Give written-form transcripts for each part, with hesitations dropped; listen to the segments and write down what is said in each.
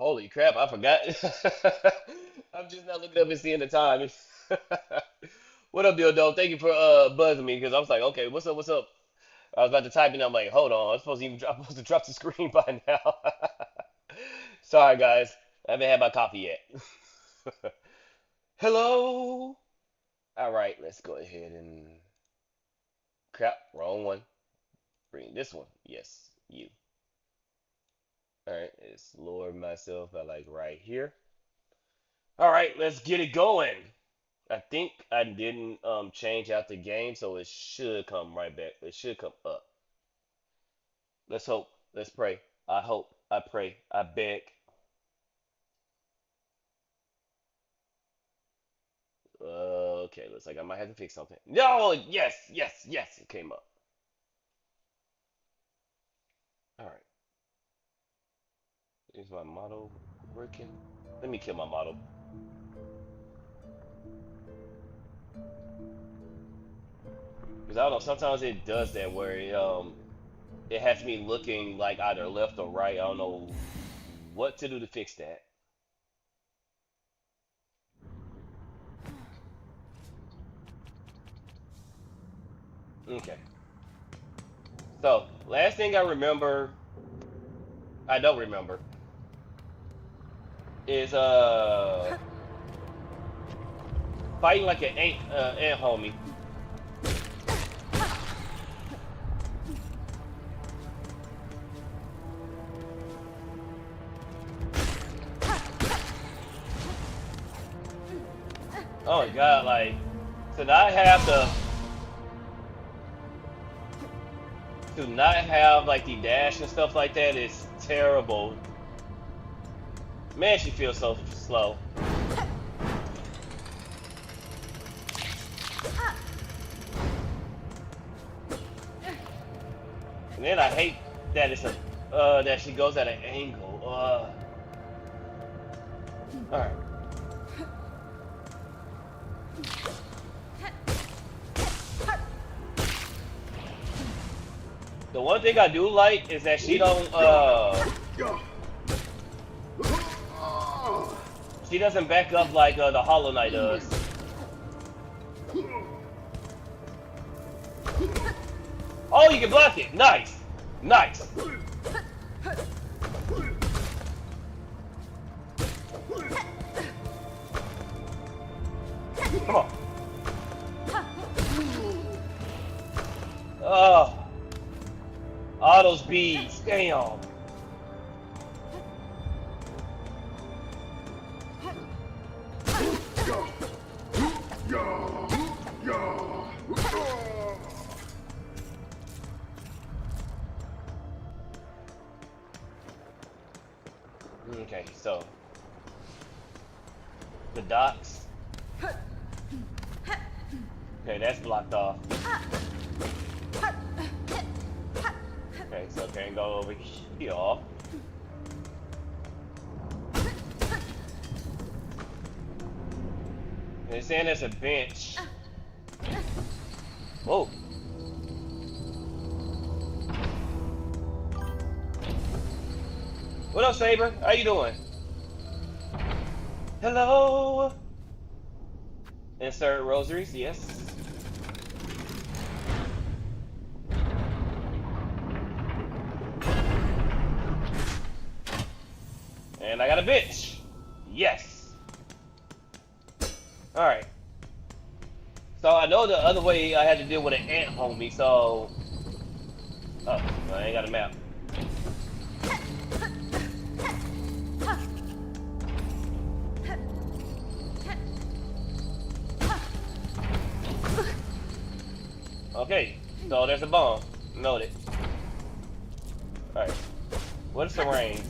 Holy crap, I forgot. I'm just not looking up and seeing the time. What up, Dildo? Thank you for buzzing me because I was like, okay, what's up, what's up? I was about to type in, I'm like, hold on, I'm supposed to drop the screen by now. Sorry guys, I haven't had my coffee yet. Hello. All right, let's go ahead and crap, wrong one. Bring this one. Yes, you. All right, let's lower myself by like right here. All right, let's get it going. I think I didn't change out the game, so it should come right back. It should come up. Let's hope. Let's pray. I hope. I pray. I beg. Okay, looks like I might have to fix something. No, yes, yes, yes, it came up. All right, is my model working? Let me kill my model. Because I don't know, sometimes it does that where it has me looking like either left or right. I don't know what to do to fix that. Okay. So, last thing I remember, I don't remember, is fighting like an ant homie. Oh my god, like to not have like the dash and stuff like that is terrible. Man, she feels so slow. And then I hate that it's a that she goes at an angle. All right. The one thing I do like is that she doesn't back up like the Hollow Knight does. Oh, you can block it. Nice, nice. Come on. Oh, all those beads. Damn. Okay, so the docks. Okay, that's blocked off. Okay, so can't go over here. They're saying there's a bench. Whoa. What up, Saber? How you doing? Hello. Insert rosaries, yes. And I got a bitch. Yes. Alright. So I know the other way I had to deal with an ant homie, so... Oh, I ain't got a map. Okay, so there's a bomb. Noted. Alright. What's the range?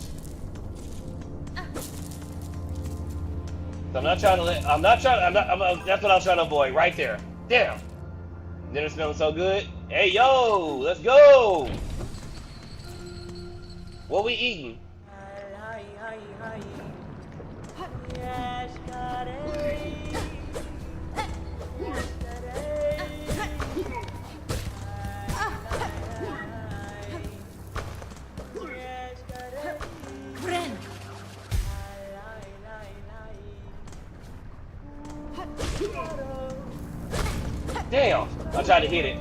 So I'm not trying to let. I'm not trying. That's what I was trying to avoid. Right there. Damn. Dinner smelling so good. Hey yo, let's go. What we eating? Damn! I tried to hit it.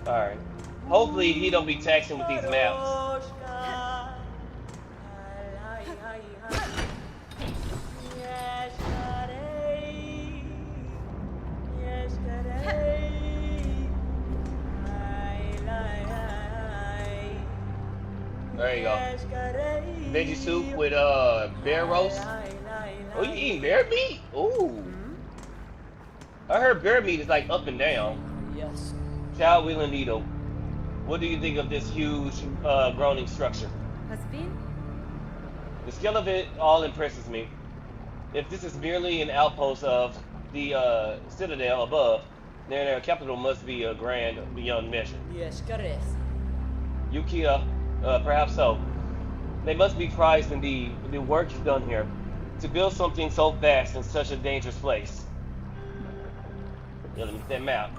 Alright. Hopefully he don't be taxing with these maps. There you go. Veggie soup with bear roast. Oh, you eating bear meat? Ooh. I heard bear meat is like up and down. Yes. Child Wheel and Needle. What do you think of this huge groaning structure? Has been? The scale of it all impresses me. If this is merely an outpost of the citadel above, then their capital must be grand beyond measure. Yes, correct. Yukia, perhaps so. They must be prized indeed, the work done here, to build something so vast in such a dangerous place. Yeah, let me get that map.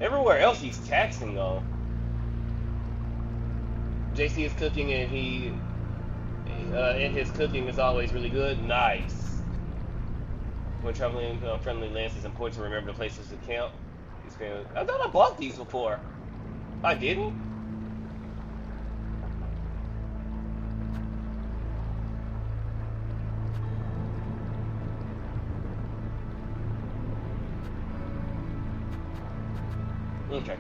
Everywhere else he's taxing though. JC is cooking and and his cooking is always really good. Nice. When traveling friendly lands, it's important to remember the places to camp. I thought I bought these before. I didn't? Okay.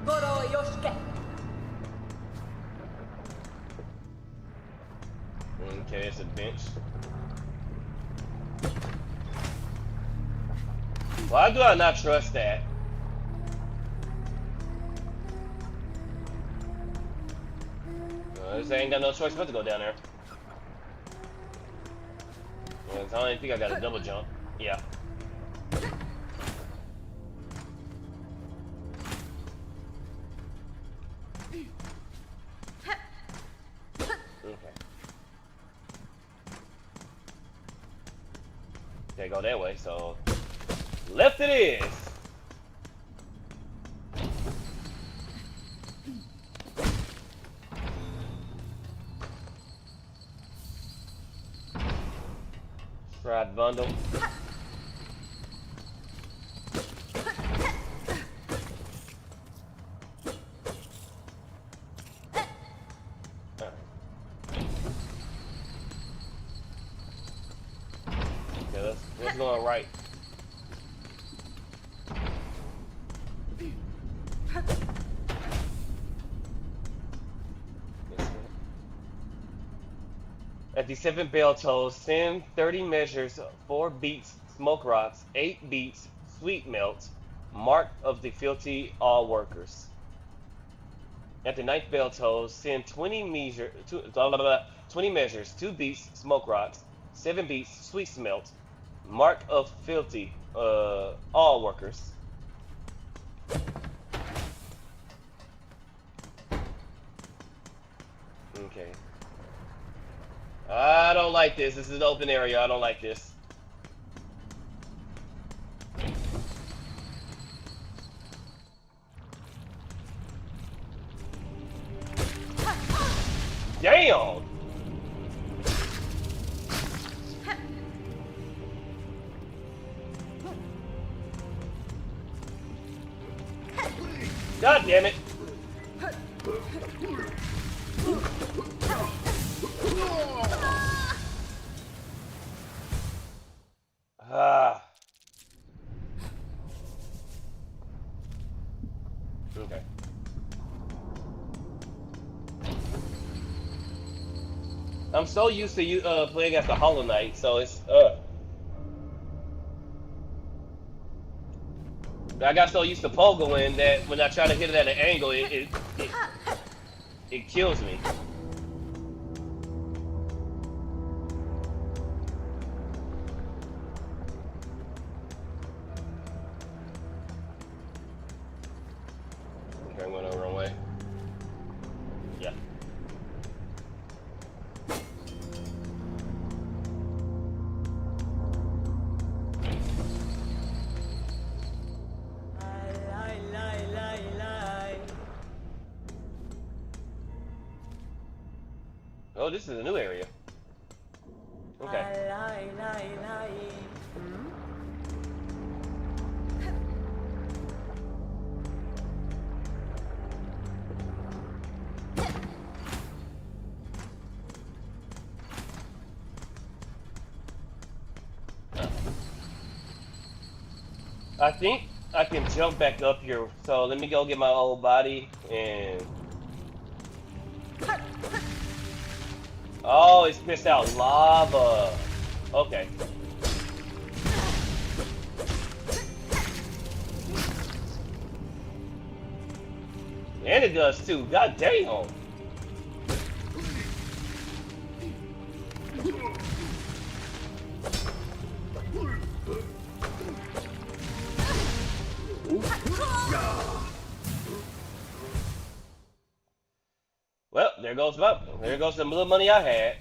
Goro Yoshike. Okay, it's a bench. Why do I not trust that? This ain't got no choice but to go down there. I don't think I got a double jump. Yeah. They go that way, so left it is. Stride bundle. Let's go on right. At the 7 bell tolls, send 30 measures, 4 beats, smoke rocks, 8 beats, sweet melt, mark of the filthy all workers. At the 9th bell tolls, send 20 measures, 2 beats, smoke rocks, 7 beats, sweet smelt, mark of filthy all workers. Okay. I don't like this. This is an open area. I don't like this. Damn! God damn it! Ah. Okay. I'm so used to you playing as the Hollow Knight, so it's I got so used to pogoing that when I try to hit it at an angle, it kills me. Okay, I'm going the wrong way. Yeah. Oh, this is a new area. Okay. I think I can jump back up here. So let me go get my old body and. Oh, it spits out lava. Okay. And it does too. God damn. Well, there goes some little money I had.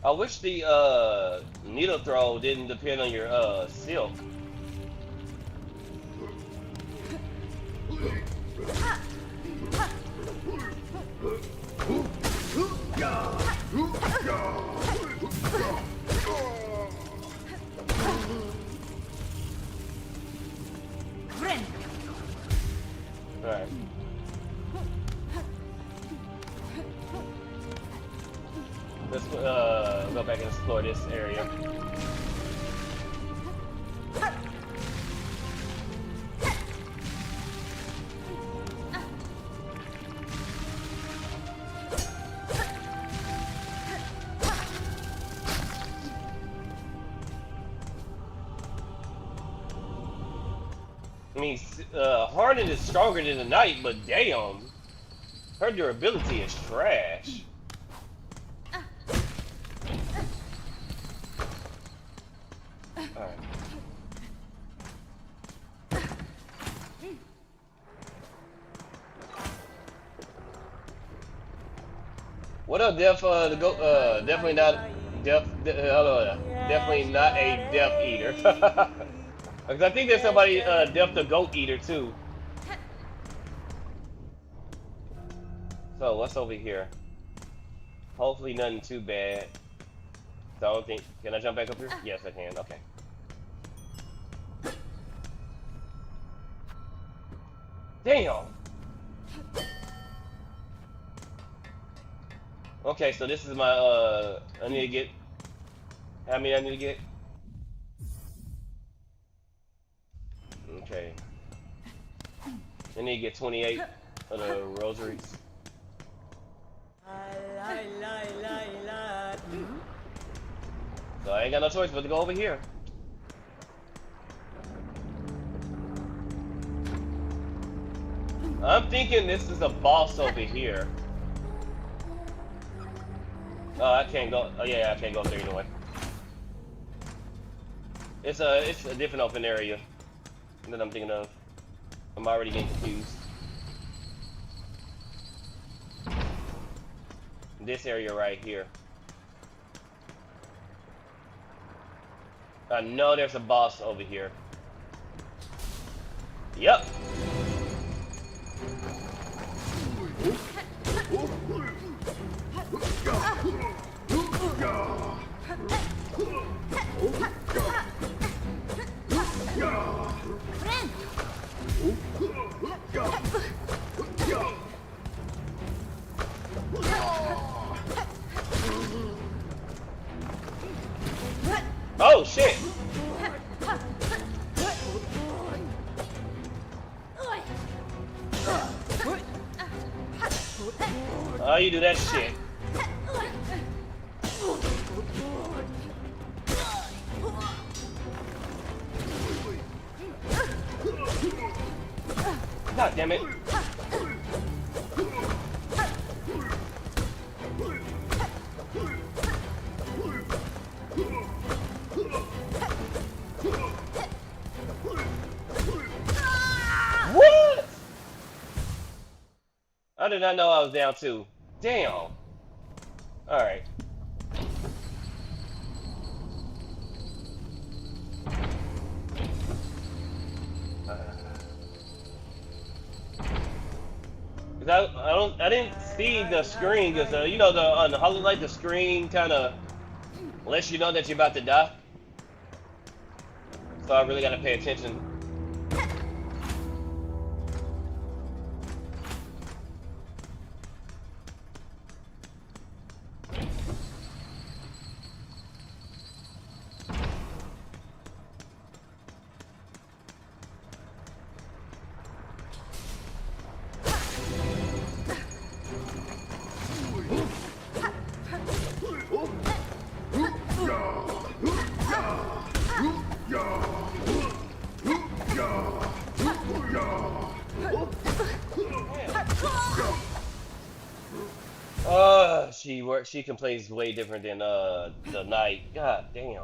I wish the needle throw didn't depend on your silk. Alright. Let's go back and explore this area. I mean, Hornet is stronger than the Knight, but damn, her durability is trash. Alright. What up, Def? The goat, definitely not Def. Definitely not a Death Eater. Because I think there's somebody Def the Goat Eater too. So what's over here? Hopefully nothing too bad. So I don't think. Can I jump back up here? Yes, I can. Okay. Damn. Okay, so this is my I need to get. How many I need to get? Okay. I need to get 28 of the rosaries. So I ain't got no choice but to go over here. I'm thinking this is a boss over here. Oh, I can't go. Oh yeah, I can't go up there anyway. It's a different open area that I'm thinking of. I'm already getting confused. This area right here. I know there's a boss over here. Yep. Oh shit! Oh, you do that shit. God damn it. What? I did not know I was down two. Damn. Alright. I didn't see the screen because you know the on the Hollow Knight the screen kind of lets you know that you're about to die. So I really gotta pay attention. She can play way different than the Knight. God damn.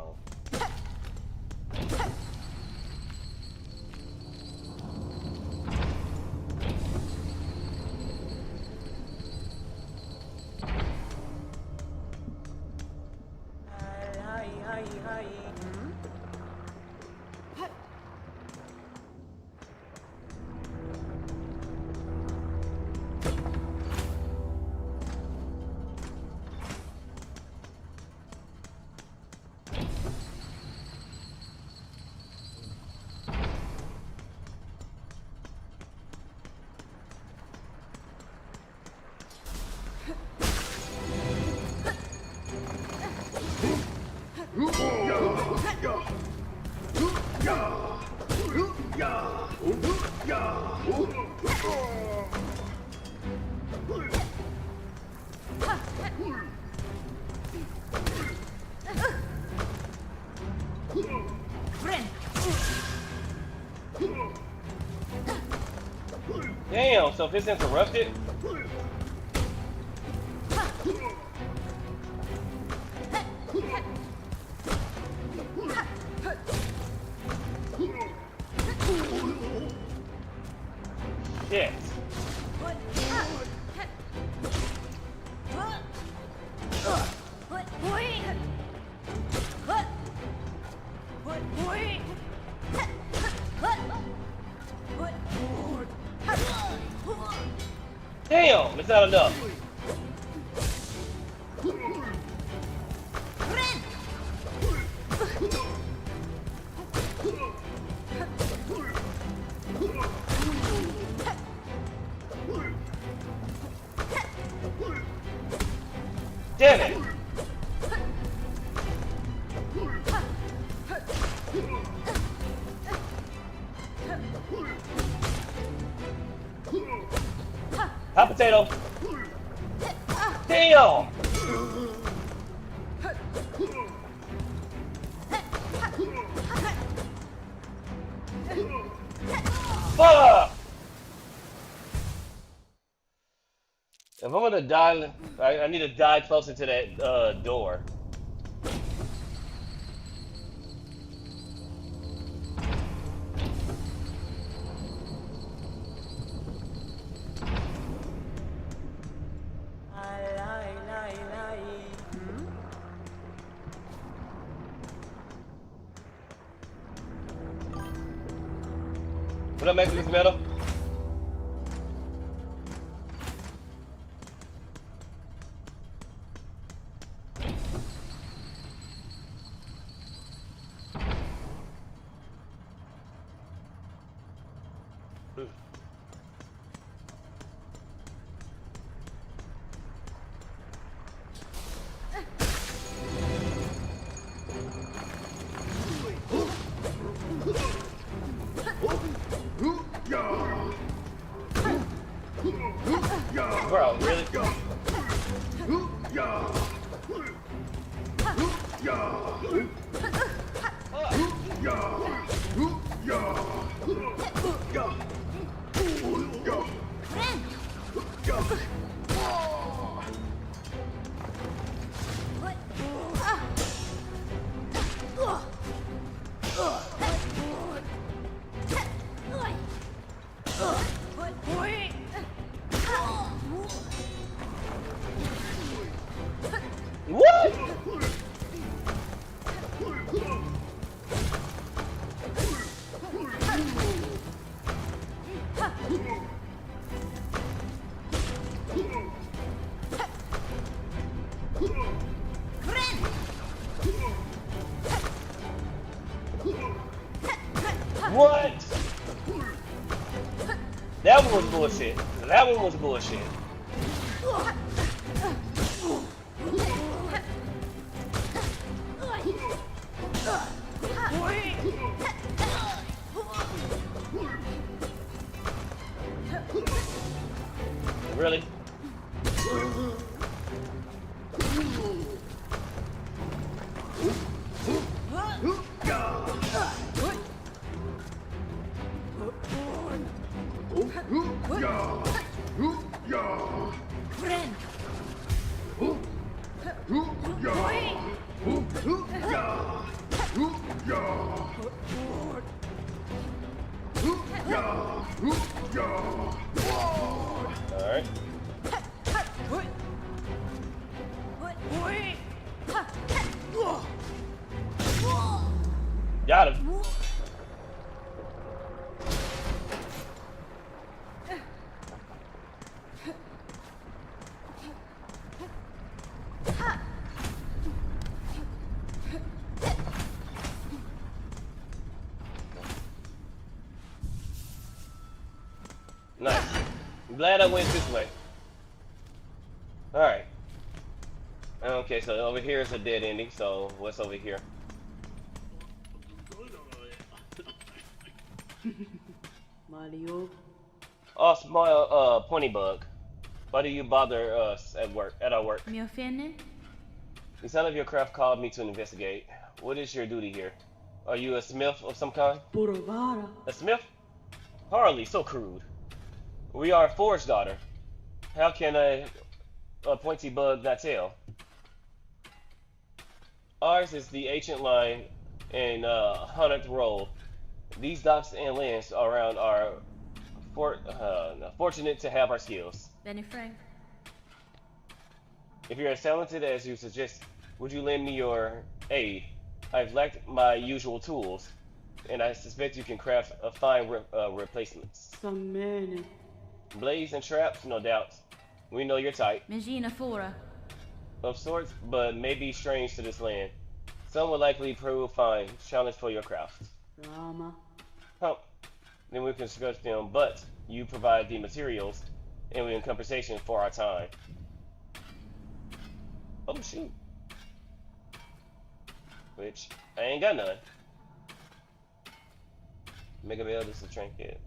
Damn, so if it's interrupted. Shit. Damn, it's not enough. Damn it. Hot potato. Damn. Fuck. If I'm gonna die, I need to die closer to that door. What up, Maximus Metal? one was bullshit. That one was bullshit. Really? Alright. Got him. Nice. I'm glad I went this way. Alright. Okay, so over here is a dead ending, so what's over here? Mario. Oh, small pointy bug. Why do you bother us at our work? Mio fene? The son of your craft called me to investigate. What is your duty here? Are you a smith of some kind? Purovara. A smith? Hardly, so crude. We are a forge daughter. How can a pointy bug not tell? Ours is the ancient line in Hornet role. These docks and lands around are fortunate to have our skills. Benny Frank. If you're as talented as you suggest, would you lend me your aid? I've lacked my usual tools, and I suspect you can craft a fine replacements. Samene. Blades and traps, no doubt. We know your type. Mengina fora. Of sorts, but may be strange to this land. Some will likely prove fine, challenge for your craft. Rama. Huh. Then we can discuss them, but you provide the materials, and we in compensation for our time. Oh shoot. Which, I ain't got none. Mega Bell, this is a trinket.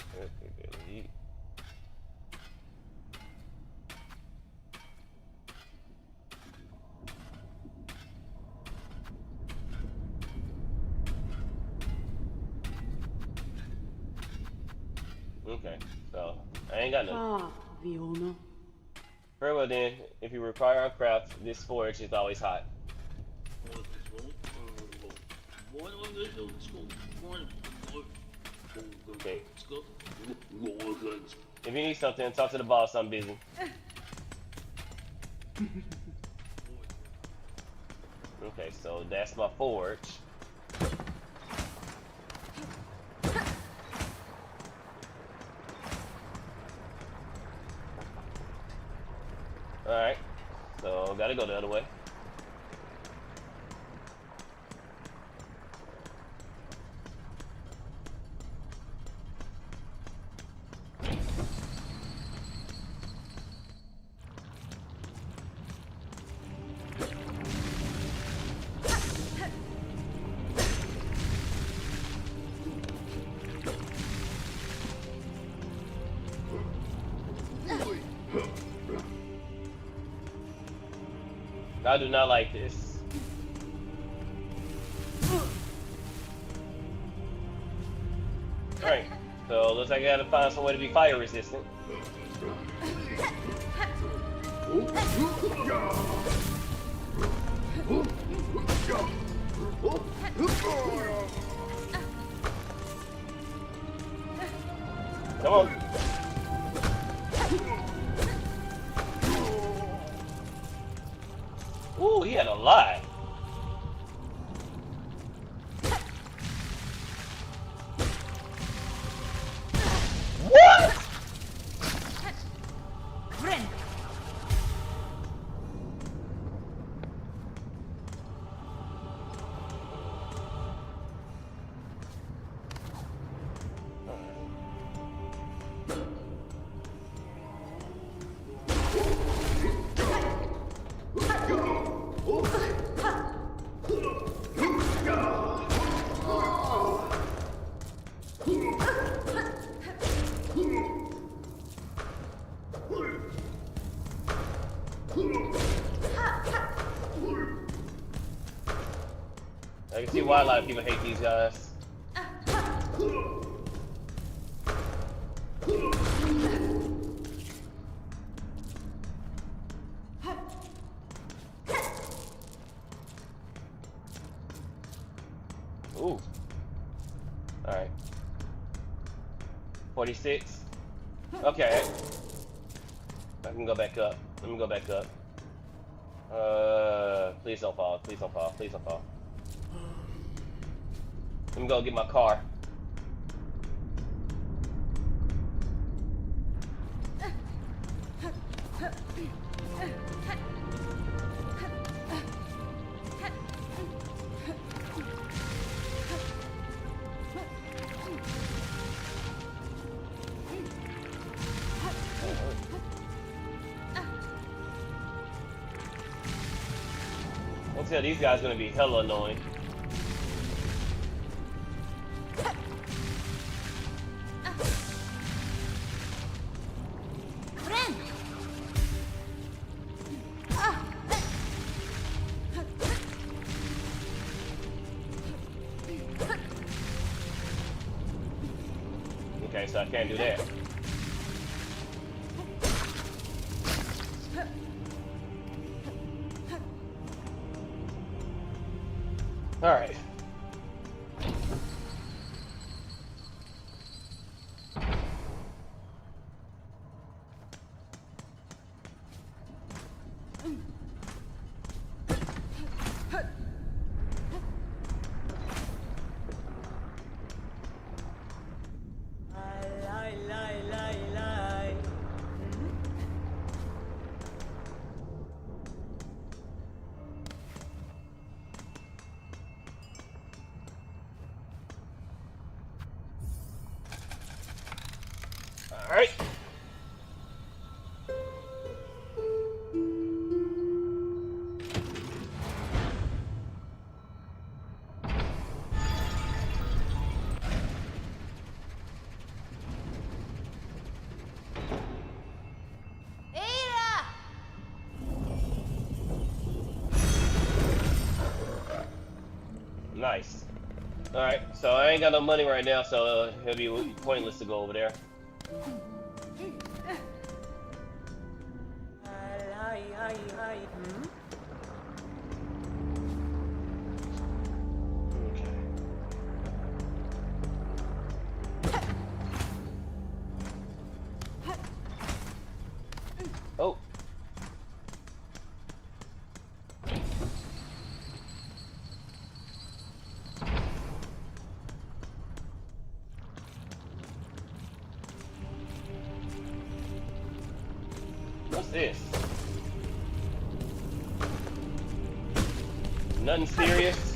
Okay, so I ain't got nothing. Ah, Viona. Very well then, if you require our craft, this forge is always hot. Okay. If you need something, talk to the boss, I'm busy. Okay, so that's my forge. Alright, so gotta go the other way. I do not like this. Alright, so looks like I gotta find some way to be fire resistant. Come on. Ooh, he had a lot. What? Friend. I can see why a lot of people hate these guys. Ooh. Alright. 46. Okay. I can go back up. Let me go back up. Please don't fall. Please don't fall. Please don't fall. Let me go get my car. I'll tell these guys gonna be hella annoying. Okay, so I can't do that. All right. All right. Nice. All right. So I ain't got no money right now, so it'll be pointless to go over there. Oh. What's this? Nothing serious?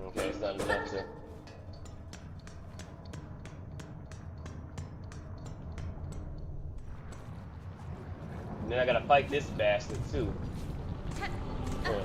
Okay, it's not enough to. And then I gotta fight this bastard too. Yeah.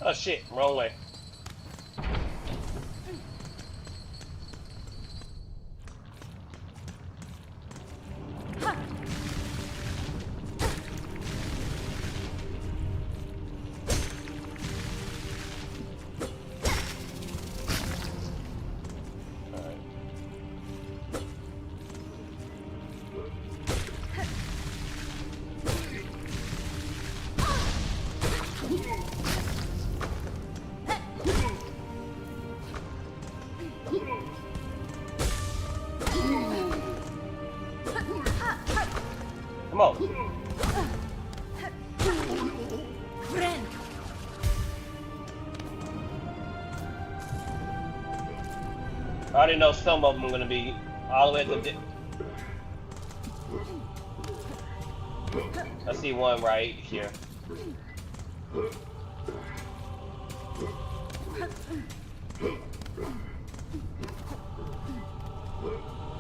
Oh shit, wrong way. Come on. Friend. I already know some of them are gonna be all the way at the. I see one right here.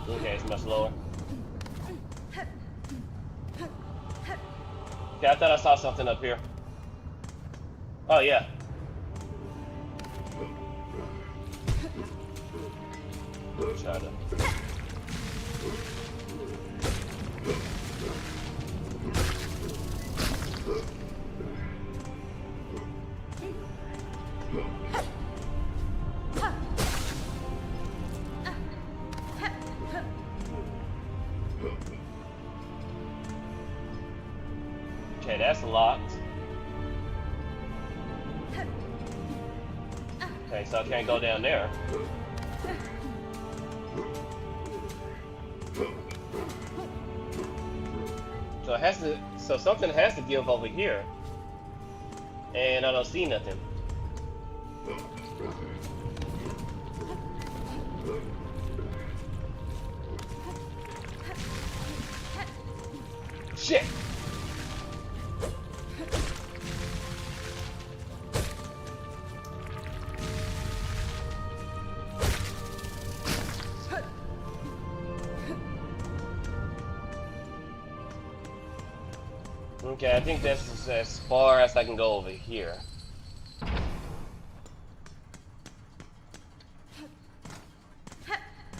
Okay, it's much lower. Okay, I thought I saw something up here. Oh yeah. Try to. Okay, that's locked. Okay, so I can't go down there. So it has to. So something has to give over here, and I don't see nothing. Shit. Okay, I think that's as far as I can go over here.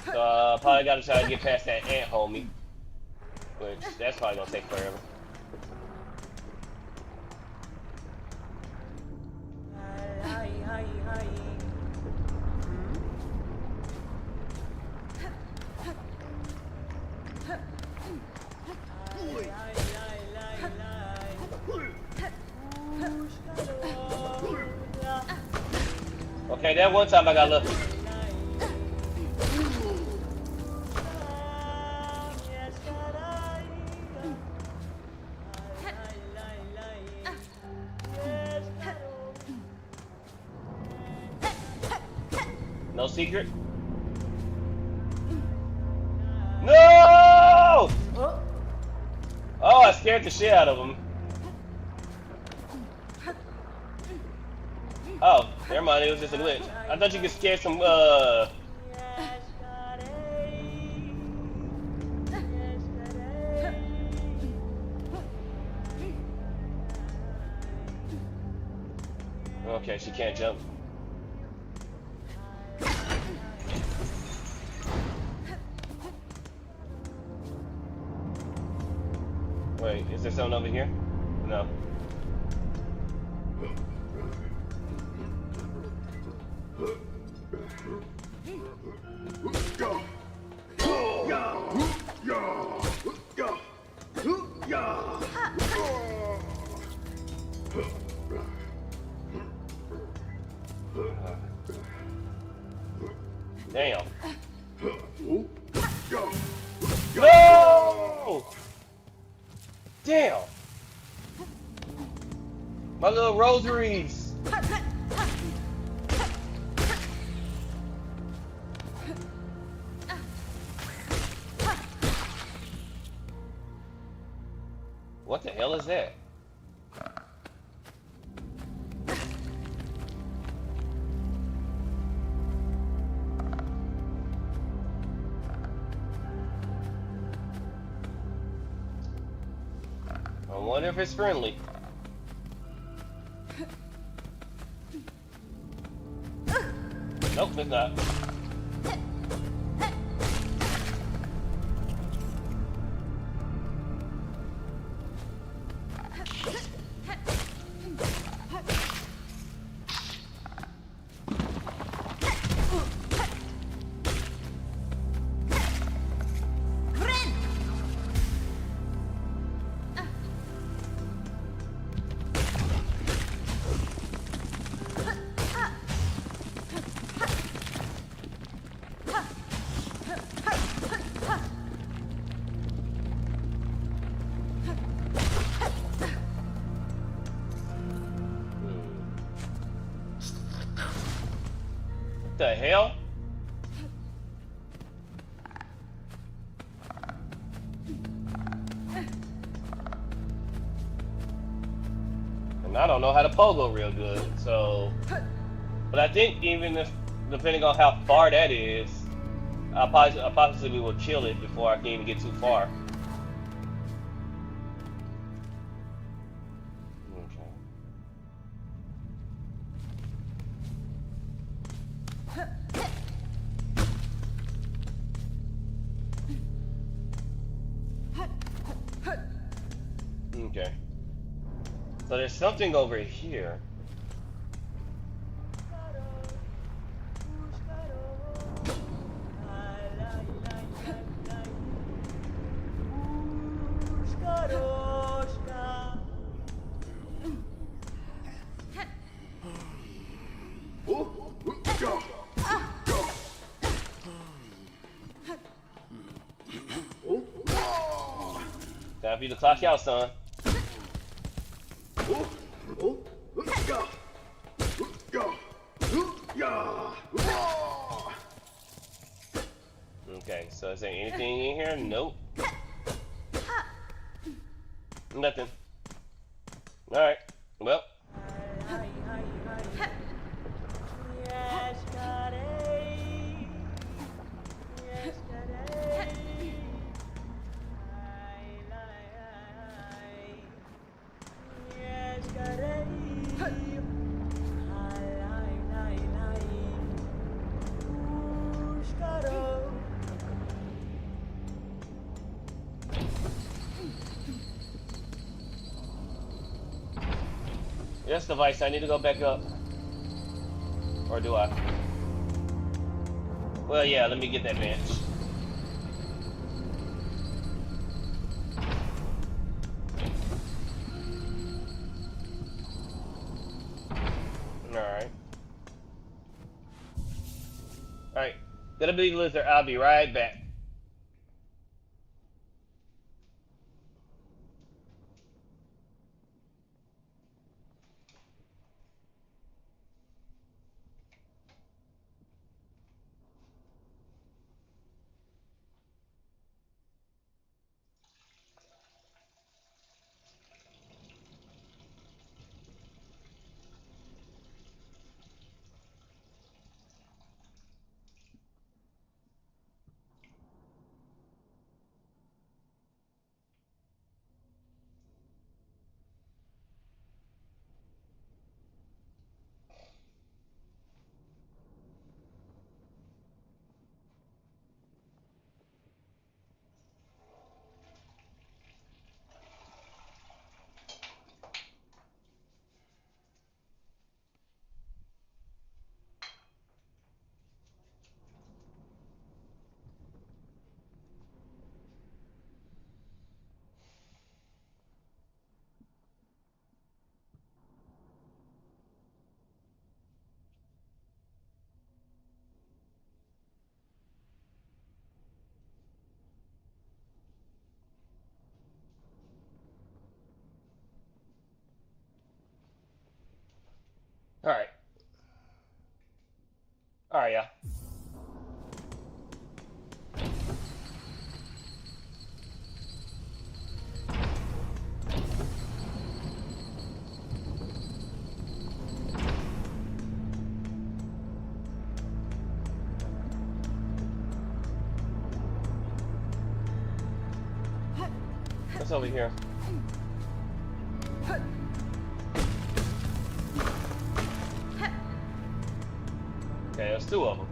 So probably gotta try to get past that ant homie, which that's probably gonna take forever. Okay, that one time I got lucky. No secret? No! Oh, I scared the shit out of him. Oh, never mind, it was just a glitch. I thought you could scare some, Okay, she can't jump. Wait, is there something over here? No. Damn. No! Damn! My little rosaries! What the hell is that? I wonder if it's friendly. Nope, it's not. the hell? And I don't know how to pogo real good, so. But I think even if, depending on how far that is, I possibly will kill it before I can even get too far. Okay. So there's something over here. Time for you to clock out, son. Okay, so is there anything in here? Nope. Nothing. Alright, well. Yes, device, I need to go back up. Or do I? Well, yeah, let me get that bench. Alright. Alright. Gonna be lizard, I'll be right back. Alright. Alright, yeah. What's over here? Okay, there's two of them.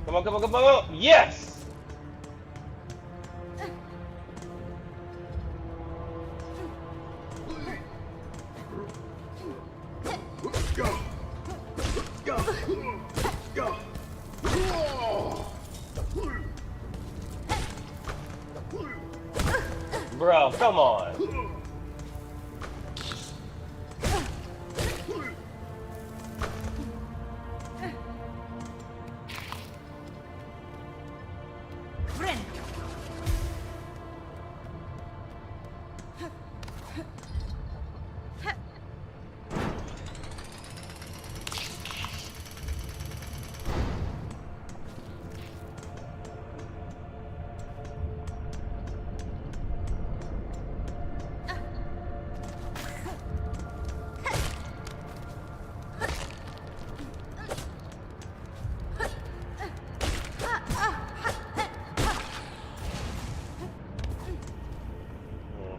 Come on, come on, come on! Yes! Bro, come on. Friend.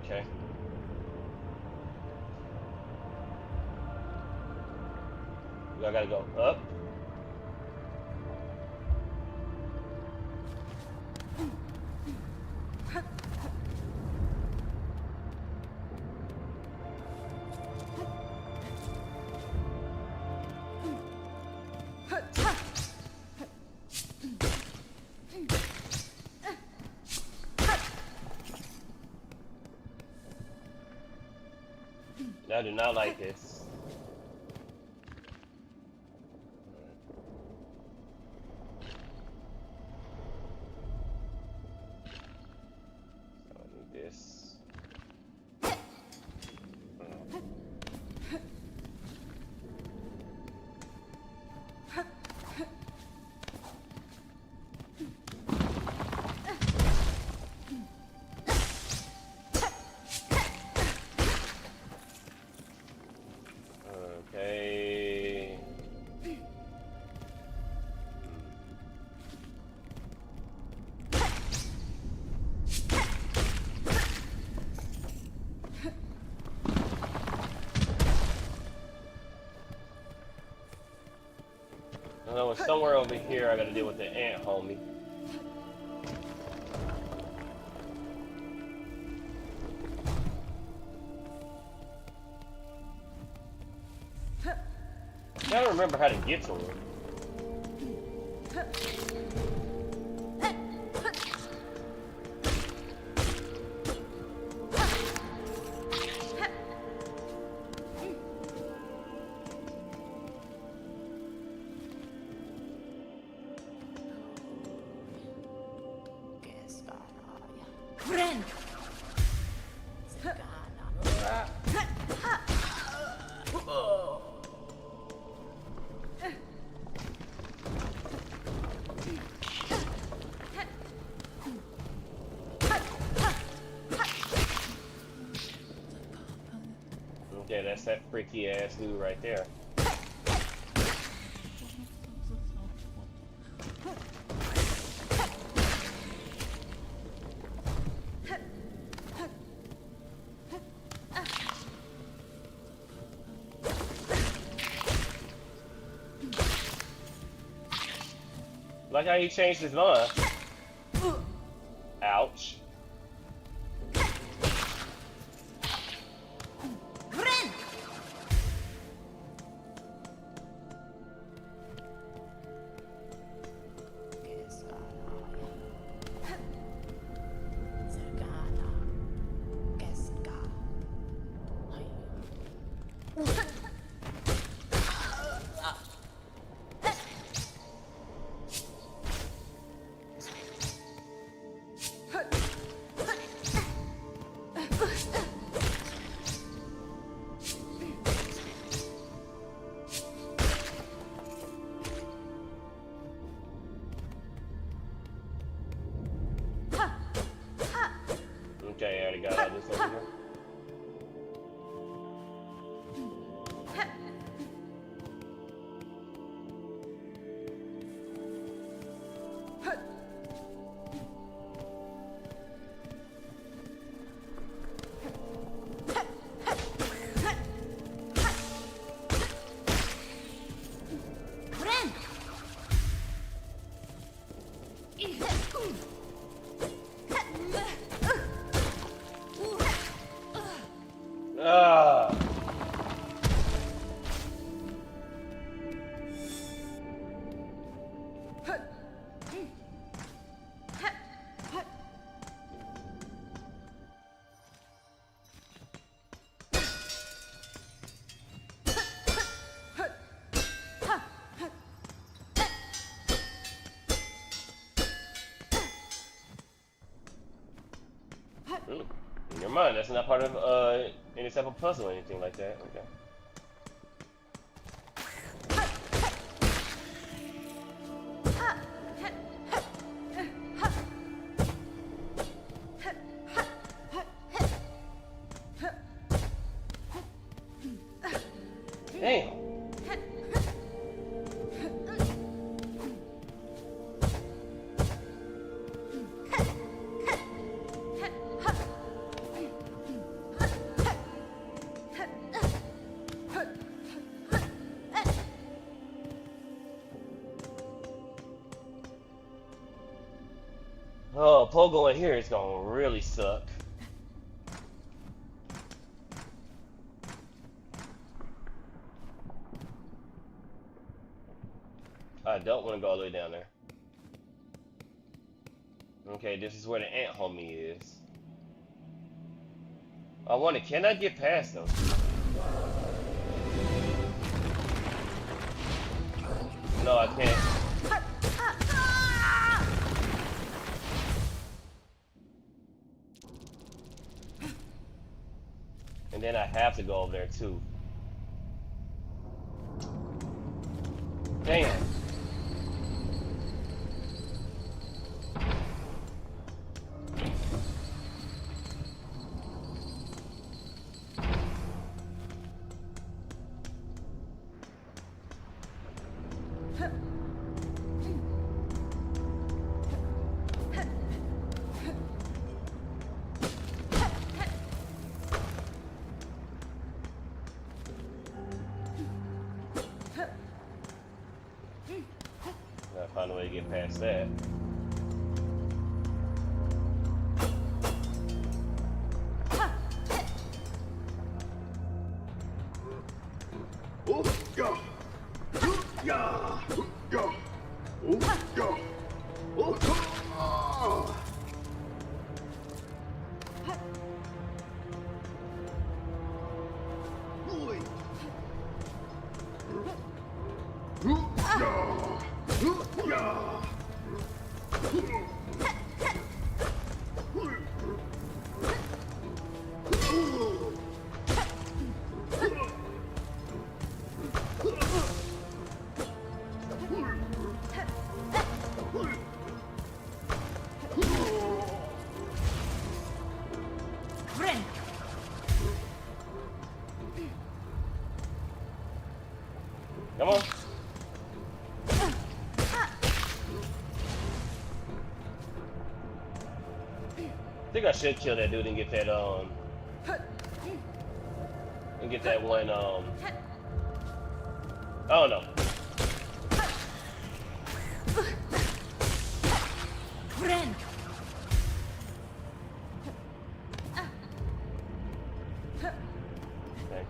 Okay. I gotta go up. I do not like this. So I need this. Okay. I know it's somewhere over here I gotta deal with the ant, homie. I gotta remember how to get to him. Friend. Okay, that's that freaky ass dude right there. Like how he changed his mind. Ouch. Friend. Okay, I already got all this over here. Mm. Never mind, that's not part of any type of puzzle or anything like that. Okay. Damn. Oh, Pogo in here is gonna really suck. I don't want to go all the way down there. Okay, this is where the ant homie is. I wonder, can I get past them? No, I can't. And then I have to go over there too. Damn. Gotta find a way to get past that. Friend. Come on. I think I should kill that dude and get that one I don't know. Friend. Okay.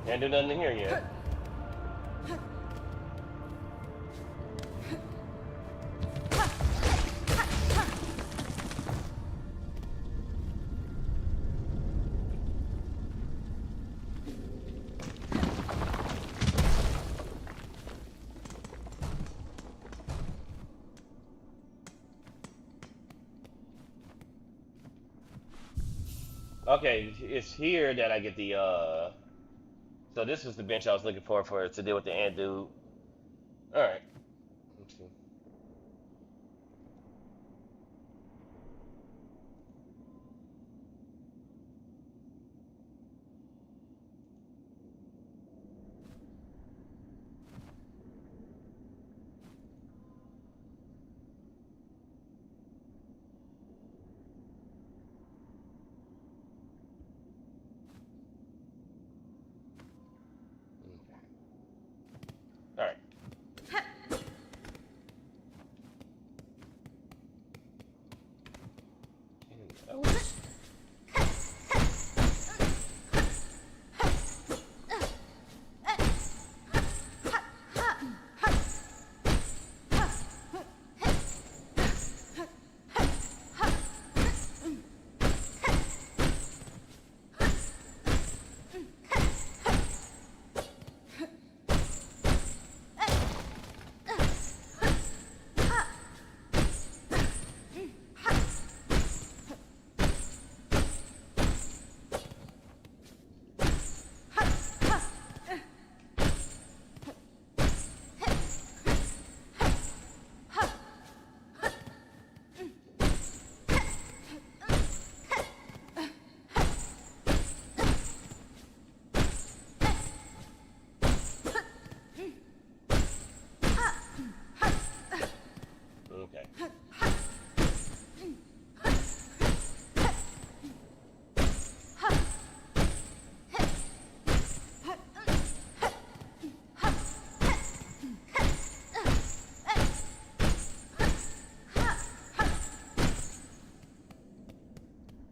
Can't do nothing in here yet. Okay, it's here that I get the so this was the bench I was looking for to deal with the ant dude. Alright. Let's see. Alright.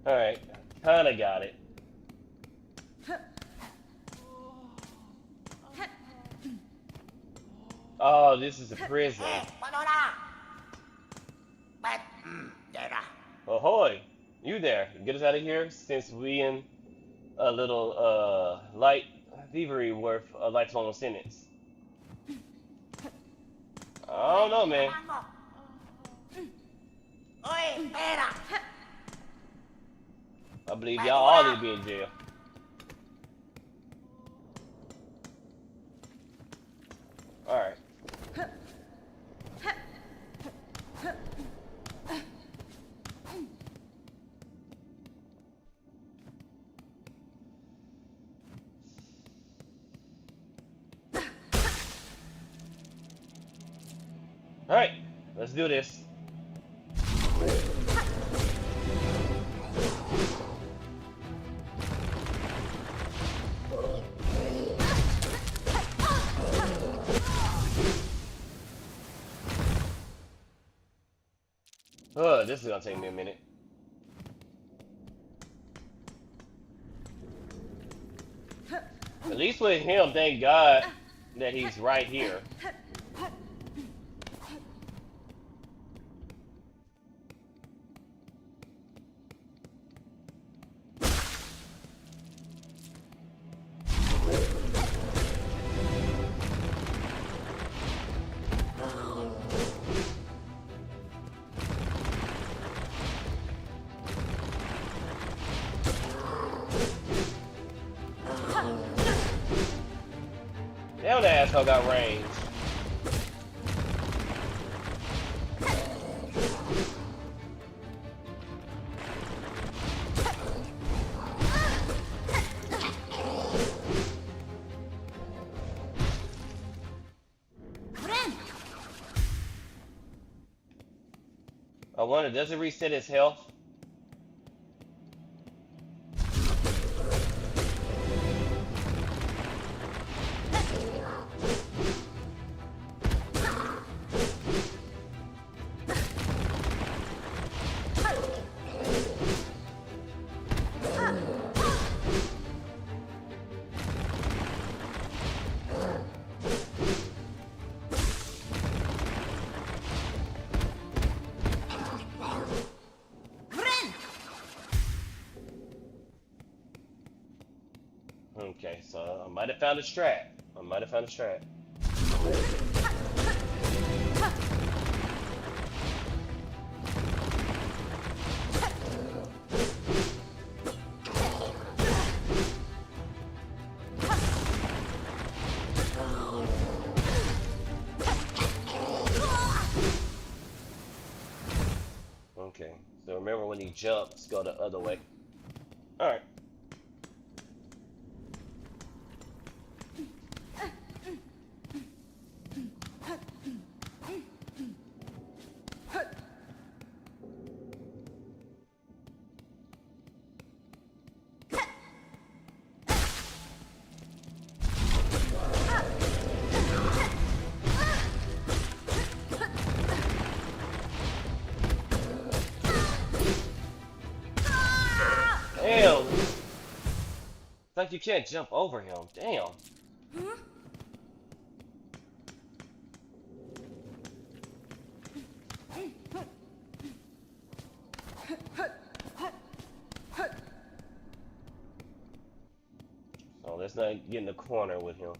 Alright, kinda got it. Oh, this is a prison. Ahoy! You there. Get us out of here since we in a little light thievery worth a lifelong sentence. I don't know, man. I believe y'all all need to be in jail. Alright. Alright, let's do this. This is gonna take me a minute. At least with him, thank God that he's right here. Damn, that asshole got range. I wonder, does it reset his health? Okay, so I might have found a strat. I might have found a strat. Okay, so remember when he jumps, go the other way. Alright. Damn! It's like you can't jump over him. Damn. So let's not get in the corner with him.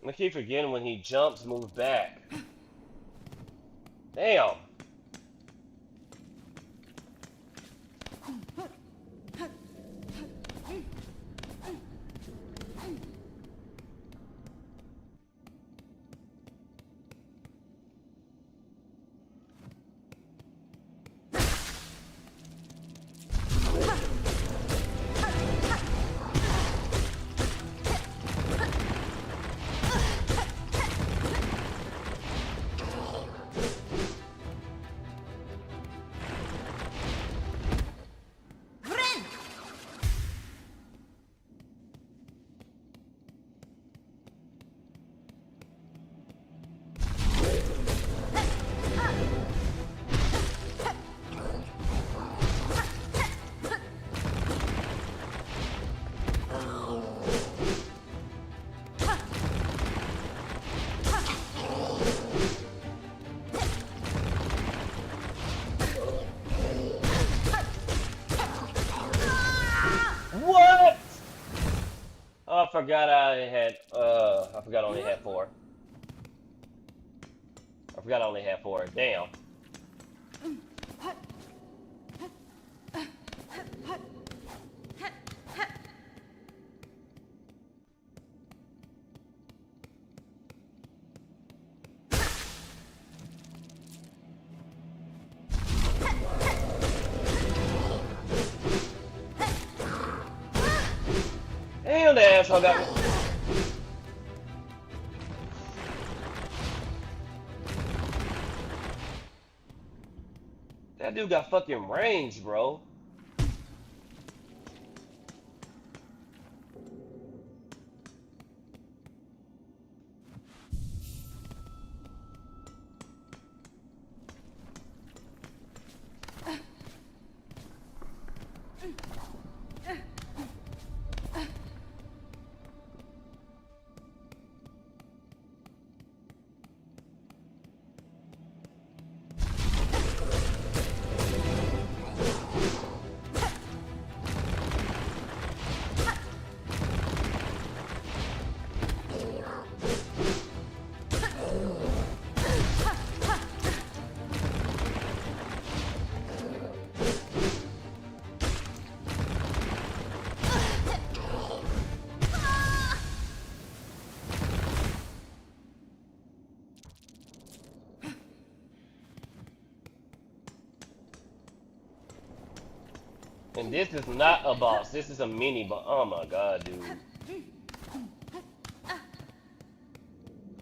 I keep forgetting when he jumps, move back. Damn. Friend! What? Oh, I forgot I had. I forgot I only had four. I forgot I only had four. Damn. Damn, the asshole got me. That dude got fucking range, bro. And this is not a boss. This is a mini boss. Oh my god, dude.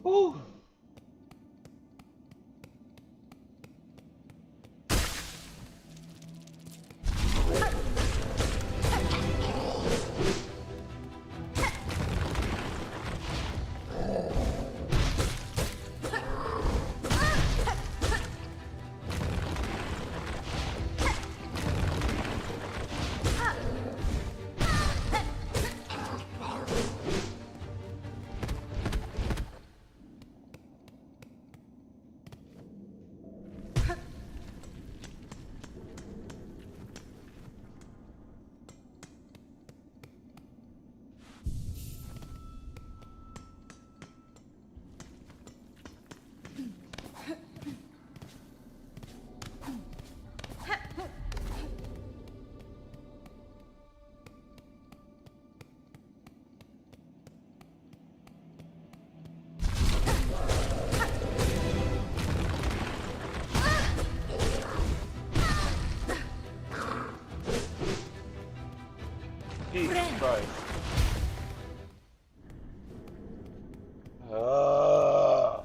Whew. Jesus Christ. Ugh.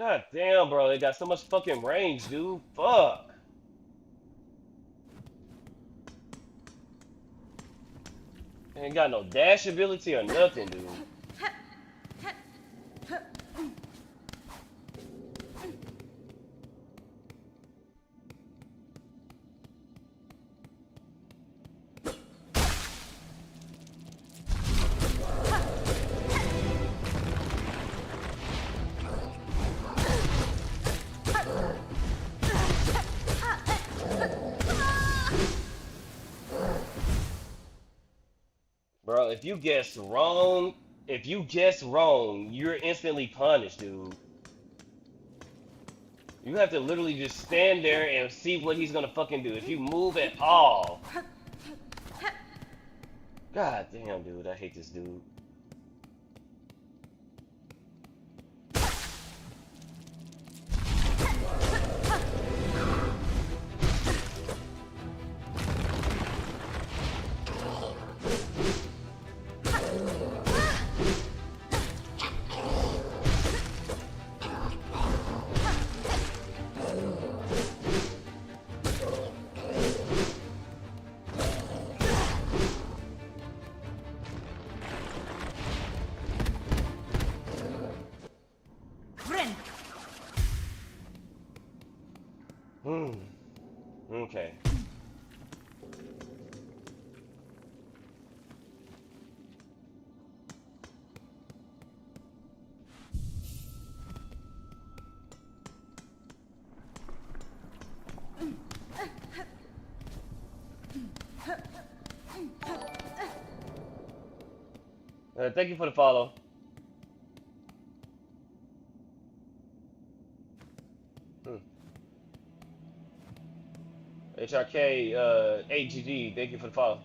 God damn, bro. They got so much fucking range, dude. Fuck. They ain't got no dash ability or nothing, dude. Bro, if you guess wrong, you're instantly punished, dude. You have to literally just stand there and see what he's gonna fucking do. If you move at all. God damn, dude, I hate this dude. Friend. Hmm. Okay. Thank you for the follow. Hmm. HRK 8GG, thank you for the follow.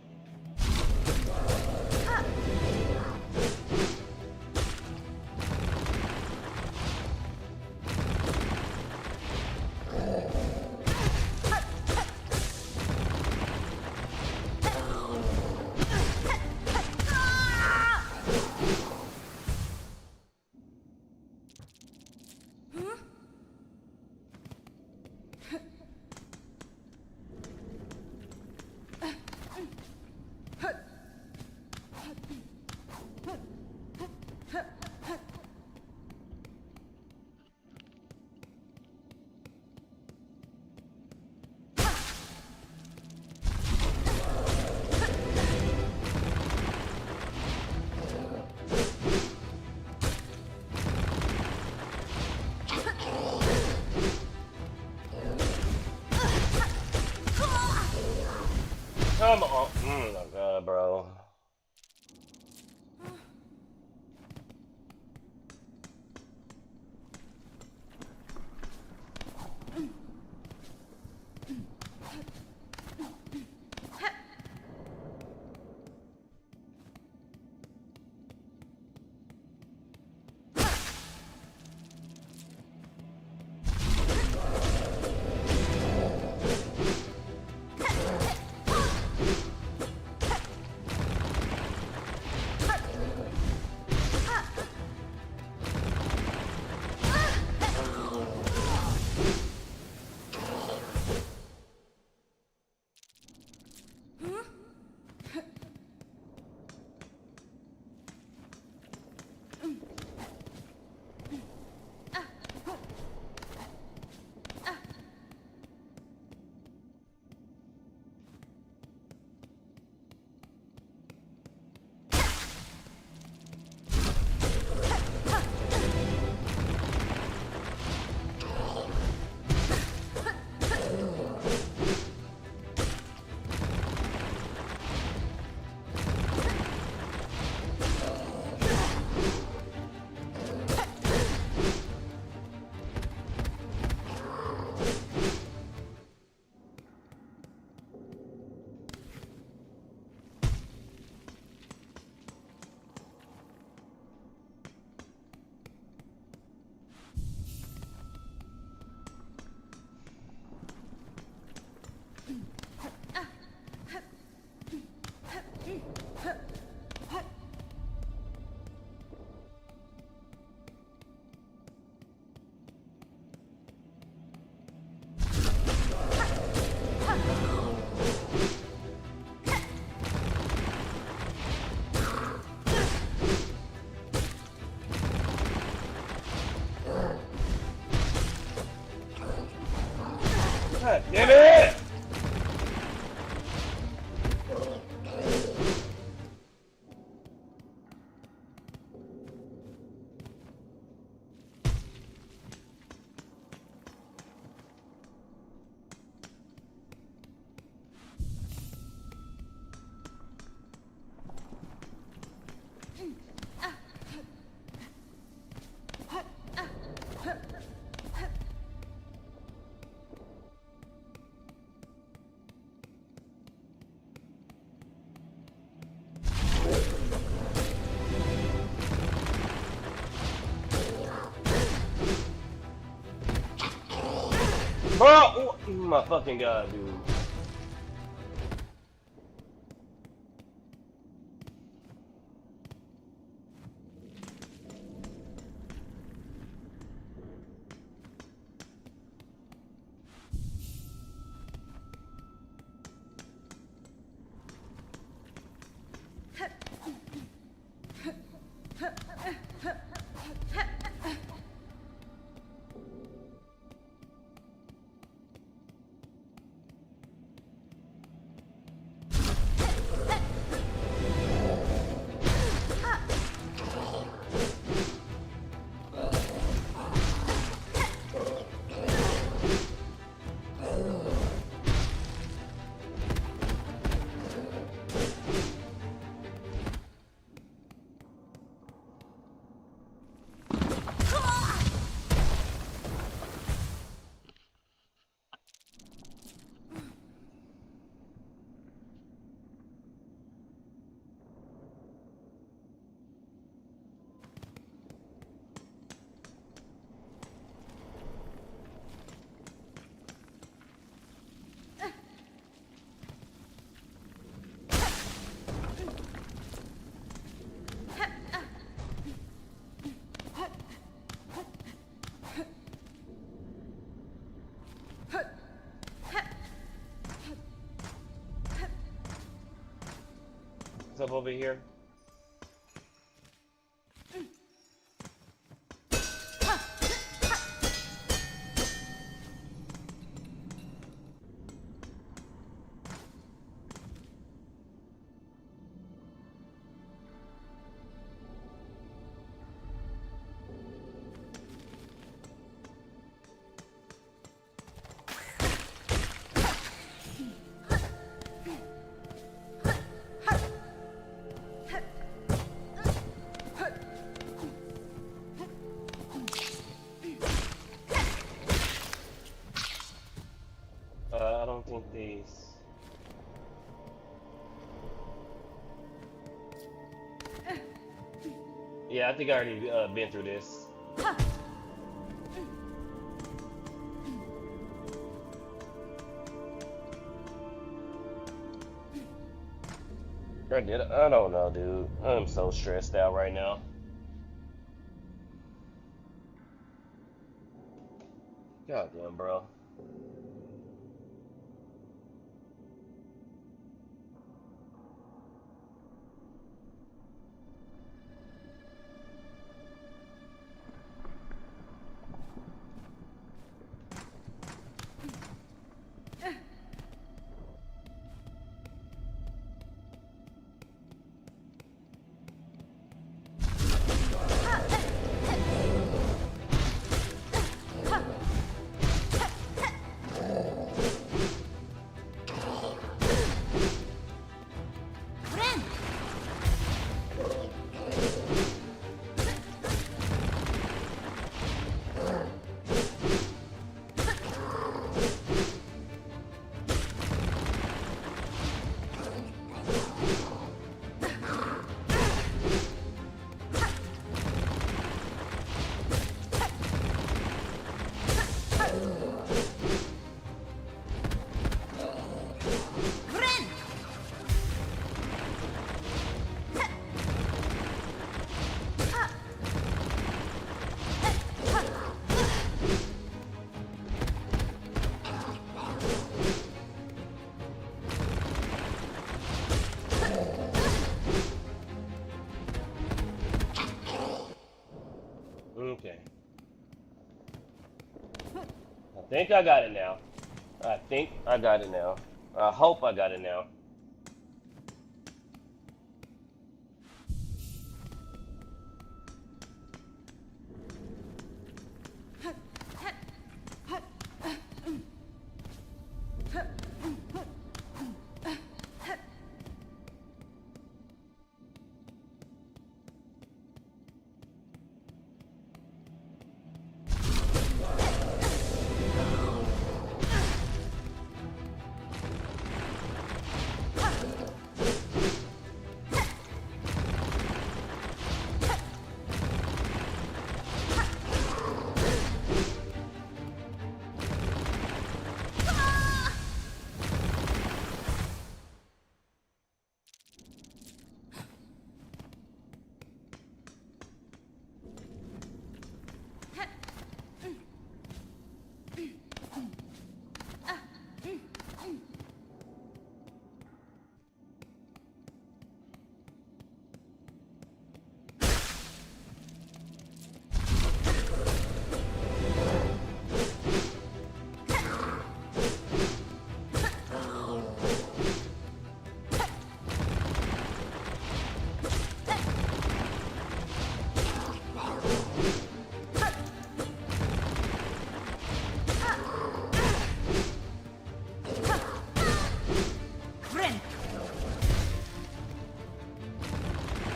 Come on. Oh my god, bro. God damn it! Bro, oh my fucking god, dude. What's up over here? I don't think these. Yeah, I think I already been through this. I did. I don't know, dude. I'm so stressed out right now. Goddamn, bro. Okay. I think I got it now. I think I got it now. I hope I got it now.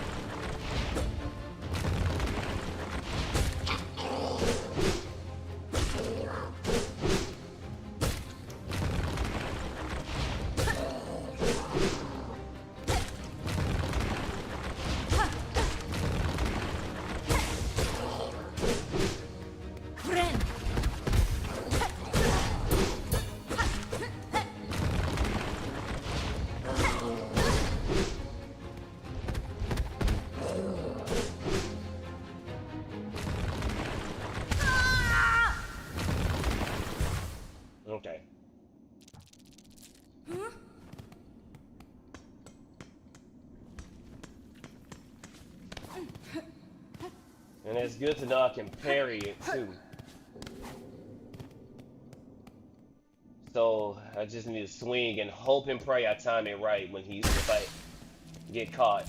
Friend. Friend. Okay. And it's good to know I can parry it too. So I just need to swing and hope and pray I time it right when he's if I get caught.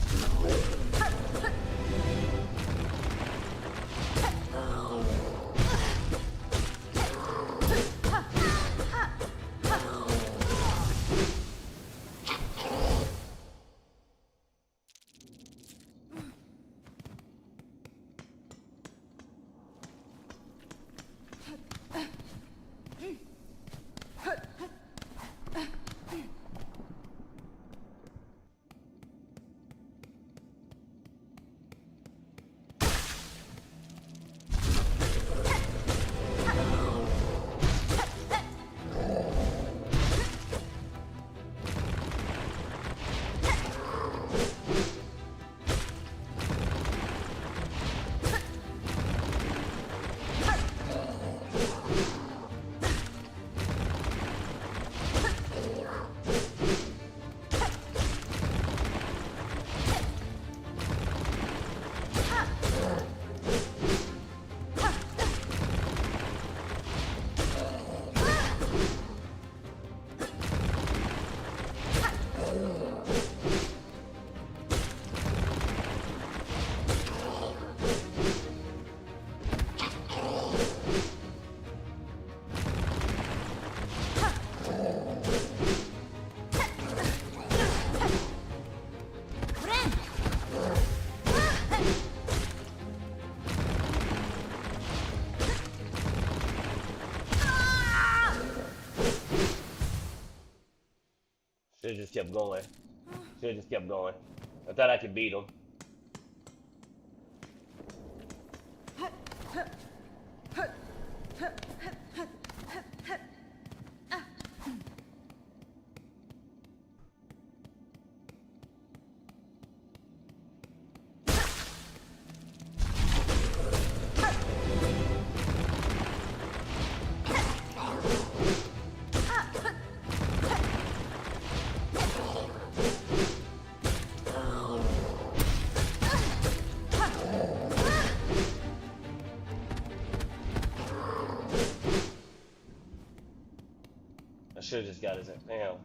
Should've just kept going. Should've just kept going. I thought I could beat him. should have just got his damn.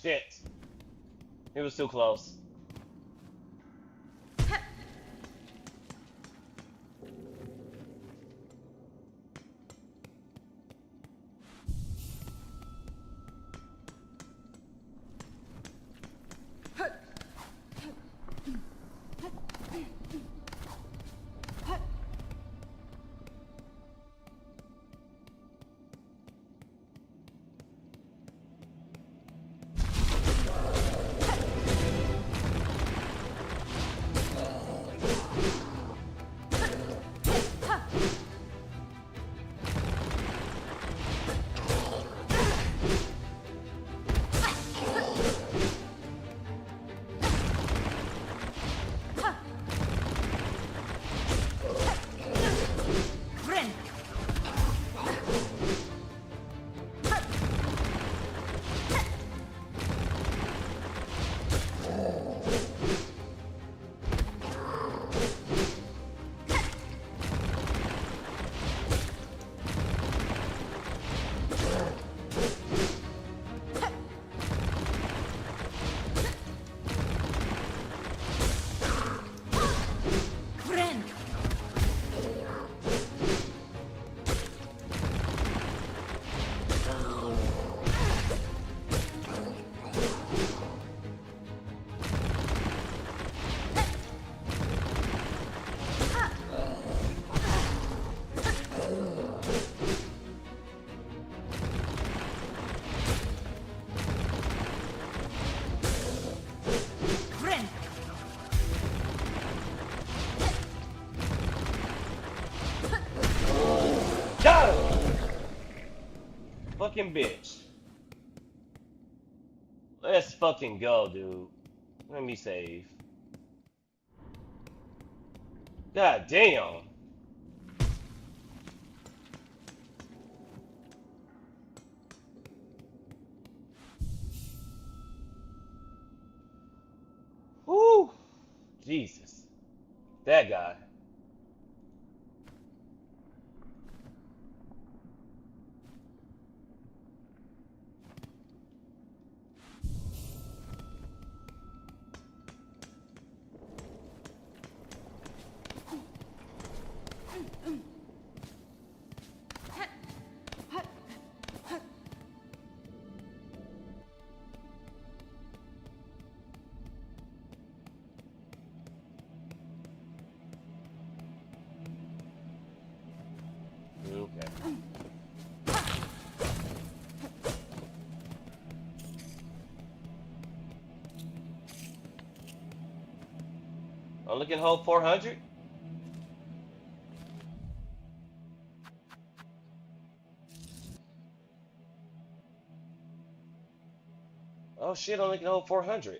Shit. It was too close. Got him! Fucking bitch. Let's fucking go, dude. Let me save. God damn. Whoo! Jesus. That guy. Okay. I'm looking hold 400. Oh shit, I'm looking hold 400.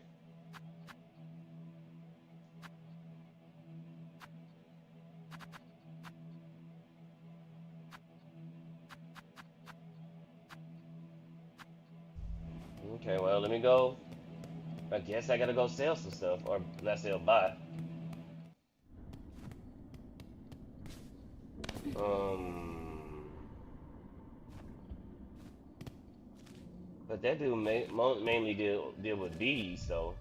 Okay, well, let me go. I guess I gotta go sell some stuff, or not sell, buy. Um, but that dude mainly deal with bees, so.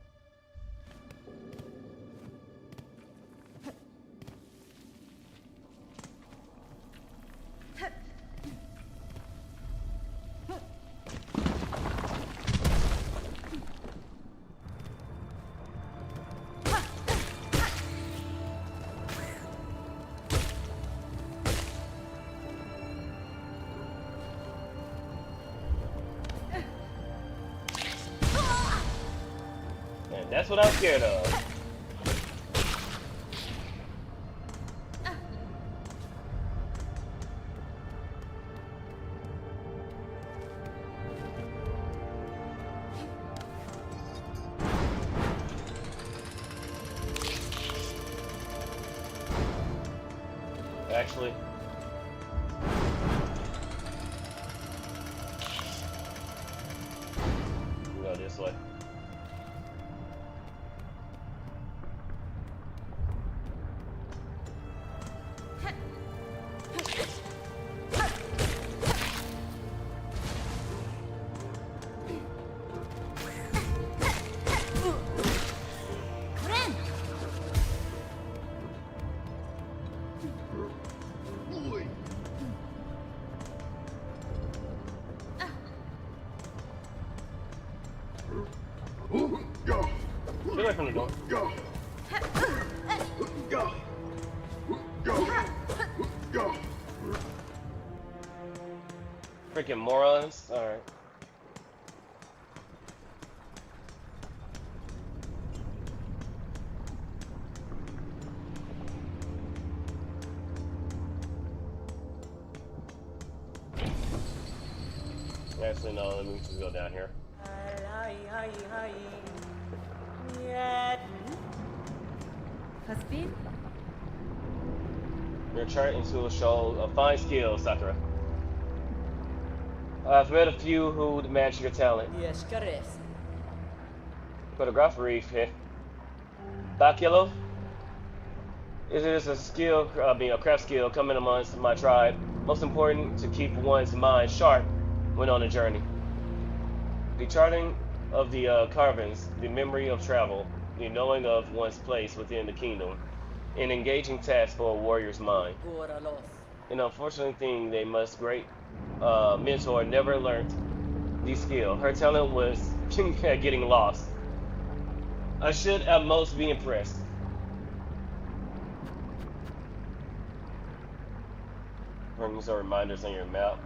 That's what I'm scared of. Actually, we go this way. Friend. Get away from the door. Freaking morons. Alright. Actually, no, let me just go down here. Has been? Your chart into a show of fine skill, Sakura. I've met a few who match your talent. Yes, correct. Photography, Bakilo. It is a skill, being a craft skill coming amongst my tribe. Most important to keep one's mind sharp when on a journey. The charting of the carvings, the memory of travel, the knowing of one's place within the kingdom, an engaging task for a warrior's mind. Goralos. An unfortunate thing they must great mentor never learnt the skill. Her talent was getting lost. I should at most be impressed. Bring some reminders on your map.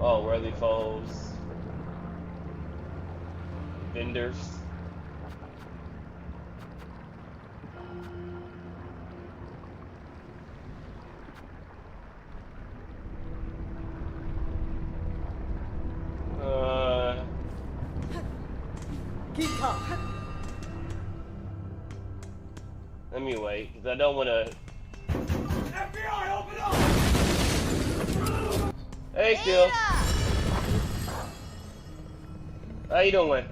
Oh, worthy foes. Vendors. Kika. Let me wait, because I don't want to. FBI, open up! Hey, Still. How you doing?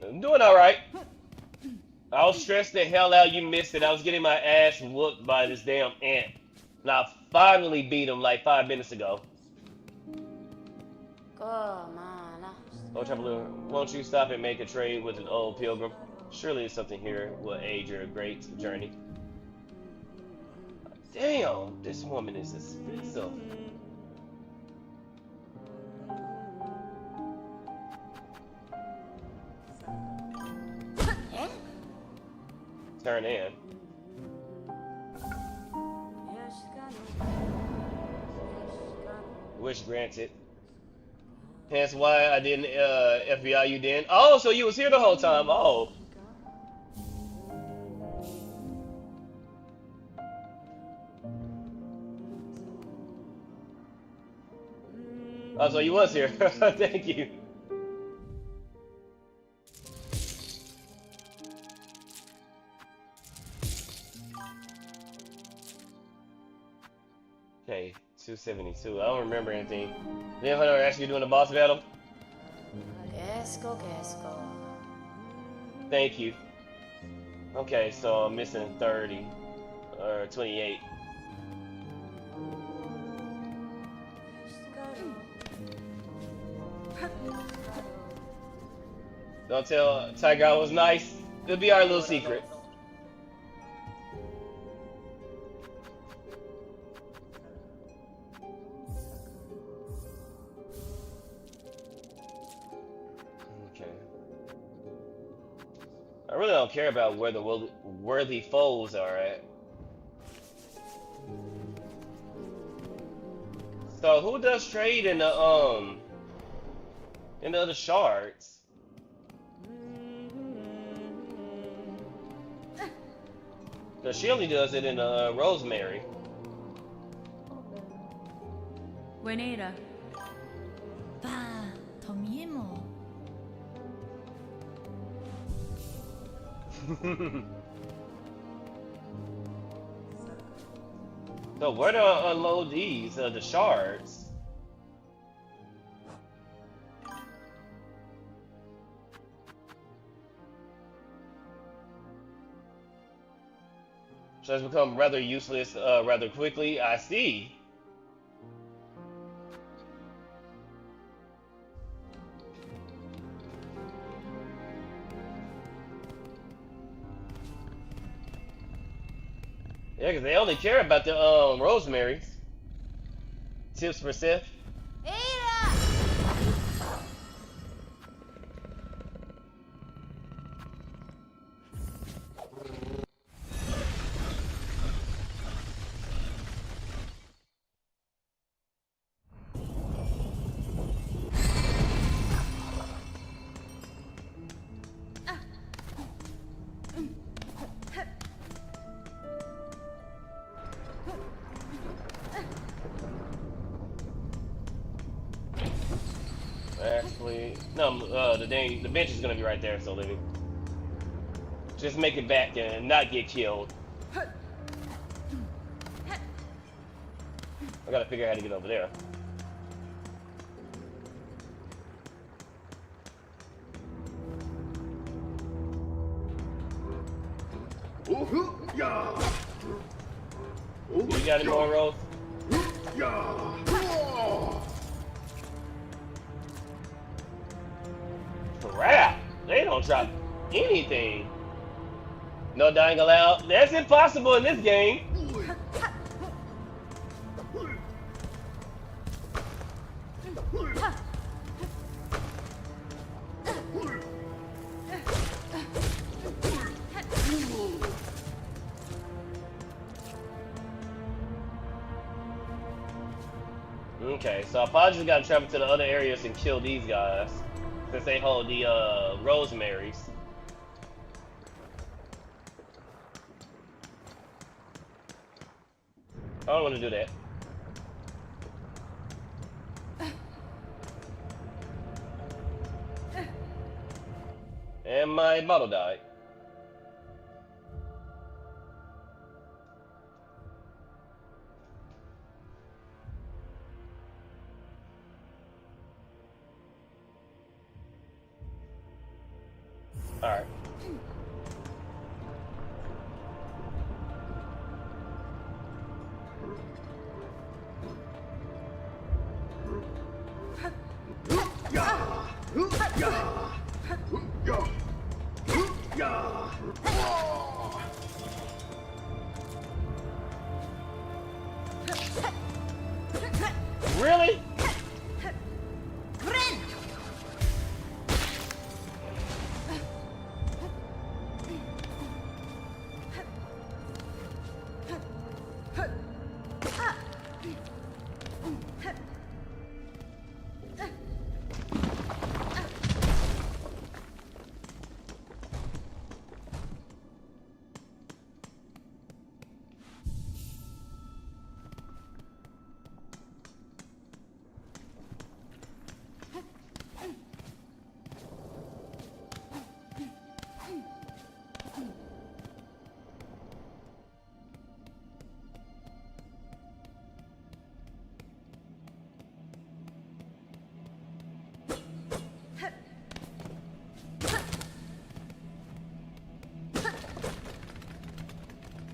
I'm doing all right. I was stressed the hell out. You missed it. I was getting my ass whooped by this damn ant, and I finally beat him like 5 minutes ago. Oh, traveler, won't you stop and make a trade with an old pilgrim? Surely something here will aid your great journey. Damn, this woman is expensive. Turn in. Wish granted. Hence why I didn't FBI you then. Oh, so you was here the whole time. Oh. Oh, so you was here. Thank you. Okay, 272. I don't remember anything. Then Hunter actually doing the boss battle. Thank you. Okay, so I'm missing 30 or 28. Don't tell Tiger I was nice. It'll be our little secret. I really don't care about where the worthy foes are at. So who does trade in the other shards? Cause she only does it in Rosemary. Buenera. Va, tomiemo. So where do I unload these the shards? So it's become rather useless rather quickly. I see. Yeah, because they only care about the rosemaries. Tips for Seth. Actually, no, the bench is gonna be right there, so Livy. Just make it back and not get killed. I gotta figure out how to get over there. You got any more rolls? Crap! They don't drop anything. No dying allowed. That's impossible in this game. Okay, so I probably just gotta travel to the other areas and kill these guys, since they hold the rosemaries. I don't want to do that. And my bottle died. Alright. Really?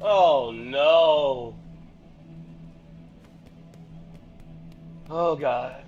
Oh no. Oh god.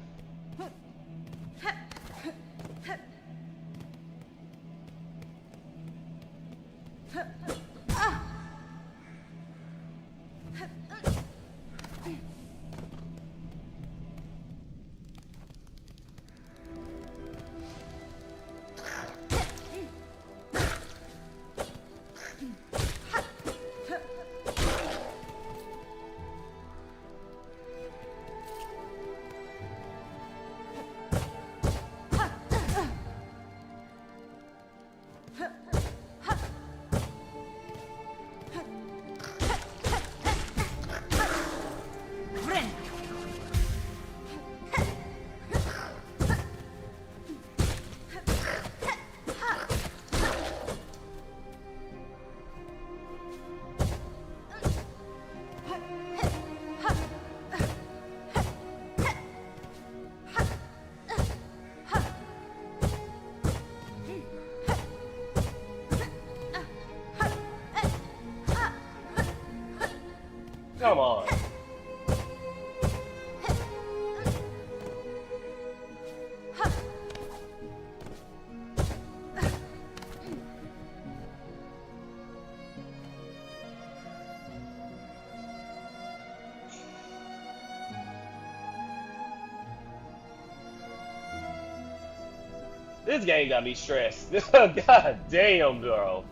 This game got me stressed. God damn, bro.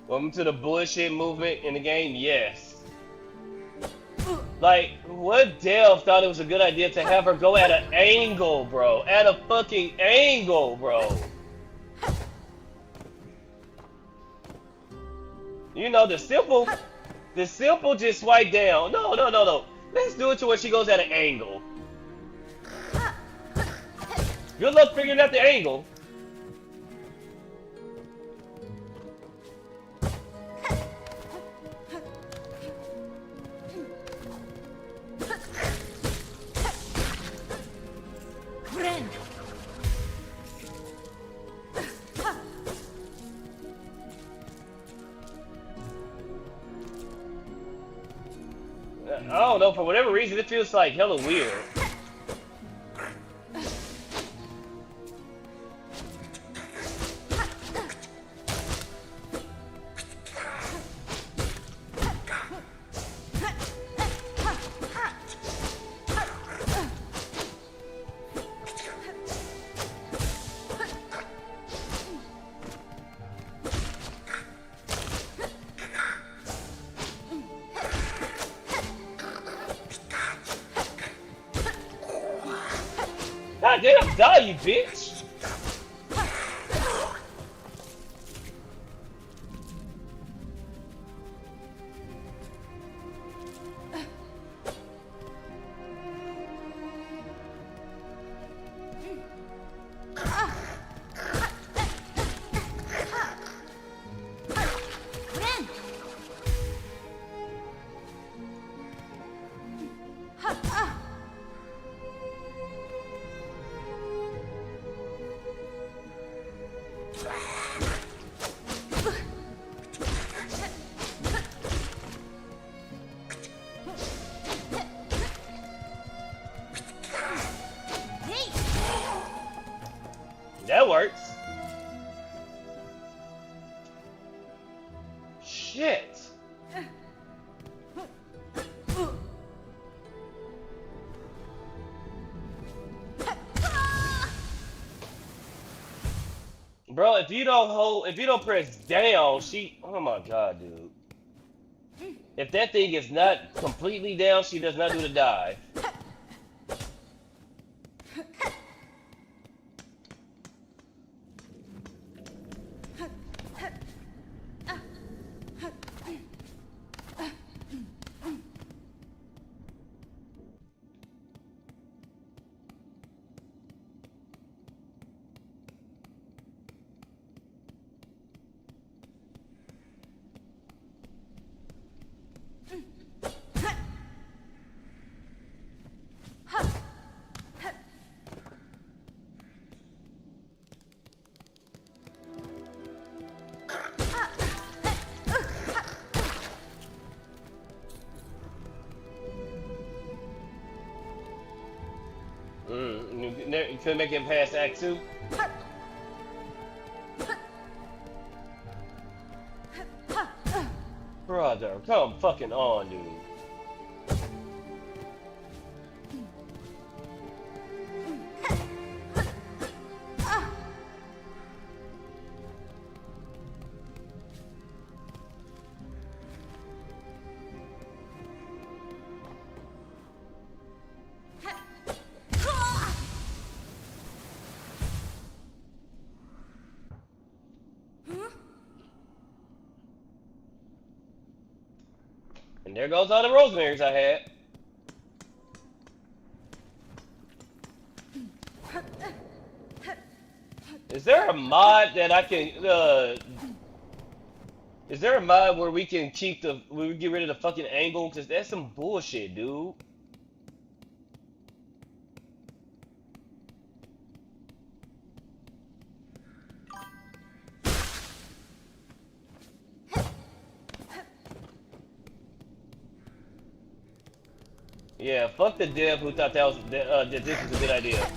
Welcome to the bullshit movement in the game? Yes. Like, what Dev thought it was a good idea to have her go at an angle, bro? At a fucking angle, bro. You know, the simple just swipe down. No, no, no, no. Let's do it to where she goes at an angle. Good luck figuring out the angle. I don't know, for whatever reason, it feels like hella weird. God damn, die, you bitch! That works. Shit. Bro, if you don't press down, oh my god, dude. If that thing is not completely down, she does not do the dive. You couldn't make it past Act 2? Brother, come fucking on, dude. And there goes all the rosemaries I had. Is there a mod that I can, is there a mod where we can where we get rid of the fucking angle? Cause that's some bullshit, dude. Yeah, fuck the dev who thought that this was a good idea.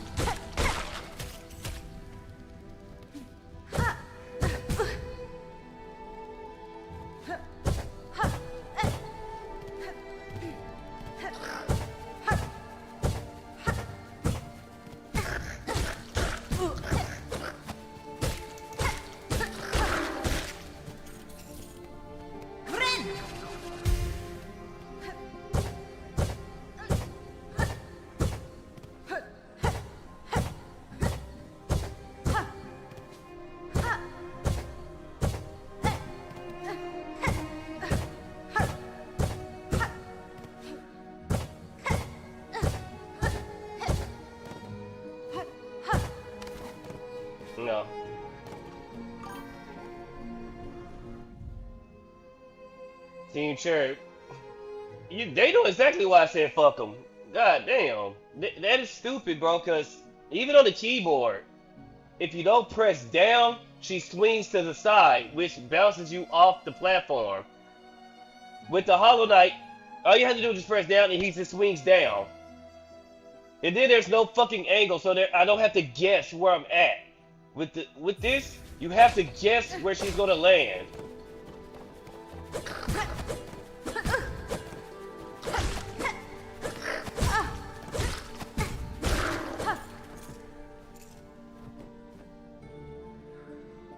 Team Chirp. They know exactly why I said fuck them. God damn. That is stupid, bro, because even on the keyboard, if you don't press down, she swings to the side, which bounces you off the platform. With the Hollow Knight, all you have to do is just press down and he just swings down. And then there's no fucking angle, so I don't have to guess where I'm at. With this, you have to guess where she's gonna land.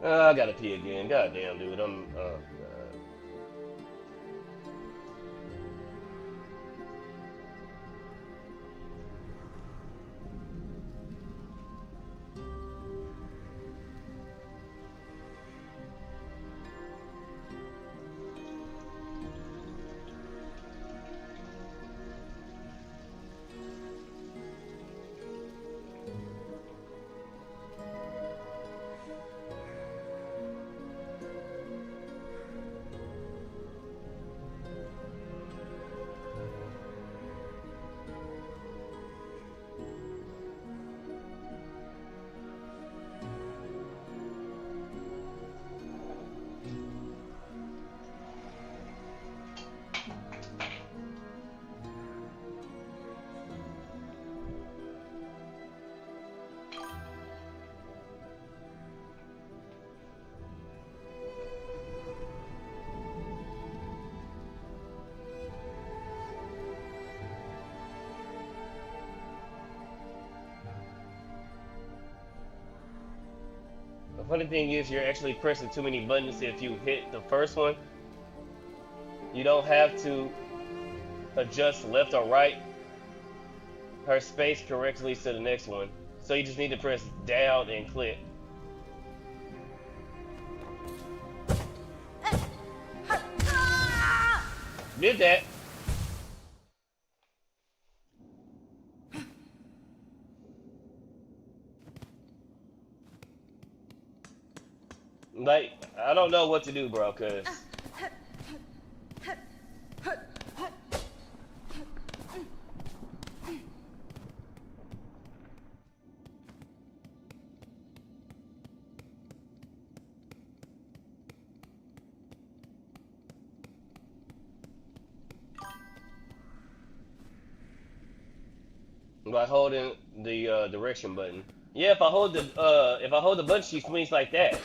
I gotta pee again. God damn, dude. The funny thing is, you're actually pressing too many buttons if you hit the first one. You don't have to adjust left or right her space correctly to the next one. So you just need to press down and click. Did that. Like, I don't know what to do, bro, cause by holding the direction button. Yeah, if I hold the button, she swings like that.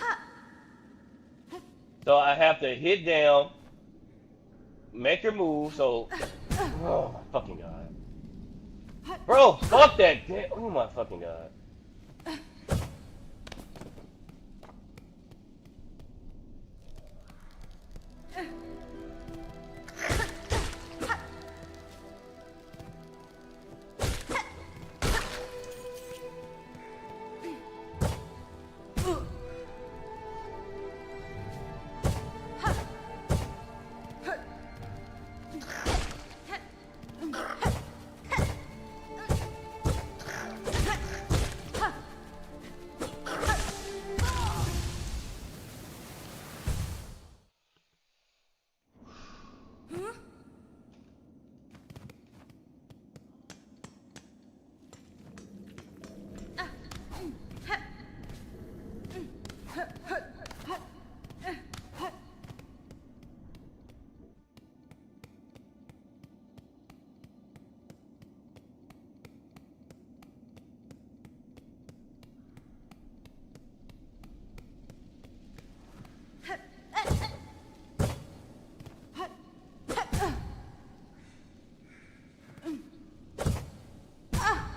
So I have to hit down, make her move. So, oh my fucking god, bro, fuck that. Oh my fucking god.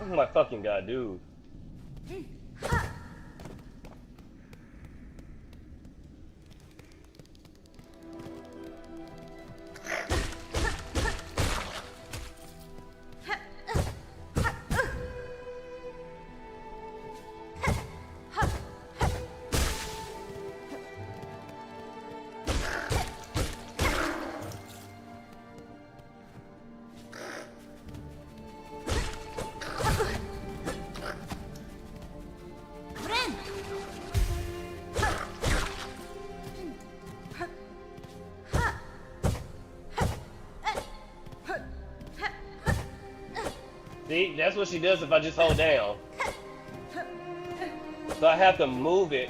Oh my fucking god, dude. See, that's what she does if I just hold down. So I have to move it.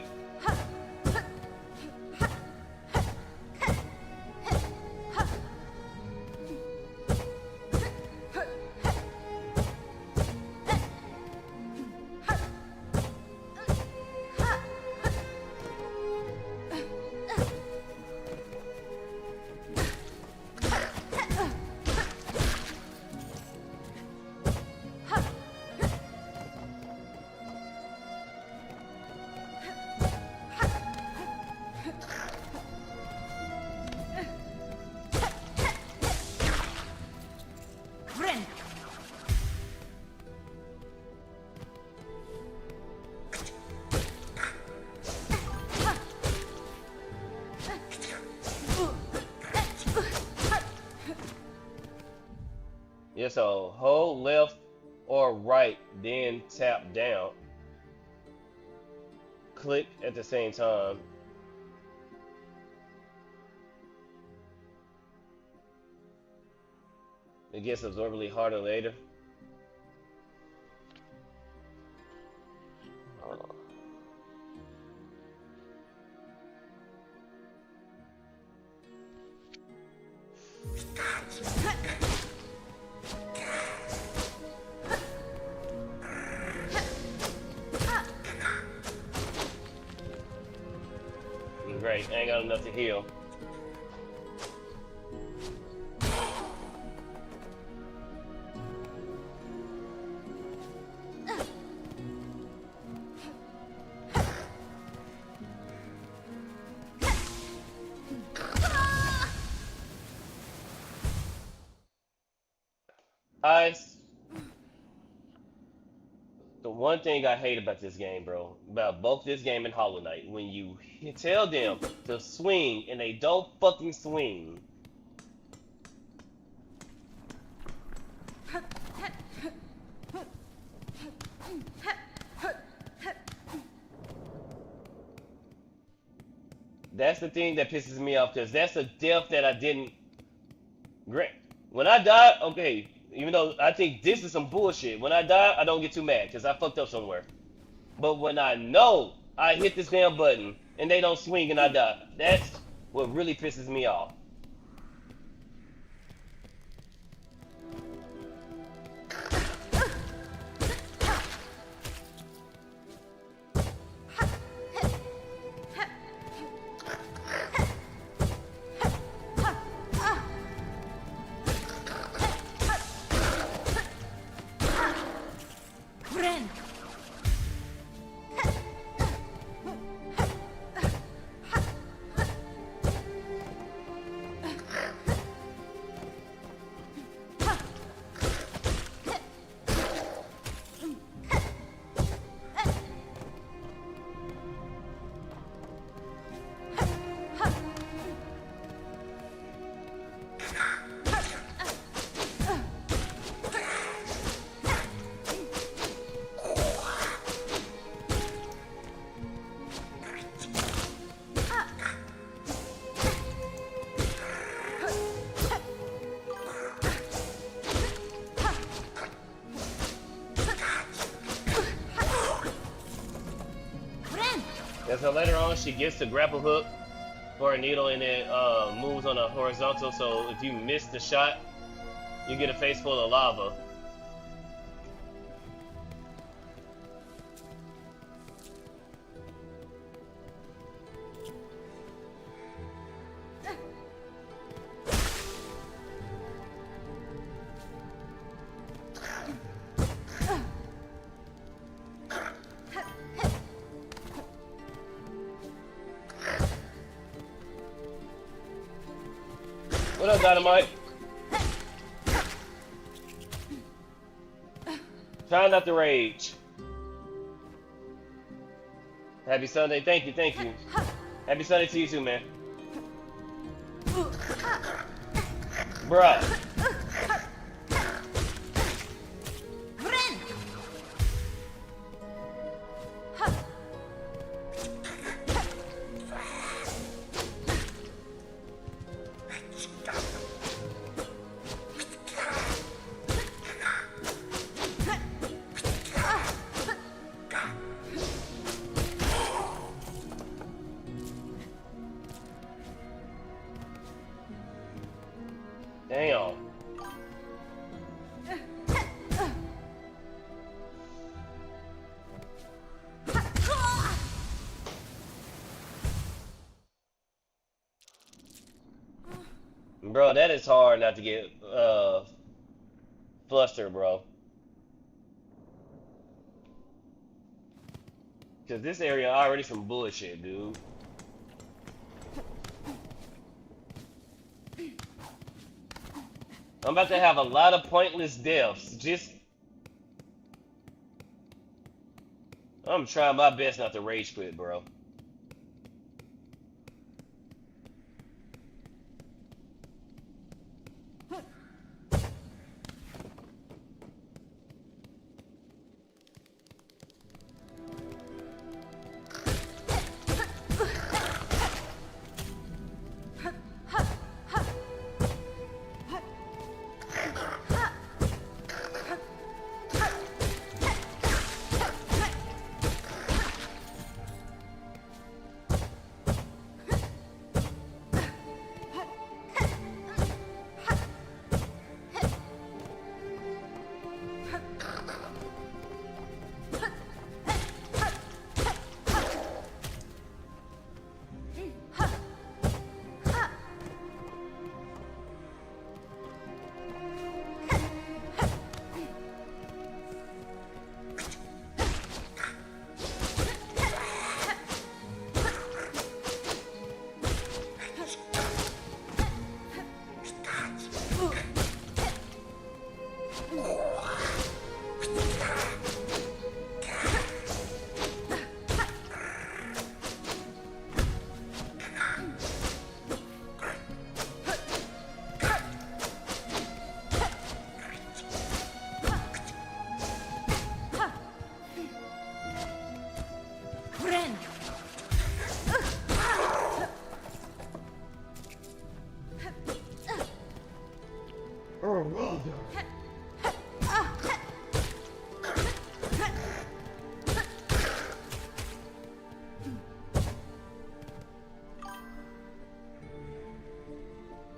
Yeah, so hold left or right, then tap down. Click at the same time. It gets absorbently harder later. Oh. Great, I ain't got enough to heal. The one thing I hate about this game, bro, about both this game and Hollow Knight, when you tell them to swing and they don't fucking swing. That's the thing that pisses me off, because that's a death that I didn't grant. When I die, okay, even though I think this is some bullshit, when I die, I don't get too mad, because I fucked up somewhere. But when I know I hit this damn button and they don't swing and I die, that's what really pisses me off. Yeah, so later on, she gets the grapple hook for a needle and it moves on a horizontal. So if you miss the shot, you get a face full of lava. What up, Dynamite? Try not to rage. Happy Sunday. Thank you, thank you. Happy Sunday to you too, man. Bruh. Damn. Bro, that is hard not to get flustered, bro. Cause this area already some bullshit, dude. I'm about to have a lot of pointless deaths. Just I'm trying my best not to rage quit, bro.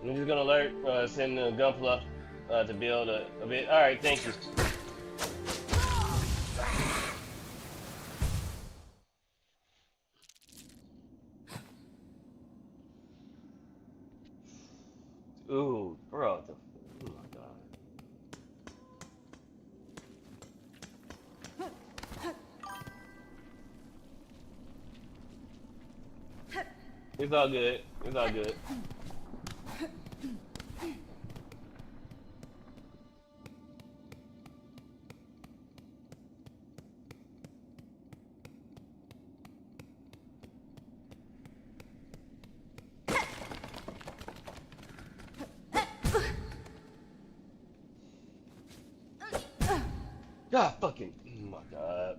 I'm just gonna alert, send the Gunpla to build a bit. Alright, thank you. Ooh, bro. Oh my god. It's all good. It's all good. God fucking. Oh my god.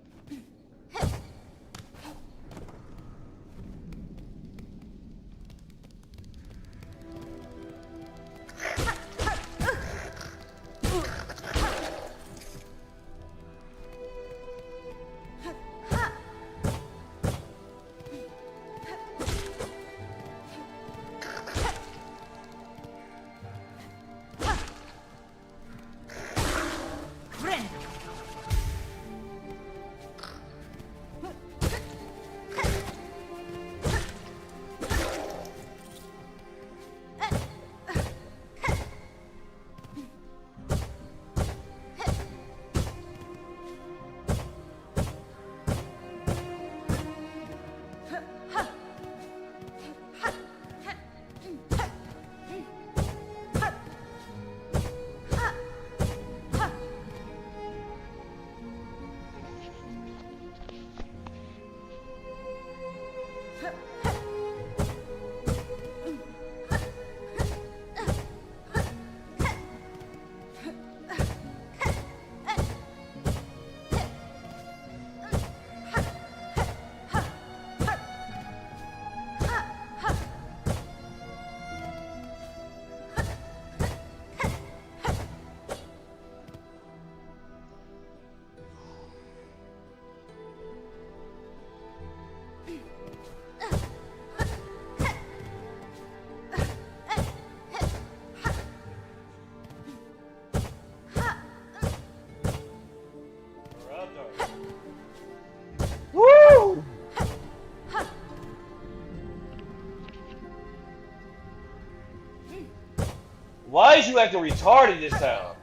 Why is you acting retarded this time?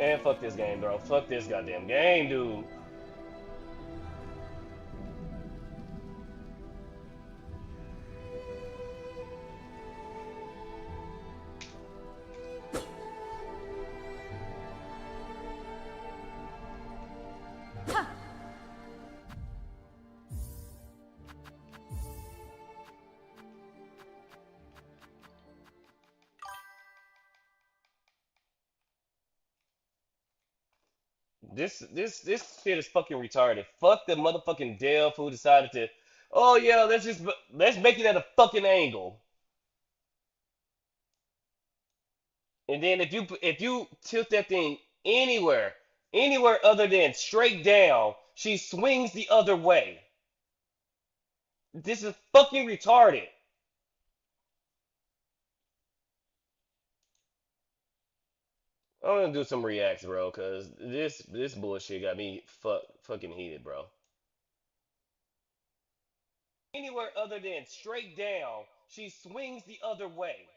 And fuck this game, bro. Fuck this goddamn game, dude. This shit is fucking retarded. Fuck the motherfucking Dell who decided to. Oh yeah, let's make it at a fucking angle. And then if you tilt that thing anywhere other than straight down, she swings the other way. This is fucking retarded. I'm gonna do some reacts, bro, cause this bullshit got me fucking heated, bro. Anywhere other than straight down, she swings the other way.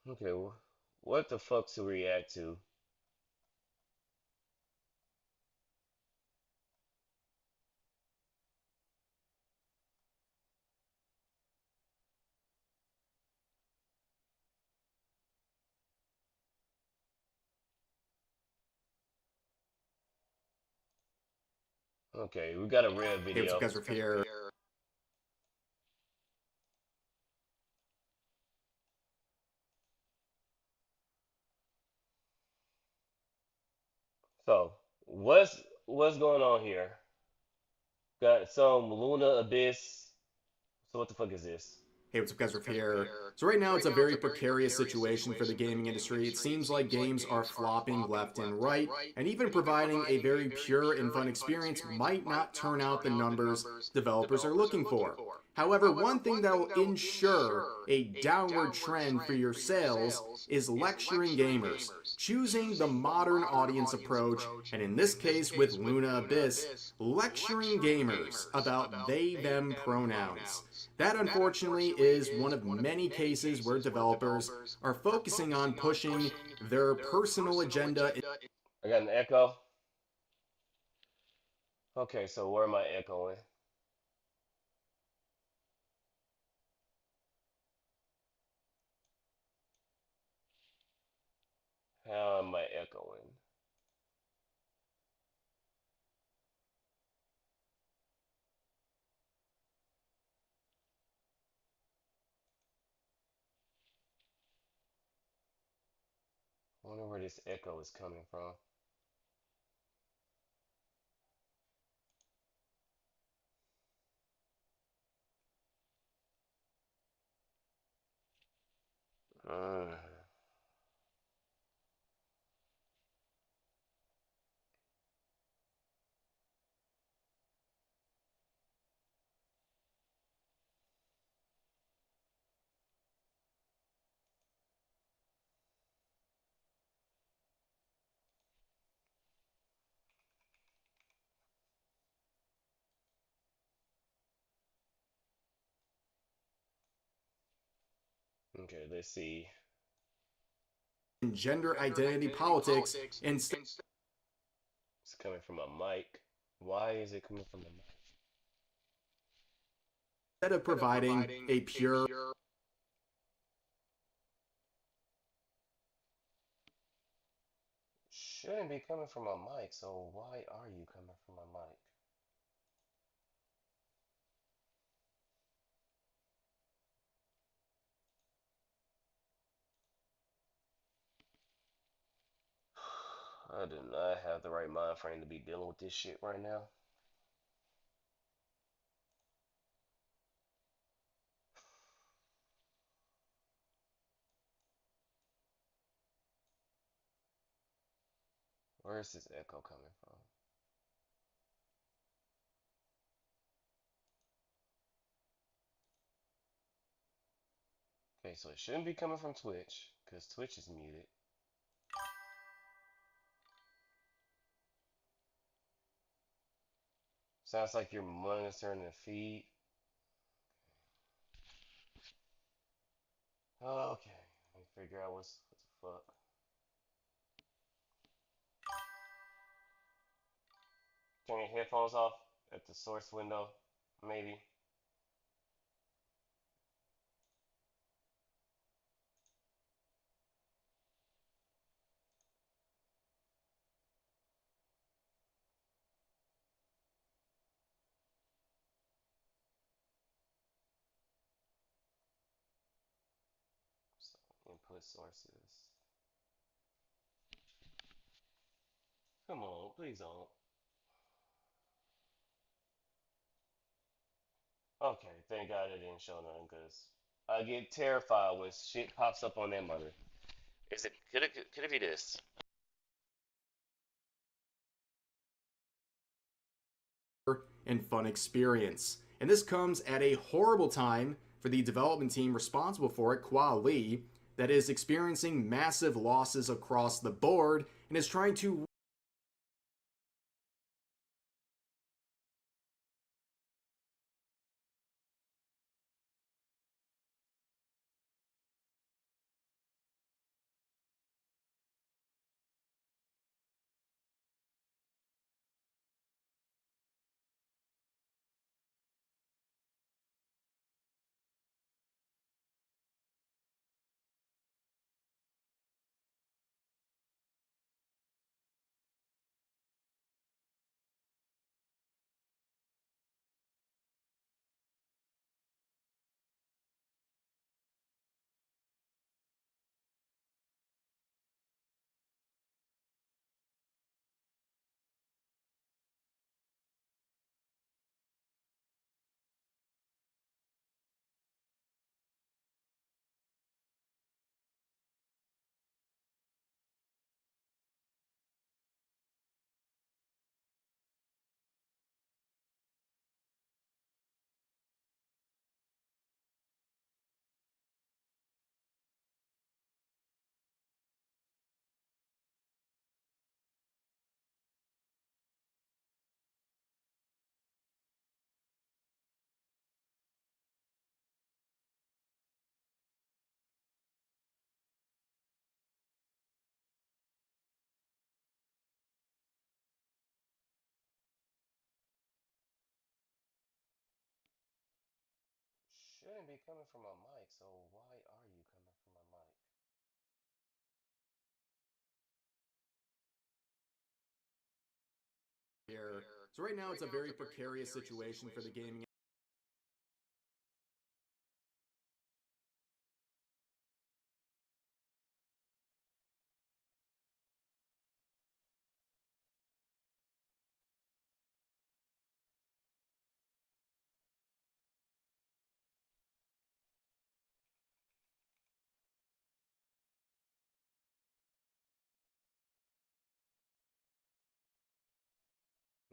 Okay, what the fuck to react to? Okay, we got a red Hey, what's up, video. guys? Riff here. So, what's going on here? Got some Luna Abyss. So what the fuck is this? Hey, what's up, guys? Riff here. So right now, it's a very precarious situation for the gaming industry. It seems like games are flopping left and right, and even providing a very pure and fun experience might not turn out the numbers developers are looking for. However, one thing that will ensure a downward trend for your sales is lecturing gamers, choosing the modern audience approach, and in this case with Luna Abyss, lecturing gamers about they-them pronouns. That unfortunately is one of many cases where developers are focusing on pushing their personal agenda. I got an echo. Okay, so where am I echoing? How am I echoing? I wonder where this echo is coming from. Uh, okay, let's see. Gender identity politics instead It's coming from a mic. Why is it coming from a mic? of providing a pure Shouldn't be coming from a mic, so why are you coming from a mic? I do not have the right mind frame to be dealing with this shit right now. Where is this echo coming from? Okay, so it shouldn't be coming from Twitch, because Twitch is muted. Sounds like you're monitoring the feed. Okay, let me figure out what the fuck. Turn your headphones off at the source window, maybe. So, input sources. Come on, please don't. Okay, thank God it didn't show nothing, cause I get terrified when shit pops up on that monitor. Is it? Could it be this? And fun experience. And this comes at a horrible time for the development team responsible for it, Kwa Lee, that is experiencing massive losses across the board and is trying to Shouldn't be coming from my mic, so why are you coming from my mic? here. So right now it's a very precarious situation for the gaming.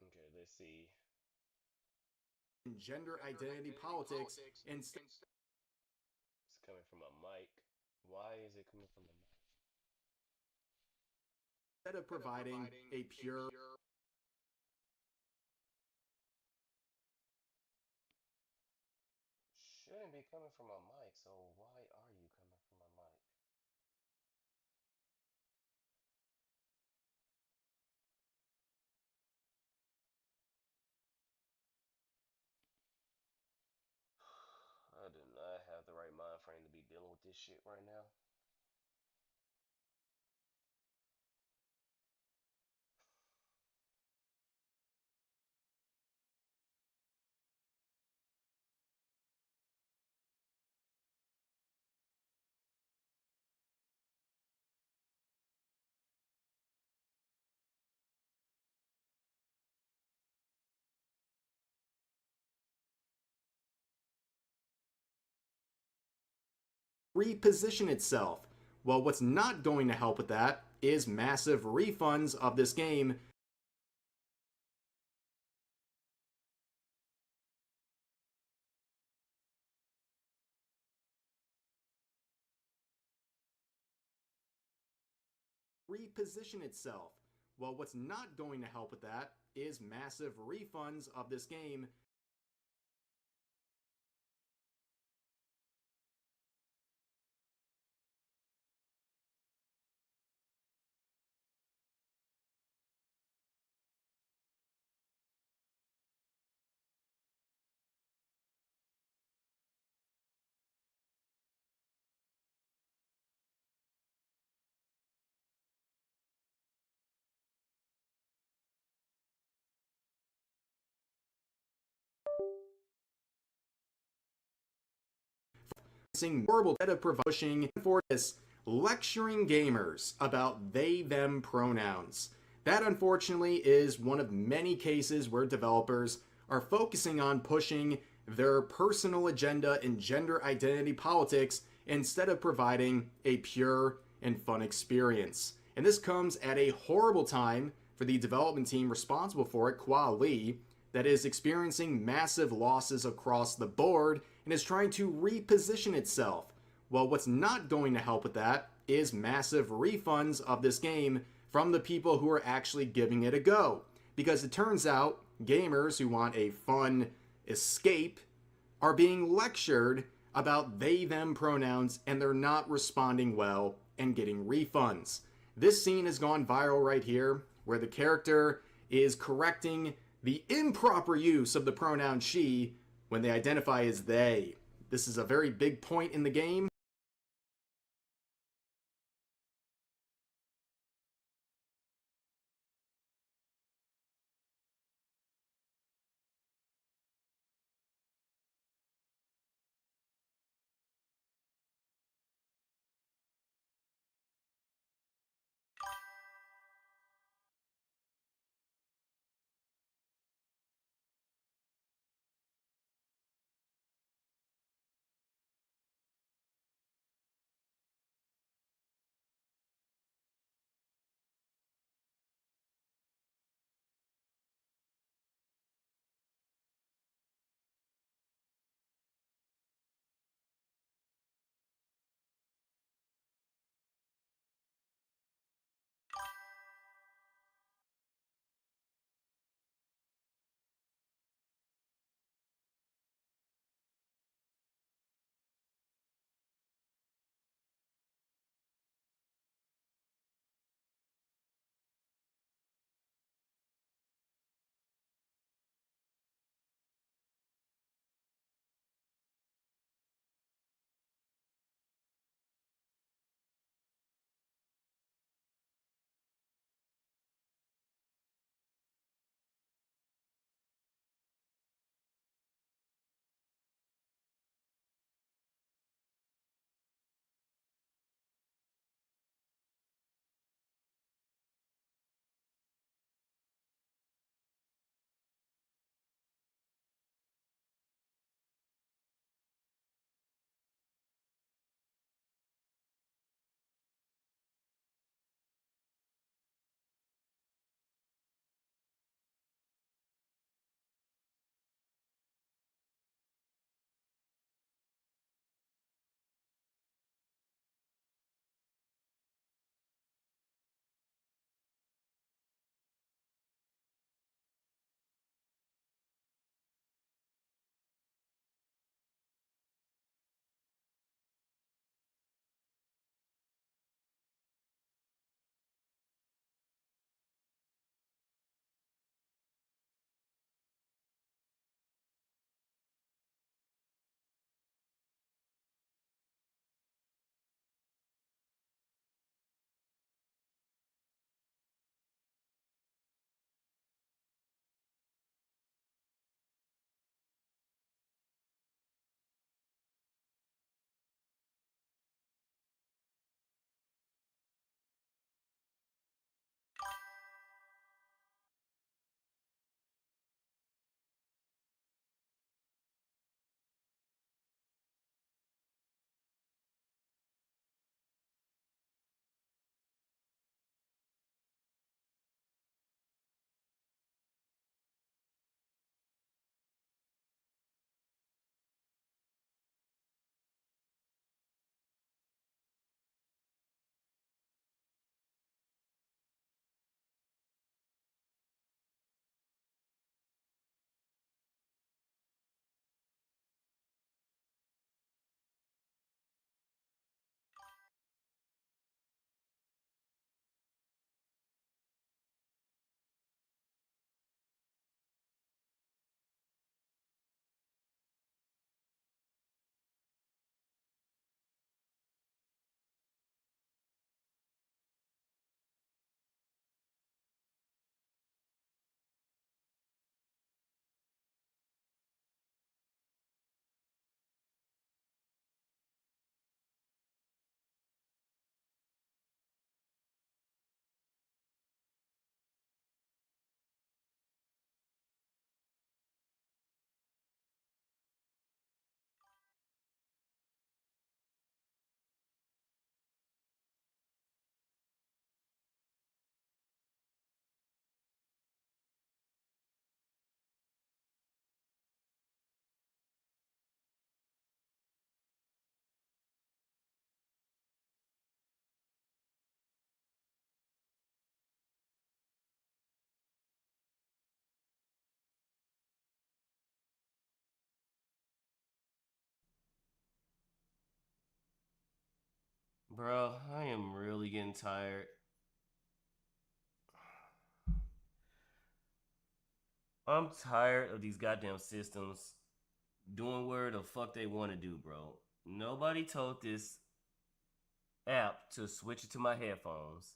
Okay, let's see. Gender identity politics instead It's coming from a mic. Why is it coming from a mic? of providing a pure Shouldn't be coming from a mic, so why are you coming from a mic? I do not have the right mind frame to be dealing with this shit right now. reposition itself. Well, what's not going to help with that is massive refunds of this game. Reposition itself. Well, what's not going to help with that is massive refunds of this game. Horrible instead of pushing for this, lecturing gamers about they-them pronouns. That unfortunately is one of many cases where developers are focusing on pushing their personal agenda in gender identity politics instead of providing a pure and fun experience. And this comes at a horrible time for the development team responsible for it, Kwa Lee, that is experiencing massive losses across the board and is trying to reposition itself. Well, what's not going to help with that is massive refunds of this game from the people who are actually giving it a go. Because it turns out gamers who want a fun escape are being lectured about they-them pronouns and they're not responding well and getting refunds. This scene has gone viral right here where the character is correcting the improper use of the pronoun she when they identify as they. This is a very big point in the game. Bro, I am really getting tired. I'm tired of these goddamn systems doing where the fuck they want to do, bro. Nobody told this app to switch it to my headphones.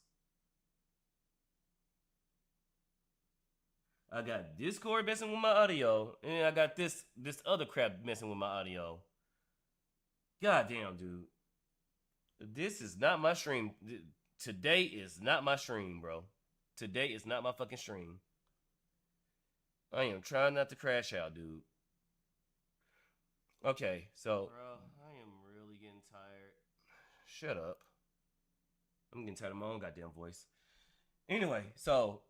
I got Discord messing with my audio, and I got this other crap messing with my audio. Goddamn, dude. This is not my stream. Today is not my stream, bro. Today is not my fucking stream. I am trying not to crash out, dude. Okay, so... Bro, I am really getting tired. Shut up. I'm getting tired of my own goddamn voice. Anyway, so...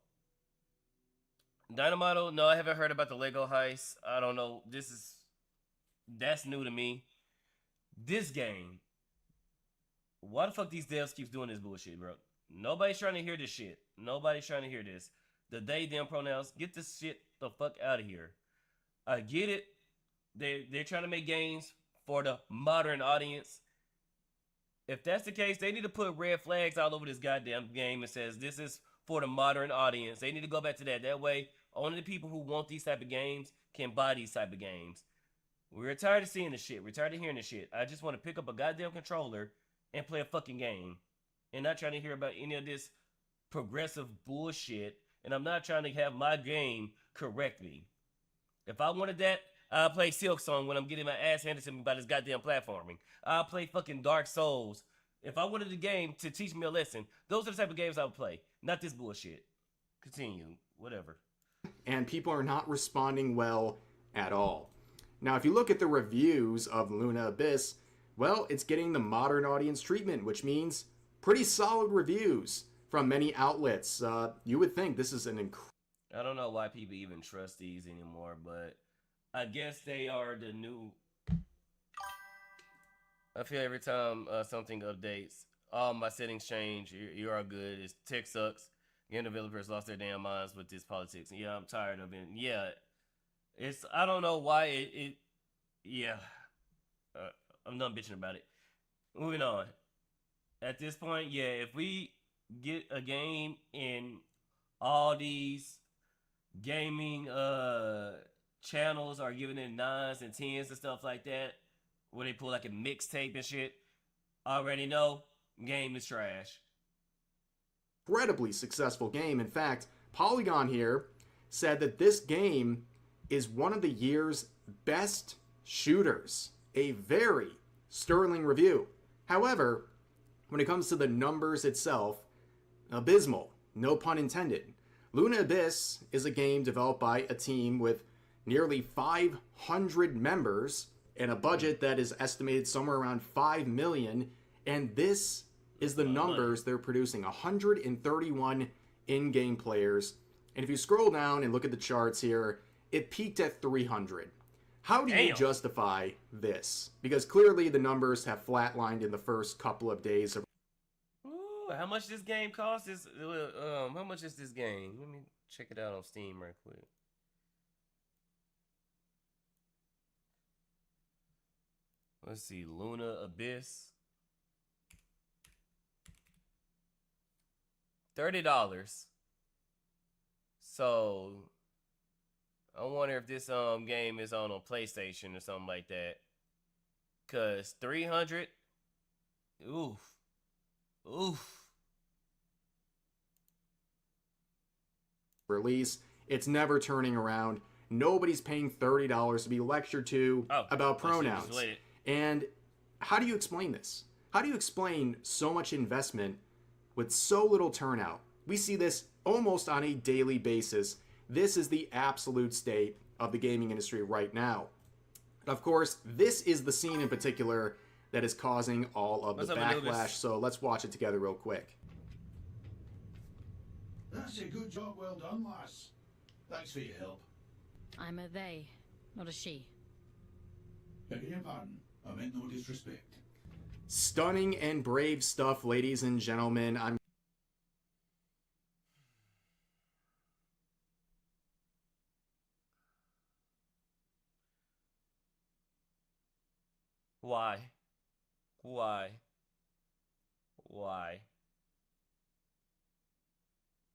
Dynamito, no, I haven't heard about the Lego heist. I don't know. That's new to me. This game... Why the fuck these devs keeps doing this bullshit, bro? Nobody's trying to hear this shit. Nobody's trying to hear this. The they, them pronouns, get this shit the fuck out of here. I get it. They're trying to make games for the modern audience. If that's the case, they need to put red flags all over this goddamn game and says this is for the modern audience. They need to go back to that. That way, only the people who want these type of games can buy these type of games. We're tired of seeing this shit. We're tired of hearing this shit. I just want to pick up a goddamn controller and play a fucking game. And not trying to hear about any of this progressive bullshit. And I'm not trying to have my game correct me. If I wanted that, I'll play Silk Song when I'm getting my ass handed to me by this goddamn platforming. I'll play fucking Dark Souls. If I wanted the game to teach me a lesson, those are the type of games I would play. Not this bullshit. Continue. Whatever. And people are not responding well at all. Now, if you look at the reviews of Luna Abyss, well, it's getting the modern audience treatment, which means pretty solid reviews from many outlets. You would think this is an incredible... I don't know why people even trust these anymore, but I guess they are the new... I feel every time something updates, all my settings change, you are good, it's tech sucks, game developers lost their damn minds with this politics. Yeah, I'm tired of it. Yeah, I don't know why yeah. I'm done bitching about it. Moving on. At this point, yeah, if we get a game in all these gaming channels are giving it 9s and 10s and stuff like that, where they pull like a mixtape and shit, I already know game is trash. Incredibly successful game. In fact, Polygon here said that this game is one of the year's best shooters. A very sterling review. However, when it comes to the numbers itself, abysmal. No pun intended. Luna Abyss is a game developed by a team with nearly 500 members and a budget that is estimated somewhere around 5 million, and this is the numbers they're producing. 131 in-game players. And if you scroll down and look at the charts here, it peaked at 300. How do you justify this? Because clearly the numbers have flatlined in the first couple of days of... Ooh, how much this game costs? How much is this game? Let me check it out on Steam right quick. Let's see, Luna Abyss. $30. So I wonder if this game is on a PlayStation or something like that. Cause 300, oof. Release, it's never turning around. Nobody's paying $30 to be lectured to about pronouns. And how do you explain this? How do you explain so much investment with so little turnout? We see this almost on a daily basis. This is the absolute state of the gaming industry right now. Of course, this is the scene in particular that is causing all of the backlash, so let's watch it together real quick. That's a good job well done, lass. Thanks for your help. I'm a they, not a she. Beg your pardon. I meant no disrespect. Stunning and brave stuff, ladies and gentlemen. Why? Why?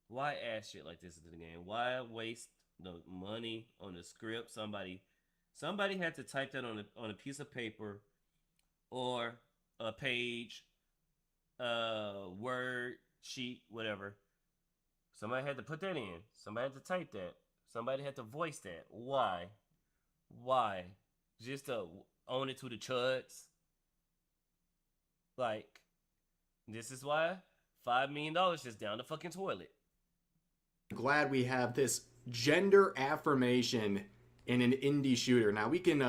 Why add shit like this into the game? Why waste the money on the script? Somebody had to type that on a piece of paper or a page, word sheet, whatever. Somebody had to put that in. Somebody had to type that. Somebody had to voice that. Why? Why? Just to own it to the chuds? Like, this is why $5 million just down the fucking toilet. Glad we have this gender affirmation in an indie shooter. Now, we can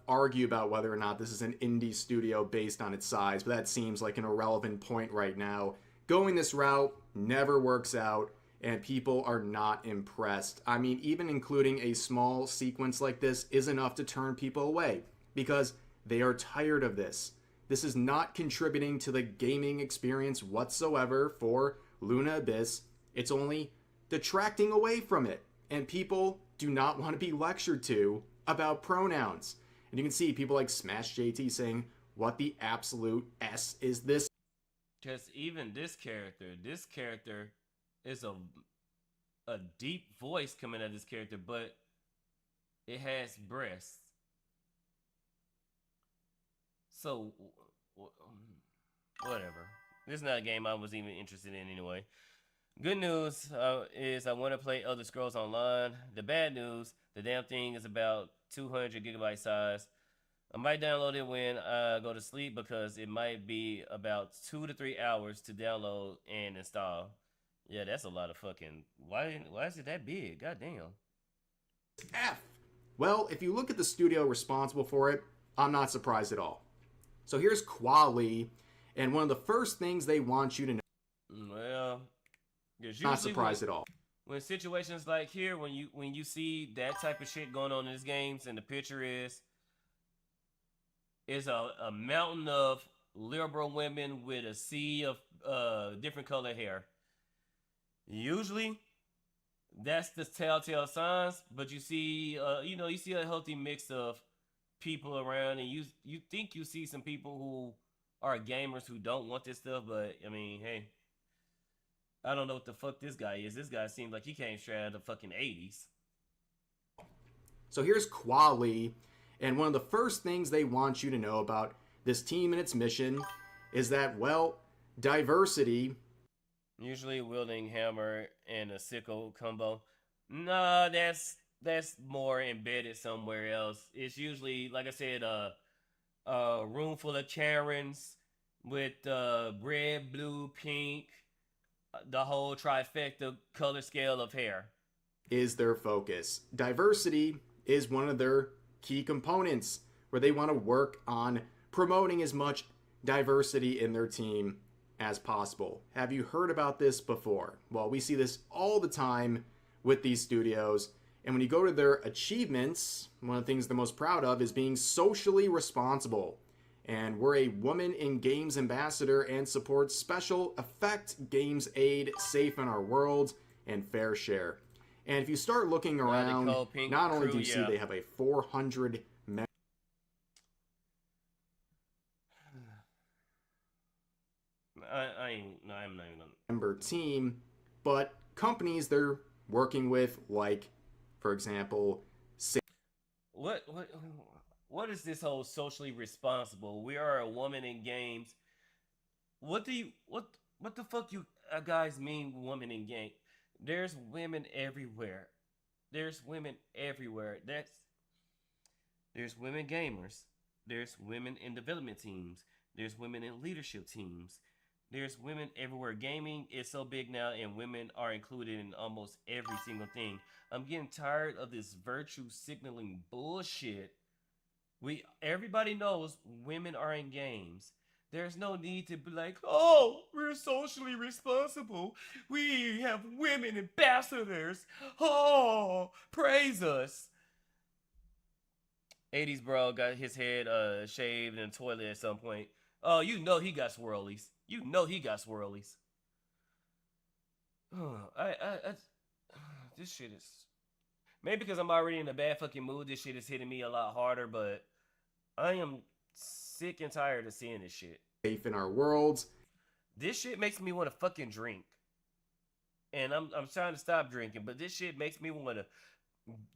argue about whether or not this is an indie studio based on its size, but that seems like an irrelevant point right now. Going this route never works out, and people are not impressed. I mean, even including a small sequence like this is enough to turn people away, because they are tired of this. This is not contributing to the gaming experience whatsoever for Luna Abyss. It's only detracting away from it, and people do not want to be lectured to about pronouns. And you can see people like Smash JT saying, what the absolute S is this? Because even this character is a deep voice coming out of this character, but it has breasts. So, whatever. This is not a game I was even interested in anyway. Good news is I want to play Elder Scrolls Online. The bad news, the damn thing is about 200 gigabyte size. I might download it when I go to sleep because it might be about 2 to 3 hours to download and install. Yeah, that's a lot of fucking... Why is it that big? God damn. F. Well, if you look at the studio responsible for it, I'm not surprised at all. So here's Quali, and one of the first things they want you to know. Well... Not surprised at all. When situations like here, when you see that type of shit going on in these games, and the picture is a mountain of liberal women with a sea of different color hair. Usually, that's the telltale signs. But you see, you see a healthy mix of people around, and you think you see some people who are gamers who don't want this stuff. But I mean, hey. I don't know what the fuck this guy is. This guy seems like he came straight out of the fucking 80s. So here's Quali, and one of the first things they want you to know about this team and its mission is that, well, diversity. Usually wielding hammer and a sickle combo. Nah, that's more embedded somewhere else. It's usually, like I said, a room full of Karens with red, blue, pink. The whole trifecta color scale of hair is their focus. Diversity is one of their key components where they want to work on promoting as much diversity in their team as possible. Have you heard about this before? Well, we see this all the time with these studios. And when you go to their achievements, one of the things they're most proud of is being socially responsible. And we're a Woman in Games ambassador and support Special Effect Games Aid, Safe in Our World, and Fair Share. And if you start looking around, not only do you see they have a 400 I'm not even member team, but companies they're working with, like, for example, what is this whole socially responsible? We are a woman in games. What the fuck you guys mean, woman in game? There's women everywhere. There's women everywhere. There's women gamers. There's women in development teams. There's women in leadership teams. There's women everywhere. Gaming is so big now, and women are included in almost every single thing. I'm getting tired of this virtue signaling bullshit. Everybody knows women are in games. There's no need to be like, oh, we're socially responsible. We have women ambassadors. Oh, praise us. 80s bro got his head shaved in the toilet at some point. Oh, you know he got swirlies. You know he got swirlies. This shit is... Maybe because I'm already in a bad fucking mood, this shit is hitting me a lot harder, but I am sick and tired of seeing this shit. Safe in Our World. This shit makes me want to fucking drink. And I'm trying to stop drinking, but this shit makes me want to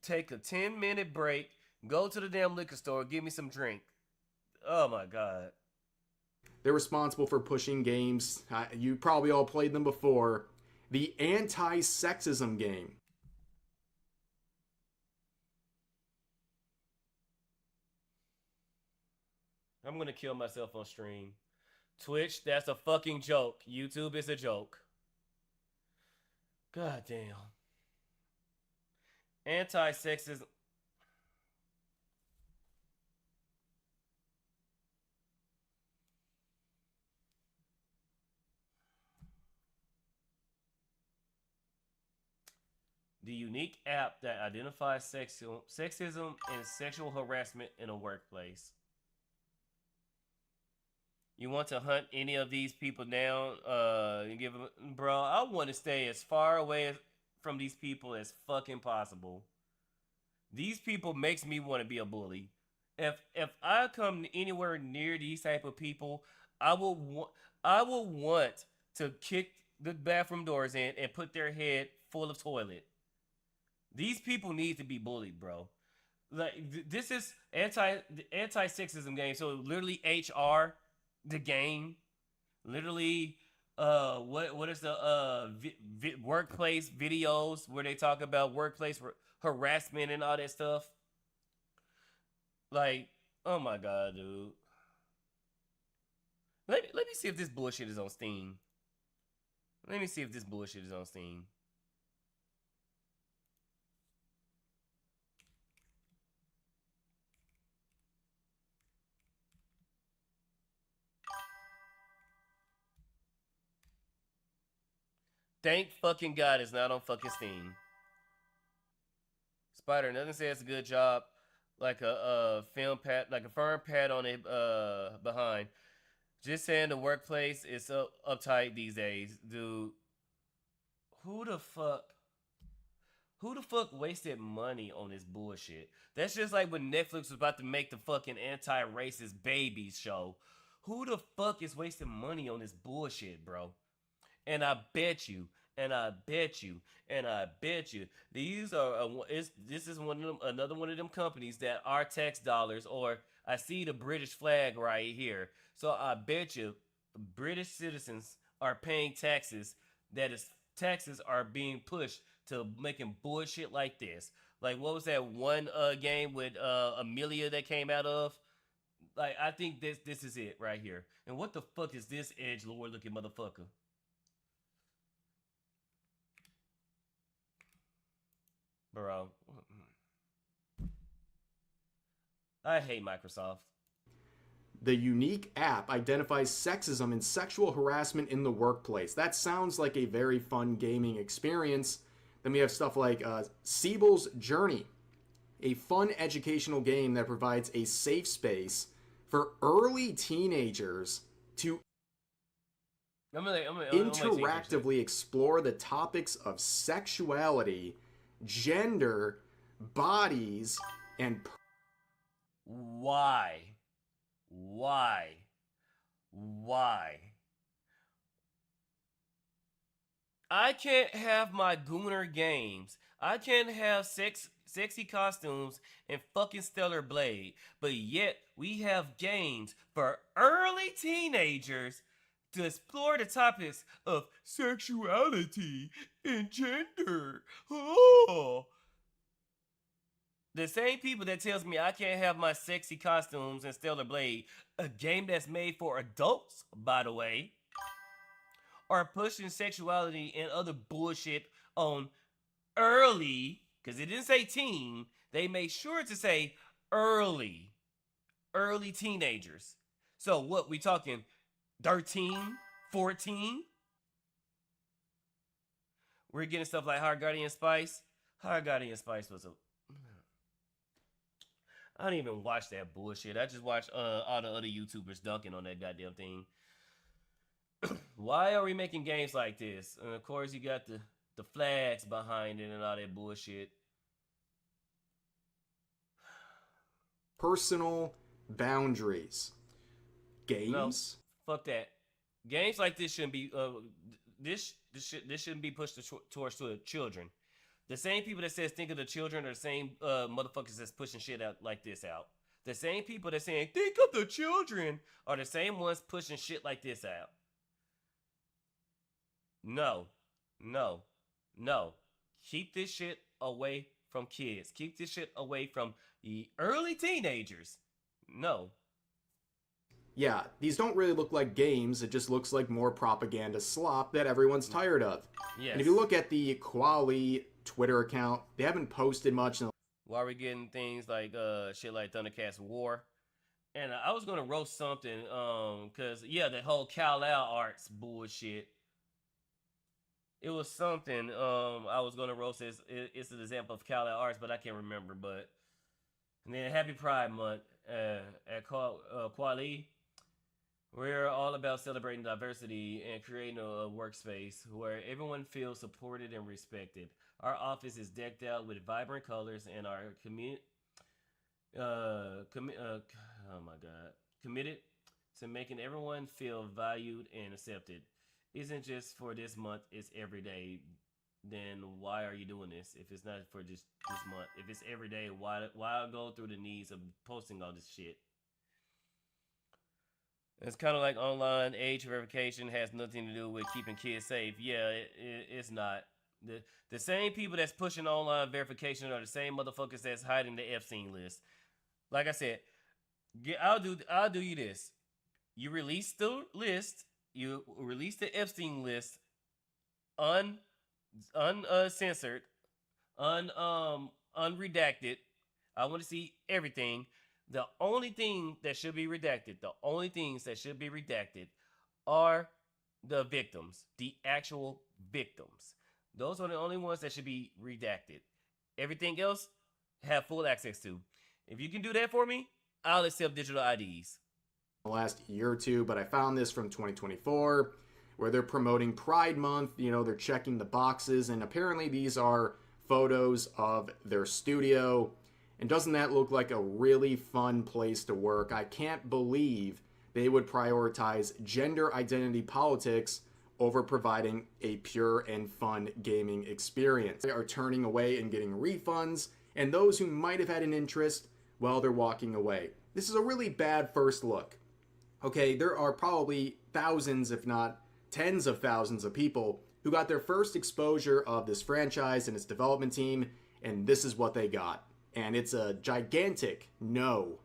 take a 10-minute break, go to the damn liquor store, give me some drink. Oh my god. They're responsible for pushing games. You probably all played them before. The anti-sexism game. I'm gonna kill myself on stream. Twitch, that's a fucking joke. YouTube is a joke. God damn. Anti-sexism. The unique app that identifies sexism and sexual harassment in a workplace. You want to hunt any of these people down? And give them, bro. I want to stay as far away from these people as fucking possible. These people makes me want to be a bully. If I come anywhere near these type of people, I will want to kick the bathroom doors in and put their head full of toilet. These people need to be bullied, bro. Like this is anti-sexism game. So literally HR, the game, literally what is the workplace videos where they talk about workplace harassment and all that stuff. Like, oh my god, dude. Let me see if this bullshit is on Steam. Let me see if this bullshit is on Steam. Thank fucking God it's not on fucking Steam. Spydr, nothing says a good job like a film pat, like a firm pat on it behind. Just saying the workplace is so uptight these days, dude. Who the fuck? Who the fuck wasted money on this bullshit? That's just like when Netflix was about to make the fucking anti-racist babies show. Who the fuck is wasting money on this bullshit, bro? And I bet you, and I bet you, and I bet you, these are this is one of them, another one of them companies that are tax dollars. Or I see the British flag right here, so I bet you, British citizens are paying taxes. Taxes are being pushed to making bullshit like this. Like what was that one game with Amelia that came out of? Like I think this is it right here. And what the fuck is this edgelord looking motherfucker? Bro, I hate Microsoft. The unique app identifies sexism and sexual harassment in the workplace. That sounds like a very fun gaming experience. Then we have stuff like Siebel's Journey, a fun educational game that provides a safe space for early teenagers to interactively explore the topics of sexuality, gender, bodies, and Why? I can't have my Gooner games. I can't have sexy costumes and fucking Stellar Blade. But yet we have games for early teenagers to explore the topics of sexuality and gender. Oh. The same people that tells me I can't have my sexy costumes and Stellar Blade, a game that's made for adults, by the way, are pushing sexuality and other bullshit on early, because it didn't say teen, they made sure to say early teenagers. So what, we talking 13, 14? We're getting stuff like Hard Guardian Spice. Hard Guardian Spice was a... I don't even watch that bullshit. I just watch all the other YouTubers dunking on that goddamn thing. Why are we making games like this? And of course, you got the flags behind it and all that bullshit. personal boundaries. Games? No, fuck that. Games like this shouldn't be this shouldn't be pushed towards to children. The same people that says think of the children are the same motherfuckers that's pushing shit out like this out. The same people that saying think of the children are the same ones pushing shit like this out. No, no, no. Keep this shit away from kids. Keep this shit away from the early teenagers. No. Yeah, these don't really look like games, it just looks like more propaganda slop that everyone's tired of. Yes. And if you look at the Quali Twitter account, they haven't posted much in the Why are we getting things like shit like Thundercats War? And I was gonna roast something, cause yeah, that whole Kal-El arts bullshit. It was something I was gonna roast. It's an example of Kal-El arts, but I can't remember. But and then Happy Pride Month at Quali. We're all about celebrating diversity and creating a workspace where everyone feels supported and respected. Our office is decked out with vibrant colors, and our oh my god, committed to making everyone feel valued and accepted. Isn't just for this month; it's every day. Then why are you doing this? If it's not for just this month, if it's every day, why go through the needs of posting all this shit? It's kind of like online age verification has nothing to do with keeping kids safe. Yeah, it's not. The same people that's pushing online verification are the same motherfuckers that's hiding the Epstein list. Like I said, I'll do you this. You release the list. You release the Epstein list, uncensored, unredacted. I want to see everything. The only thing that should be redacted, the only things that should be redacted are the victims, the actual victims. Those are the only ones that should be redacted. Everything else, have full access to. If you can do that for me, I'll accept digital IDs. the last year or two, but I found this from 2024 where they're promoting Pride Month. You know, they're checking the boxes, and apparently these are photos of their studio. And doesn't that look like a really fun place to work? I can't believe they would prioritize gender identity politics over providing a pure and fun gaming experience. They are turning away and getting refunds, and those who might have had an interest, well, they're walking away. This is a really bad first look. Okay, there are probably thousands, if not tens of thousands of people who got their first exposure of this franchise and its development team, and this is what they got. And it's a gigantic no.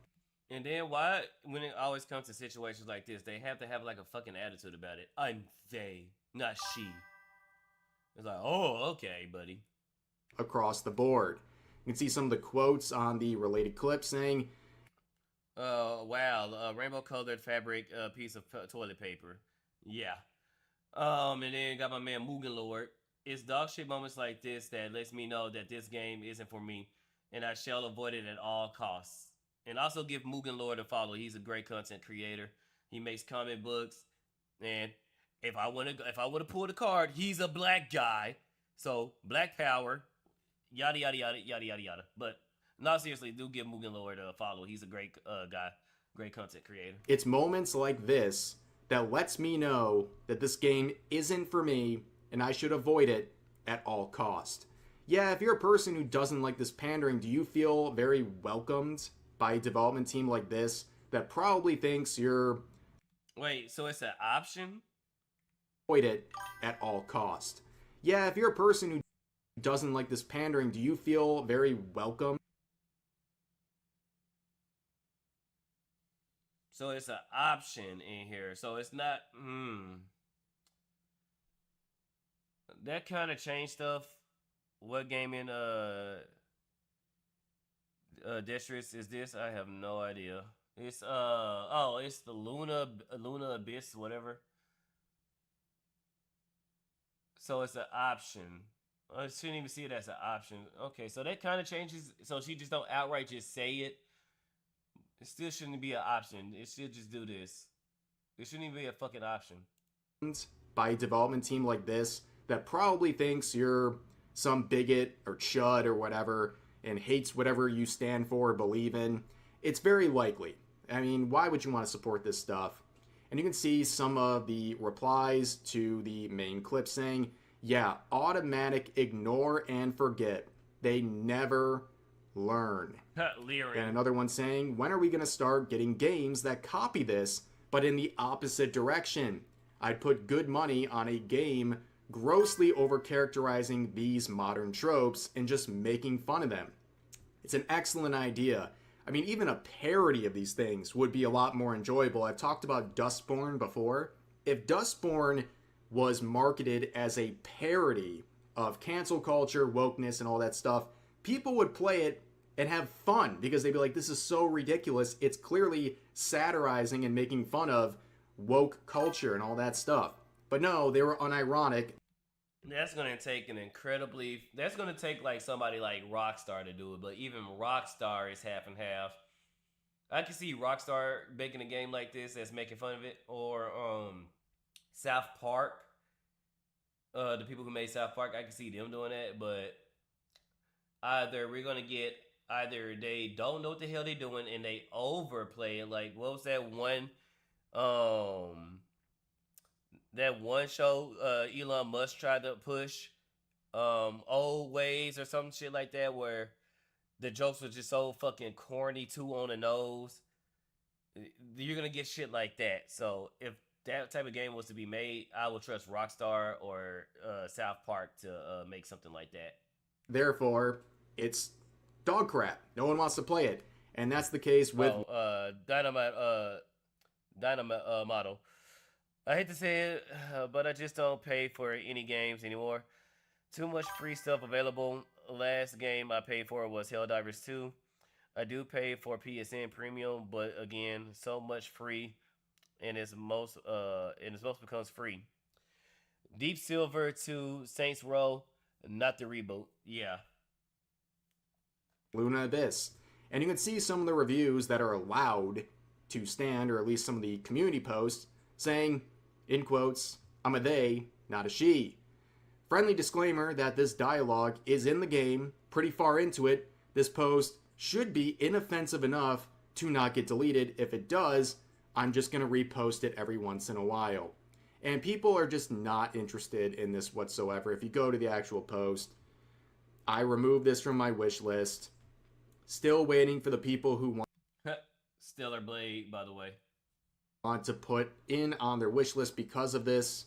And then why, when it always comes to situations like this, they have to have like a fucking attitude about it. I'm they, not she. It's like, oh, okay, buddy. Across the board. You can see some of the quotes on the related clip saying, wow, rainbow colored fabric piece of toilet paper. Yeah. And then got my man Mugen Lord. It's dog shit moments like this that lets me know that this game isn't for me, and I shall avoid it at all costs. And also give Mugen Lord a follow. He's a great content creator. He makes comic books, and if I want to pull the card, he's a black guy, so black power, yada yada yada yada yada yada. But not seriously, do give Mugen Lord a follow. He's a great guy, great content creator. it's moments like this that lets me know that this game isn't for me and I should avoid it at all cost. Yeah, if you're a person who doesn't like this pandering, do you feel very welcomed by a development team like this that probably thinks you're Wait, so it's an option? avoid it at all cost? Yeah, if you're a person who doesn't like this pandering, do you feel very welcome? So it's an option in here. So it's not. That kind of changed stuff. What gaming districts is this? I have no idea. It's it's the Luna Abyss, whatever. So it's an option. I shouldn't even see it as an option. Okay, so that kind of changes. So she just don't outright just say it. It still shouldn't be an option. It should just do this. It shouldn't even be a fucking option. By a development team like this that probably thinks you're some bigot or chud or whatever and hates whatever you stand for or believe in. It's very likely. I mean, why would you want to support this stuff? And you can see some of the replies to the main clip saying, yeah, automatic ignore and forget. They never learn. Then another one saying, when are we going to start getting games that copy this, but in the opposite direction? I'd put good money on a game grossly overcharacterizing these modern tropes and just making fun of them. It's an excellent idea. I mean, even a parody of these things would be a lot more enjoyable. I've talked about Dustborn before. If Dustborn was marketed as a parody of cancel culture, wokeness, and all that stuff, people would play it and have fun because they'd be like, this is so ridiculous. It's clearly satirizing and making fun of woke culture and all that stuff. But no, they were unironic. That's gonna take that's gonna take like somebody like Rockstar to do it, but even Rockstar is half and half. I can see Rockstar making a game like this that's making fun of it, or South Park. The people who made South Park, I can see them doing that, but either we're gonna get either they don't know what the hell they're doing and they overplay it. Like, what was that one show Elon Musk tried to push, Old Ways or some shit like that, where the jokes were just so fucking corny, too on the nose. You're gonna get shit like that. So if that type of game was to be made, I would trust Rockstar or South Park to make something like that. Therefore, it's dog crap. No one wants to play it. And that's the case with Dynamite model. I hate to say it, but I just don't pay for any games anymore. Too much free stuff available. Last game I paid for was Helldivers 2. I do pay for PSN Premium, but again, so much free, and it's most becomes free. Deep Silver 2, Saints Row, not the reboot. Yeah. Luna Abyss. And you can see some of the reviews that are allowed to stand, or at least some of the community posts, saying, in quotes, I'm a they, not a she. Friendly disclaimer that this dialogue is in the game, pretty far into it. This post should be inoffensive enough to not get deleted. If it does, I'm just going to repost it every once in a while. And people are just not interested in this whatsoever. If you go to the actual post, I removed this from my wish list. Still waiting for the people who want Stellar Blade, by the way. Want to put in on their wish list because of this.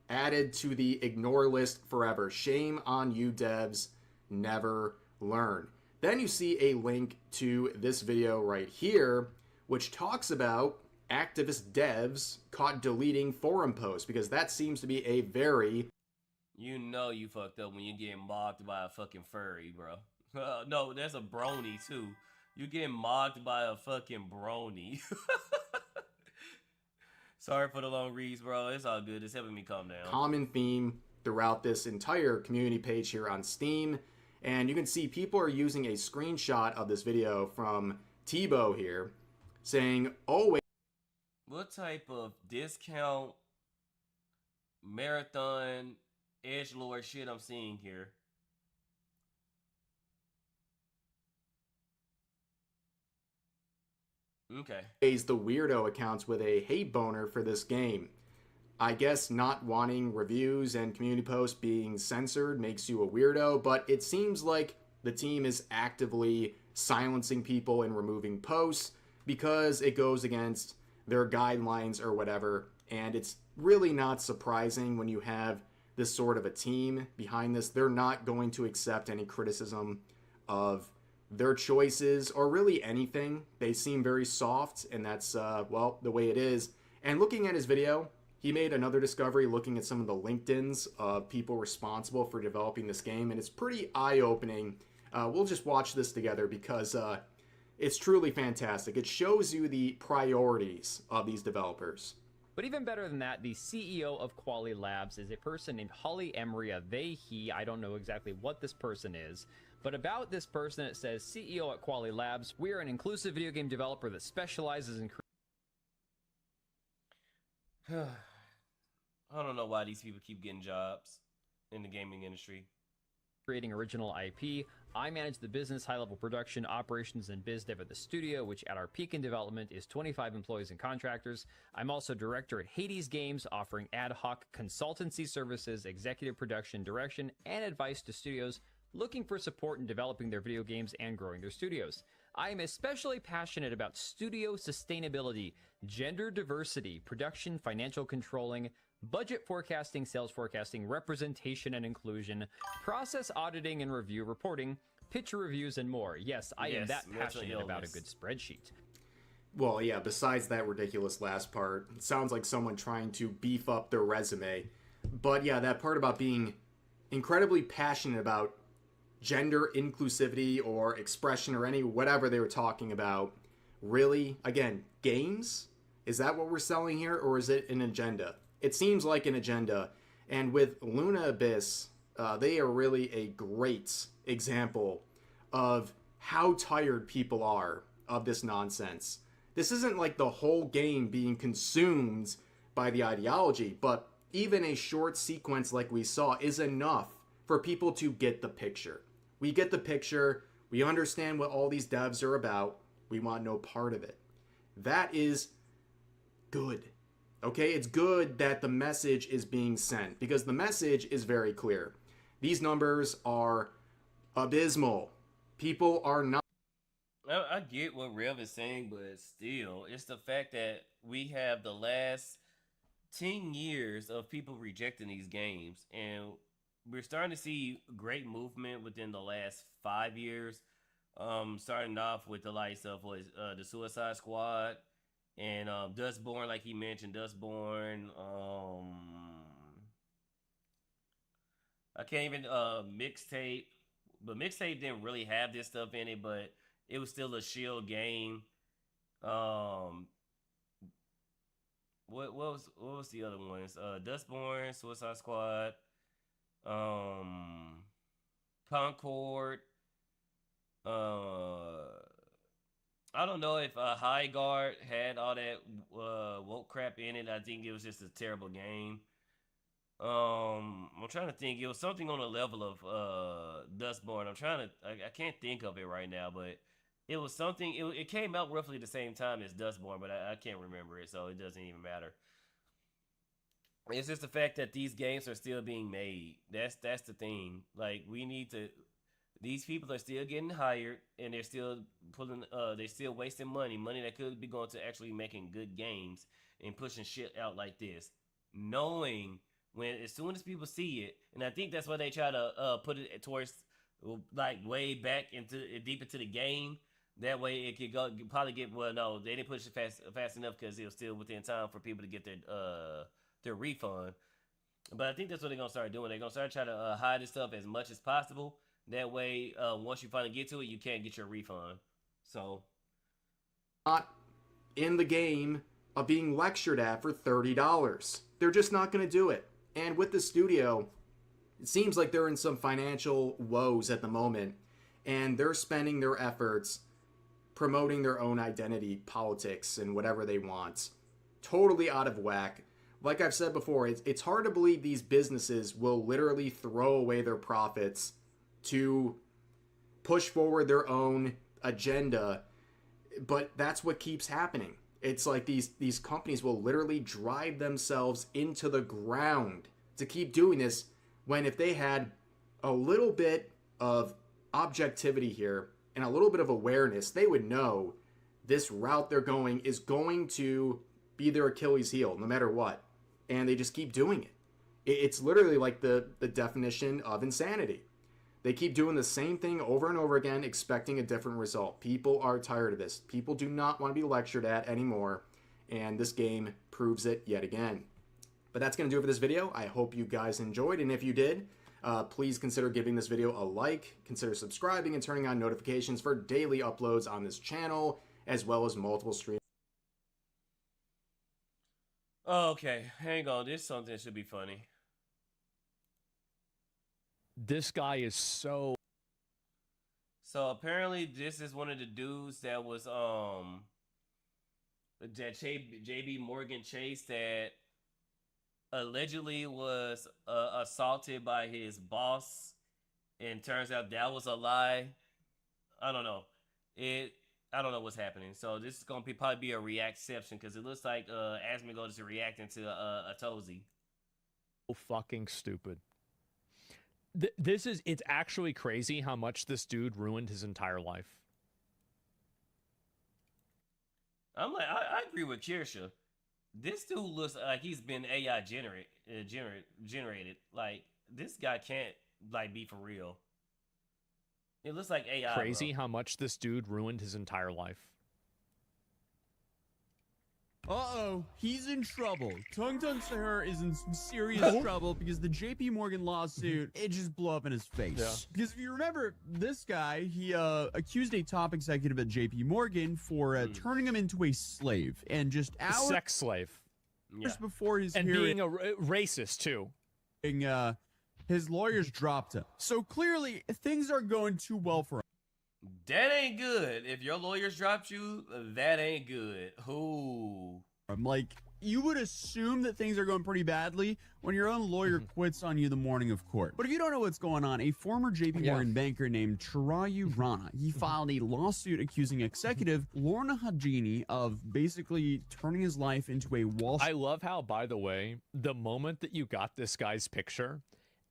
Added to the ignore list forever. Shame on you devs. Never learn. Then you see a link to this video right here, which talks about activist devs caught deleting forum posts, because that seems to be a very... You know you fucked up when you get mocked by a fucking furry, bro. No, there's a brony too. You getting mocked by a fucking brony. Sorry for the long reads, bro. It's all good. It's helping me calm down. Common theme throughout this entire community page here on Steam. And you can see people are using a screenshot of this video from Tebow here, saying, always... What type of discount marathon edgelord shit I'm seeing here? Okay. The weirdo accounts with a hate boner for this game. I guess not wanting reviews and community posts being censored makes you a weirdo, but it seems like the team is actively silencing people and removing posts because it goes against their guidelines or whatever. And it's really not surprising when you have this sort of a team behind this. They're not going to accept any criticism of their choices or really anything. They seem very soft, and that's, well, the way it is. And looking at his video, he made another discovery looking at some of the LinkedIns of people responsible for developing this game, and it's pretty eye-opening. We'll just watch this together because it's truly fantastic. It shows you the priorities of these developers. But even better than that, the CEO of Quali Labs is a person named Holly Emery, he, I don't know exactly what this person is. But about this person, it says, CEO at Quali Labs, we are an inclusive video game developer that specializes in I don't know why these people keep getting jobs in the gaming industry. creating original IP. I manage the business, high-level production, operations, and biz dev at the studio, which at our peak in development is 25 employees and contractors. I'm also director at Hades Games, offering ad hoc consultancy services, executive production, direction, and advice to studios looking for support in developing their video games and growing their studios. I am especially passionate about studio sustainability, gender diversity, production, financial controlling, budget forecasting, sales forecasting, representation and inclusion, process auditing and review reporting, picture reviews, and more. Yes, I am that passionate about a good spreadsheet. Well, yeah, besides that ridiculous last part, it sounds like someone trying to beef up their resume. But yeah, that part about being incredibly passionate about gender inclusivity or expression or any whatever they were talking about, really, again, games? Is that what we're selling here, or is it an agenda? It seems like an agenda, and with Luna Abyss, they are really a great example of how tired people are of this nonsense. This isn't like the whole game being consumed by the ideology, but even a short sequence like we saw is enough for people to get the picture. We get the picture, we understand what all these devs are about, we want no part of it. That is good. Okay, it's good that the message is being sent, because the message is very clear. These numbers are abysmal. People are not. I get what Rev is saying, but still, it's the fact that we have the last 10 years of people rejecting these games, and we're starting to see great movement within the last 5 years. Starting off with the likes of the Suicide Squad and Dustborn, like he mentioned, Dustborn. I can't even Mixtape, but Mixtape didn't really have this stuff in it, but it was still a shield game. What was the other ones? Dustborn, Suicide Squad, Concord. I don't know if High Guard had all that woke crap in it. I think it was just a terrible game. I'm trying to think. It was something on the level of Dustborn. I can't think of it right now, but it was something. It came out roughly the same time as Dustborn, but I can't remember it, so it doesn't even matter. It's just the fact that these games are still being made. That's the thing. Like, we need to. These people are still getting hired, and they're still they're still wasting money that could be going to actually making good games and pushing shit out like this, knowing as soon as people see it, and I think that's why they try to put it towards like way back deep into the game. That way it could go probably get no, they didn't push it fast enough because it was still within time for people to get their refund. But I think that's what they're gonna start doing. They're gonna start trying to hide this stuff as much as possible. That way, once you finally get to it, you can't get your refund. So, not in the game of being lectured at for $30. They're just not going to do it. And with the studio, it seems like they're in some financial woes at the moment, and they're spending their efforts promoting their own identity politics and whatever they want. Totally out of whack. Like I've said before, it's hard to believe these businesses will literally throw away their profits to push forward their own agenda, but that's what keeps happening. It's like these companies will literally drive themselves into the ground to keep doing this, when if they had a little bit of objectivity here and a little bit of awareness, they would know this route they're going is going to be their Achilles heel no matter what, and they just keep doing it. It's literally like the definition of insanity. They keep doing the same thing over and over again, expecting a different result. People are tired of this. People do not want to be lectured at anymore, and this game proves it yet again. But that's going to do it for this video. I hope you guys enjoyed, and if you did, please consider giving this video a like, consider subscribing, and turning on notifications for daily uploads on this channel, as well as multiple streams. Okay, hang on. This is something that should be funny. This guy is so... So apparently this is one of the dudes that was that JB Morgan Chase that allegedly was assaulted by his boss and turns out that was a lie. I don't know. I don't know what's happening. So this is gonna probably be a react-ception because it looks like Asmongold is reacting to a Tozy. So fucking stupid. It's actually crazy how much this dude ruined his entire life. I'm like, I agree with Kirsha. This dude looks like he's been AI generated. Like, this guy can't, like, be for real. It looks like AI, Crazy bro. how much this dude ruined his entire life. Uh-oh, he's in trouble. Tung Tung Sahar is in some serious trouble because the JP Morgan lawsuit, it just blew up in his face. Yeah. Because if you remember, this guy, he accused a top executive at JP Morgan for turning him into a slave. And just hours Sex slave. Yeah. before his And hearing, being a racist, too. his lawyers dropped him. So clearly, things are going too well for him. That ain't good. If your lawyers dropped you, that ain't good. Ooh. Like, you would assume that things are going pretty badly when your own lawyer quits on you the morning of court. But if you don't know what's going on, a former JP Morgan banker named Chirayu Rana, he filed a lawsuit accusing executive Lorna Hajini of basically turning his life into a Wall Street. I love how, by the way, the moment that you got this guy's picture,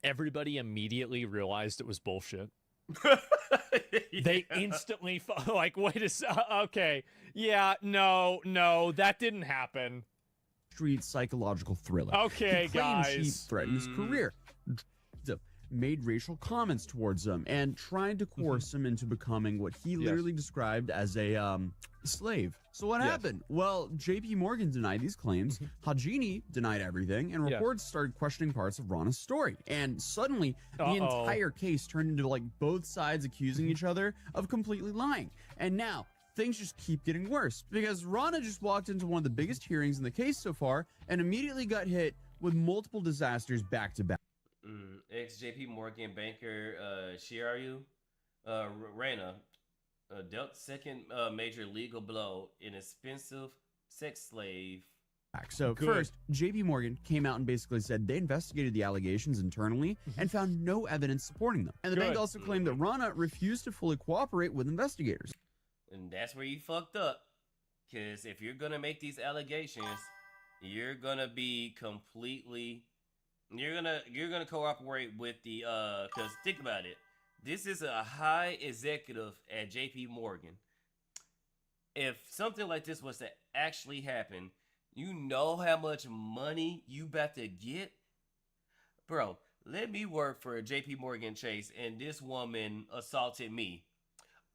everybody immediately realized it was bullshit. They instantly like, wait a okay, yeah, no, that didn't happen. Street psychological thriller. Okay, he claims he guys. threatened his career, made racial comments towards him, and tried to coerce him into becoming what he literally described as a slave. So what happened? Well, JP Morgan denied these claims, Hajini denied everything, and reports started questioning parts of Rana's story. And suddenly, the entire case turned into like both sides accusing each other of completely lying. And now, things just keep getting worse because Rana just walked into one of the biggest hearings in the case so far and immediately got hit with multiple disasters back to back. Ex-JP Morgan banker Shirayu Rana dealt second major legal blow in expensive sex slave. So first, JP Morgan came out and basically said they investigated the allegations internally and found no evidence supporting them. And the bank also claimed that Rana refused to fully cooperate with investigators. And that's where you fucked up. Because if you're going to make these allegations, you're going to be completely... You're gonna cooperate with the because think about it. This is a high executive at JP Morgan. If something like this was to actually happen, you know how much money you about to get? Bro, let me work for JP Morgan Chase and this woman assaulted me.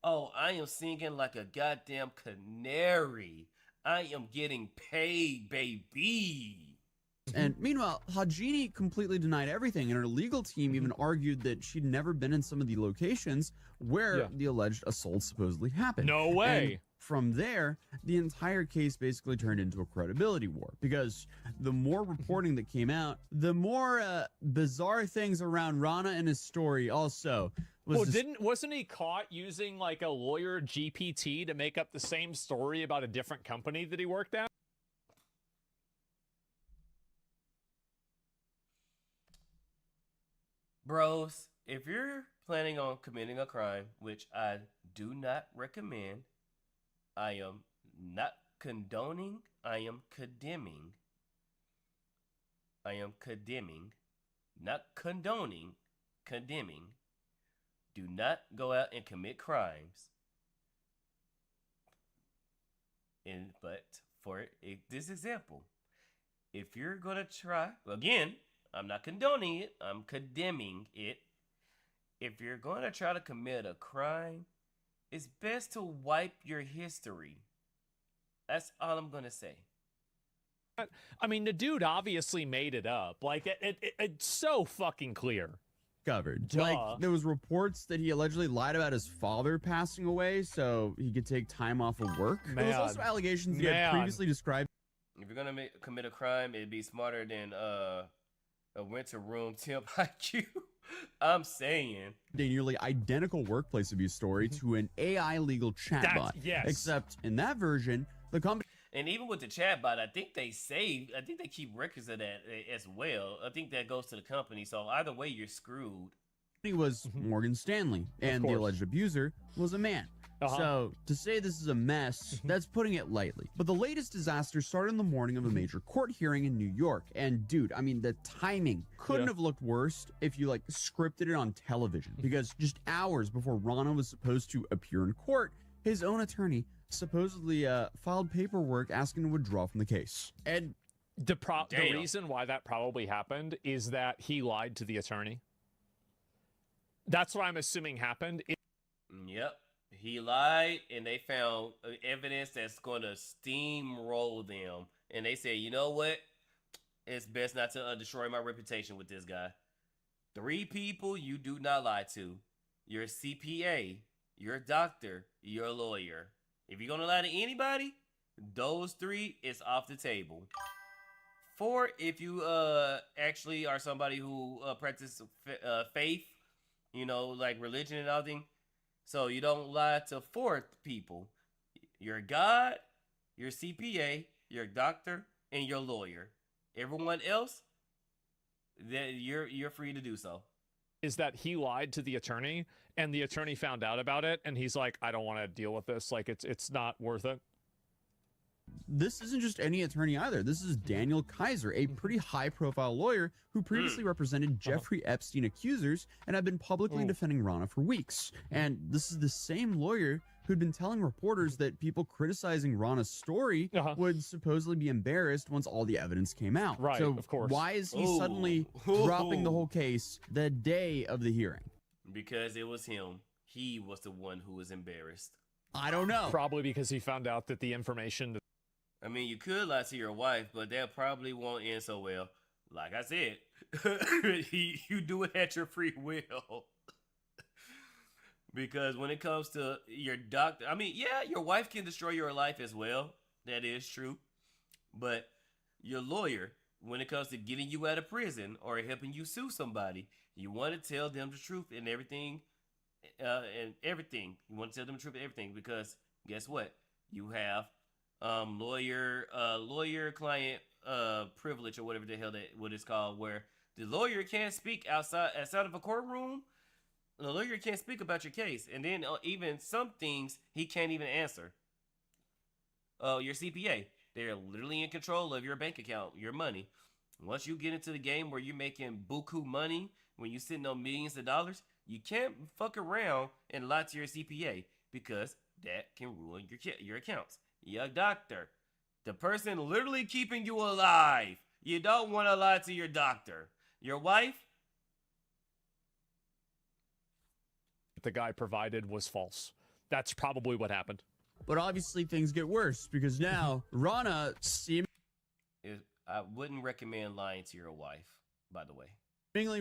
Oh, I am singing like a goddamn canary. I am getting paid, baby. And meanwhile, Hajini completely denied everything, and her legal team even argued that she'd never been in some of the locations where the alleged assault supposedly happened. No way. And from there, the entire case basically turned into a credibility war because the more reporting that came out, the more bizarre things around Rana and his story also. Wasn't he caught using like a lawyer GPT to make up the same story about a different company that he worked at? Bros, if you're planning on committing a crime, which I do not recommend, I am not condoning, I am condemning. I am condemning, not condoning, condemning. Do not go out and commit crimes. But for this example, if you're going to try, again, I'm not condoning it. I'm condemning it. If you're going to try to commit a crime, it's best to wipe your history. That's all I'm going to say. I mean, the dude obviously made it up. Like, it's so fucking clear. Covered. Duh. Like, there was reports that he allegedly lied about his father passing away so he could take time off of work. There was also allegations he had previously described. If you're going to commit a crime, it'd be smarter than a winter room temp IQ. I'm saying A nearly identical workplace abuse story to an AI legal chatbot. Yes. Except in that version, the company. And even with the chatbot, I think they keep records of that as well. I think that goes to the company. So either way, you're screwed. was Morgan Stanley, and the course. alleged abuser was a man. So, to say this is a mess, that's putting it lightly. But the latest disaster started in the morning of a major court hearing in New York. And dude, I mean, the timing couldn't have looked worse if you like scripted it on television. Because just hours before Rana was supposed to appear in court, his own attorney supposedly filed paperwork asking to withdraw from the case. And the reason why that probably happened is that he lied to the attorney. That's what I'm assuming happened. Yep. He lied, and they found evidence that's going to steamroll them. And they said, you know what? It's best not to destroy my reputation with this guy. 3 people you do not lie to. Your CPA, your doctor, your lawyer. If you're going to lie to anybody, those 3 is off the table. 4, if you actually are somebody who practices faith, you know, like religion and everything. So you don't lie to 4 people. Your God, your CPA, your doctor, and your lawyer. Everyone else, then you're free to do so. Is that he lied to the attorney, and the attorney found out about it, and he's like, I don't want to deal with this. Like, it's not worth it. this isn't just any attorney either. This is Daniel Kaiser, a pretty high-profile lawyer who previously represented Jeffrey Epstein accusers and had been publicly defending Rana for weeks. And this is the same lawyer who'd been telling reporters that people criticizing Rana's story would supposedly be embarrassed once all the evidence came out. Right, so of course. why is he suddenly dropping the whole case the day of the hearing? Because it was him. He was the one who was embarrassed. I don't know. Probably because he found out that the information... I mean, you could lie to your wife, but that probably won't end so well. Like I said, you do it at your free will. Because when it comes to your doctor, I mean, yeah, your wife can destroy your life as well. That is true. But your lawyer, when it comes to getting you out of prison or helping you sue somebody, you want to tell them the truth and everything. You want to tell them the truth and everything because guess what? You have lawyer-client privilege or whatever the hell what it's called, where the lawyer can't speak outside of a courtroom. The lawyer can't speak about your case, and then even some things he can't even answer. Your CPA, they're literally in control of your bank account, your money. Once you get into the game where you're making buku money, when you're sitting on millions of dollars, you can't fuck around and lie to your CPA because that can ruin your accounts. Your doctor, the person literally keeping you alive. You don't want to lie to your doctor. Your wife, the guy provided was false. That's probably what happened. But obviously things get worse because now Rana seemingly I wouldn't recommend lying to your wife, by the way.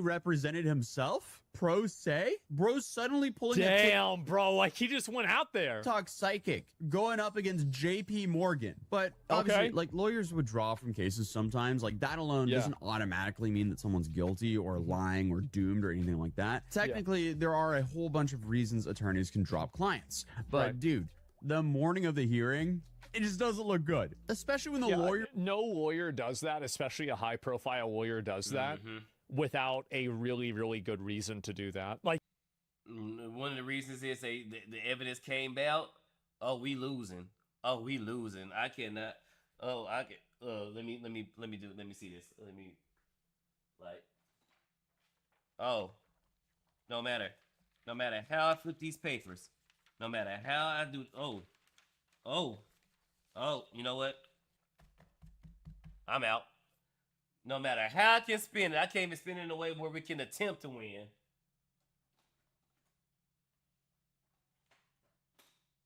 represented himself pro se. Bro's suddenly pulling Damn, bro, like he just went out there. TikTok psychic going up against JP Morgan. But obviously, like lawyers withdraw from cases sometimes. Like that alone doesn't automatically mean that someone's guilty or lying or doomed or anything like that. Technically, there are a whole bunch of reasons attorneys can drop clients. But dude, the morning of the hearing, it just doesn't look good. Especially when the lawyer... No lawyer does that, especially a high-profile lawyer does that without a really, really good reason to do that. Like, one of the reasons is the evidence came out. Oh, we losing. I cannot. Oh, I can. Let me see this. Oh, no matter how I flip these papers, no matter how I do. Oh, you know what? I'm out. No matter how I can spin it, I can't even spin it in a way where we can attempt to win.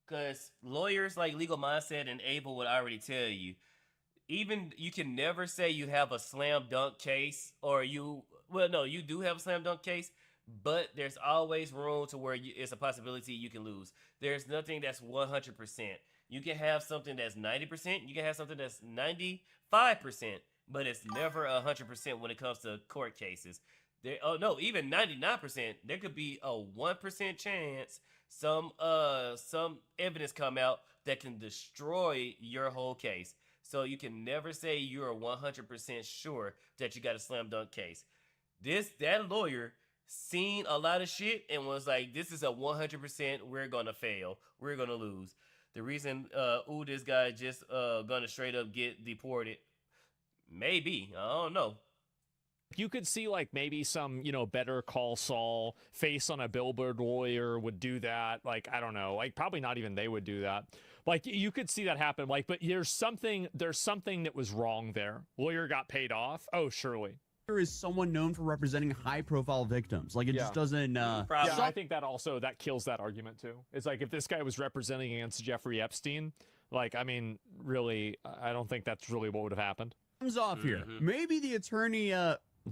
Because lawyers like Legal Mindset and Able would already tell you, even you can never say you have a slam dunk case you do have a slam dunk case, but there's always room to where it's a possibility you can lose. There's nothing that's 100%. You can have something that's 90%. You can have something that's 95%, but it's never 100% when it comes to court cases. Even 99%. There could be a 1% chance some evidence come out that can destroy your whole case. So you can never say you're 100% sure that you got a slam dunk case. That lawyer seen a lot of shit and was like, this is a 100%, we're gonna fail, we're gonna lose. The reason this guy just gonna straight up get deported, maybe, I don't know. You could see like maybe some, Better Call Saul face on a billboard lawyer would do that. Like, I don't know, like probably not even they would do that. Like you could see that happen. Like, but there's something that was wrong there. Lawyer got paid off. Oh, surely. Is someone known for representing high-profile victims. Like, it just doesn't... Yeah, I think that kills that argument, too. It's like, if this guy was representing against Jeffrey Epstein, like, I mean, really, I don't think that's really what would have happened. Comes off here. Maybe the attorney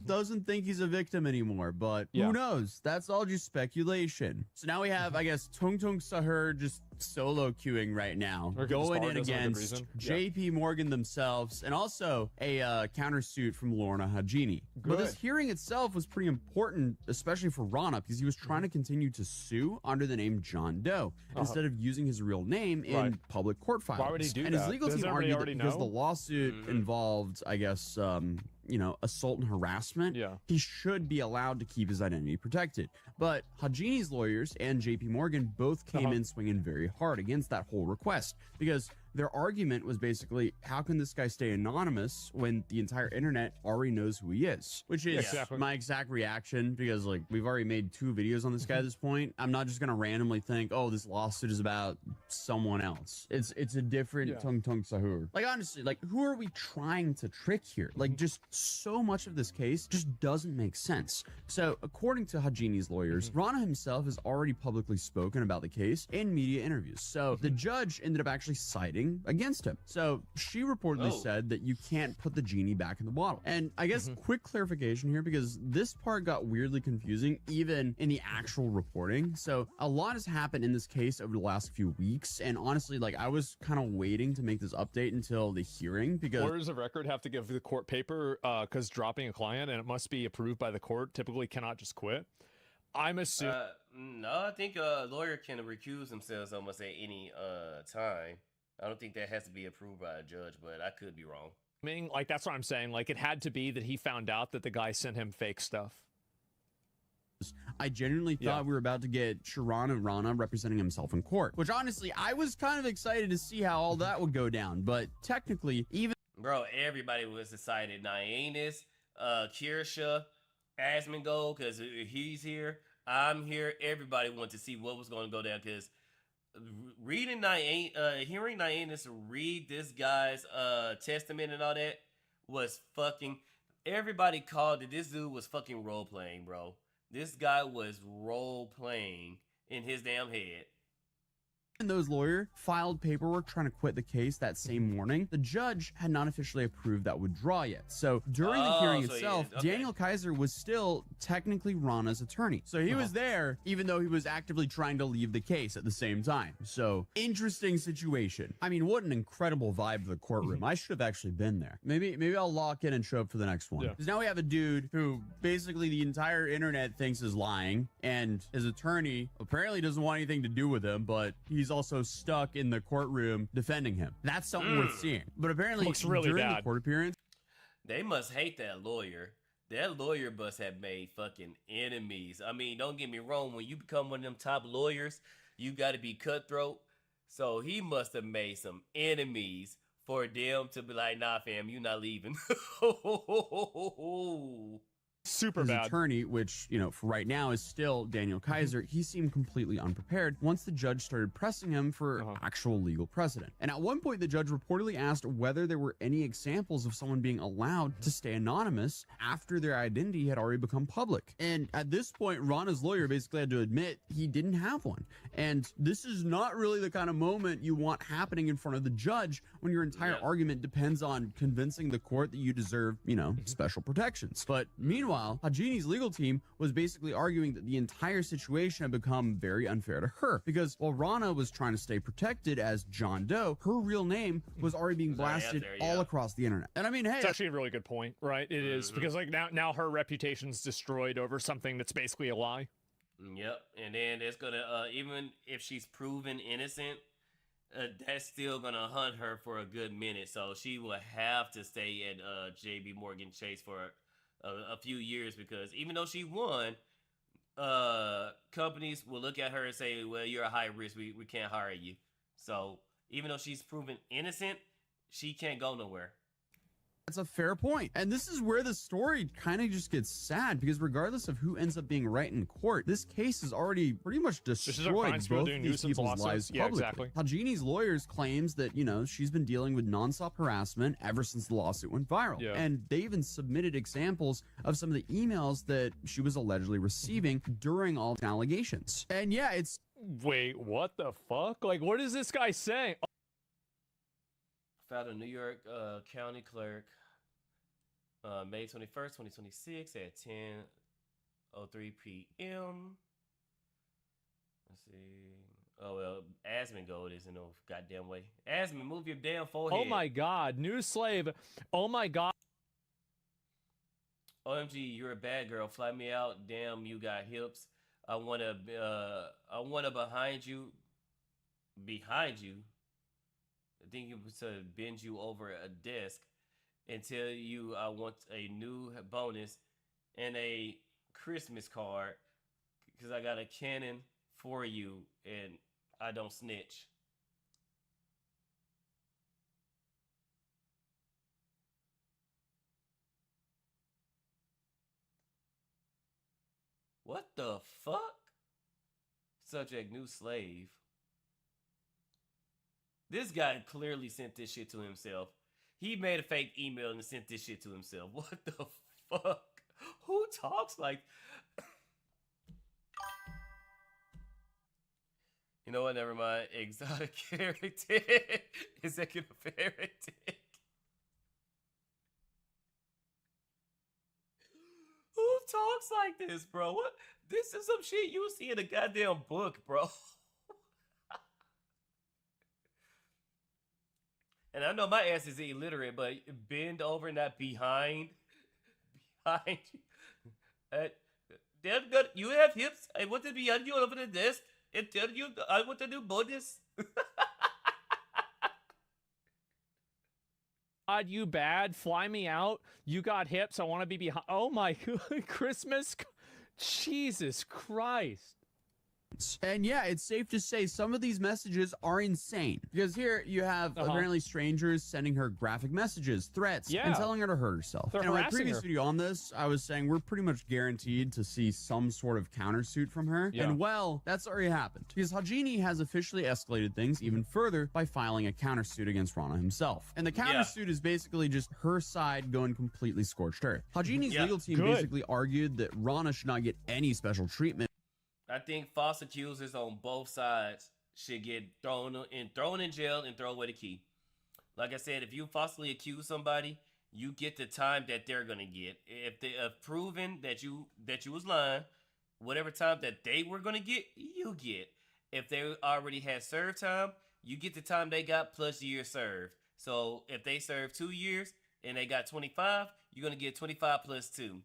doesn't think he's a victim anymore, but who knows? That's all just speculation. So now we have, I guess, Tung Tung Sahur just solo queuing right now, going in against JP Morgan themselves, and also a countersuit from Lorna Hajini. But this hearing itself was pretty important, especially for Rana, because he was trying to continue to sue under the name John Doe instead of using his real name in public court filings. Why would he do and that? his legal team argued that because the lawsuit involved, I guess, assault and harassment, he should be allowed to keep his identity protected. But Hajini's lawyers and JP Morgan both came in swinging very hard against that whole request, because their argument was basically, how can this guy stay anonymous when the entire internet already knows who he is? Which is my exact reaction, because like we've already made 2 videos on this guy at this point. I'm not just gonna randomly think, oh, this lawsuit is about someone else. It's a different Tung Tung Sahur. Like honestly, like who are we trying to trick here? Like just so much of this case just doesn't make sense. So according to Hajini's lawyers, Rana himself has already publicly spoken about the case in media interviews. So the judge ended up actually citing against him. So she reportedly said that you can't put the genie back in the bottle. And I guess quick clarification here, because this part got weirdly confusing even in the actual reporting. So a lot has happened in this case over the last few weeks, and honestly, like I was kind of waiting to make this update until the hearing, because lawyers of record have to give the court paper because dropping a client and it must be approved by the court, typically cannot just quit. I'm assuming no, I think a lawyer can recuse themselves almost at any time. I don't think that has to be approved by a judge, but I could be wrong. I mean, like, that's what I'm saying. Like, it had to be that he found out that the guy sent him fake stuff. I genuinely thought we were about to get Sharon and Rana representing himself in court, which honestly, I was kind of excited to see how all that would go down. But technically, even... Bro, everybody was excited. Nyanis, Kirsha, Asmongold, because he's here. I'm here. Everybody wanted to see what was going to go down, because hearing Nyanis read this guy's testament and all that was fucking... Everybody called it. This dude was fucking role-playing, bro. This guy was role-playing in his damn head. Those lawyer filed paperwork trying to quit the case that same morning. The judge had not officially approved that withdrawal yet. So during the hearing itself, Daniel Kaiser was still technically Rana's attorney. So he was there, even though he was actively trying to leave the case at the same time. So interesting situation. I mean, what an incredible vibe of the courtroom. I should have actually been there. Maybe I'll lock in and show up for the next one. Because now we have a dude who basically the entire internet thinks is lying, and his attorney apparently doesn't want anything to do with him, but he's also stuck in the courtroom defending him. That's something worth seeing. But apparently looks really during bad. the court appearance, They must hate that lawyer. That lawyer must have made fucking enemies. I mean, don't get me wrong. When you become one of them top lawyers, you got to be cutthroat. So he must have made some enemies for them to be like, nah, fam, you not leaving. Super his bad. attorney, which, you know, for right now is still Daniel Kaiser, he seemed completely unprepared once the judge started pressing him for actual legal precedent. And at one point, the judge reportedly asked whether there were any examples of someone being allowed to stay anonymous after their identity had already become public. And at this point, Rana's lawyer basically had to admit he didn't have one. And this is not really the kind of moment you want happening in front of the judge when your entire argument depends on convincing the court that you deserve, you know, special protections. But meanwhile, Hajini's legal team was basically arguing that the entire situation had become very unfair to her, because while Rana was trying to stay protected as John Doe, her real name was already being blasted all across the internet. And I mean, hey, it's actually a really good point, right? It is, because like now her reputation's destroyed over something that's basically a lie. Yep, and then it's gonna even if she's proven innocent, that's still gonna hunt her for a good minute. So she will have to stay at JB Morgan Chase for a few years, because even though she won, companies will look at her and say, well, you're a high risk, we can't hire you. So even though she's proven innocent, she can't go nowhere. That's a fair point. And this is where the story kind of just gets sad, because regardless of who ends up being right in court, this case has already pretty much destroyed both these people's lives publicly. Yeah, exactly. Hajini's lawyers claims that, you know, she's been dealing with nonstop harassment ever since the lawsuit went viral. Yeah. And they even submitted examples of some of the emails that she was allegedly receiving during all the allegations. And yeah, it's... Wait, what the fuck? Like, what is this guy saying? Filed a New York County Clerk, May 21st, 2026 at 10:03 p.m. Let's see. Oh, well, Asmongold isn't no goddamn way. Asmon, move your damn forehead. Oh my god, new slave. Oh my god. OMG, you're a bad girl. Fly me out. Damn, you got hips. I wanna behind you. I think you to bend you over a desk and tell you I want a new bonus and a Christmas card because I got a cannon for you and I don't snitch. What the fuck? Subject, new slave. This guy clearly sent this shit to himself. He made a fake email and sent this shit to himself. What the fuck? Who talks like... You know what? Never mind. Exotic heretic. Executive heretic. Who talks like this, bro? What? This is some shit you see in a goddamn book, bro. And I know my ass is illiterate, but bend over, not behind. Behind you. Damn good. You have hips. I want to be on you over the desk and tell you I want to do bonus. God, you bad. Fly me out. You got hips. I want to be behind. Oh my god. Christmas. Jesus Christ. And yeah, it's safe to say some of these messages are insane. Because here you have apparently strangers sending her graphic messages, threats, and telling her to hurt herself. And in my previous video on this, I was saying we're pretty much guaranteed to see some sort of countersuit from her. Yeah. And well, that's already happened. Because Hajini has officially escalated things even further by filing a countersuit against Rana himself. And the countersuit is basically just her side going completely scorched earth. Hajini's legal team basically argued that Rana should not get any special treatment. I think false accusers on both sides should get thrown in jail and throw away the key. Like I said, if you falsely accuse somebody, you get the time that they're gonna get. If they have proven that you was lying, whatever time that they were gonna get, you get. If they already had served time, you get the time they got plus years served. So if they served 2 years and they got 25, you're gonna get 25 plus 2.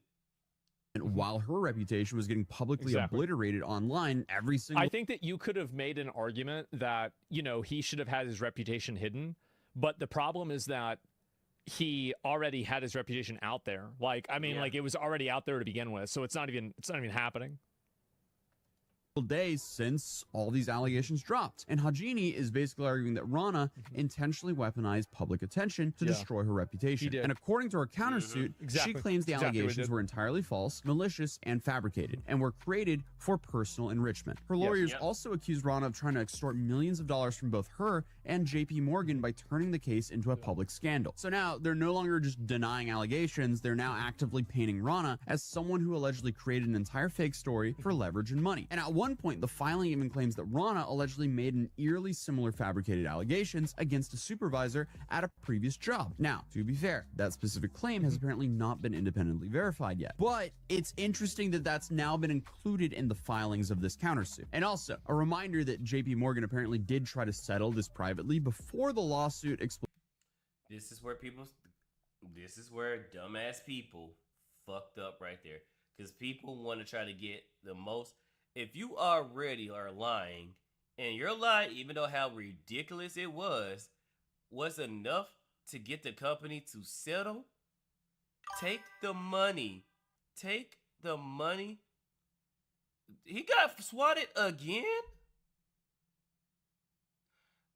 While her reputation was getting publicly obliterated online every single... I think that you could have made an argument that, you know, he should have had his reputation hidden, but the problem is that he already had his reputation out there. Like, I mean, like, it was already out there to begin with, so it's not even happening. Days since all these allegations dropped, and Hajini is basically arguing that Rana intentionally weaponized public attention to destroy her reputation. And according to her countersuit, she claims the allegations were entirely false, malicious, and fabricated, and were created for personal enrichment. Her lawyers also accused Rana of trying to extort millions of dollars from both her and JP Morgan by turning the case into a public scandal. So now they're no longer just denying allegations, they're now actively painting Rana as someone who allegedly created an entire fake story for leverage and money. And at one point, the filing even claims that Rana allegedly made an eerily similar fabricated allegations against a supervisor at a previous job. Now, to be fair, that specific claim has apparently not been independently verified yet, but it's interesting that that's now been included in the filings of this countersuit. And also, a reminder that JP Morgan apparently did try to settle this privately before the lawsuit exploded. This is where dumbass people fucked up right there. Because people want to try to get the most. If you already are lying, and your lie, even though how ridiculous it was enough to get the company to settle, take the money. Take the money He got swatted again?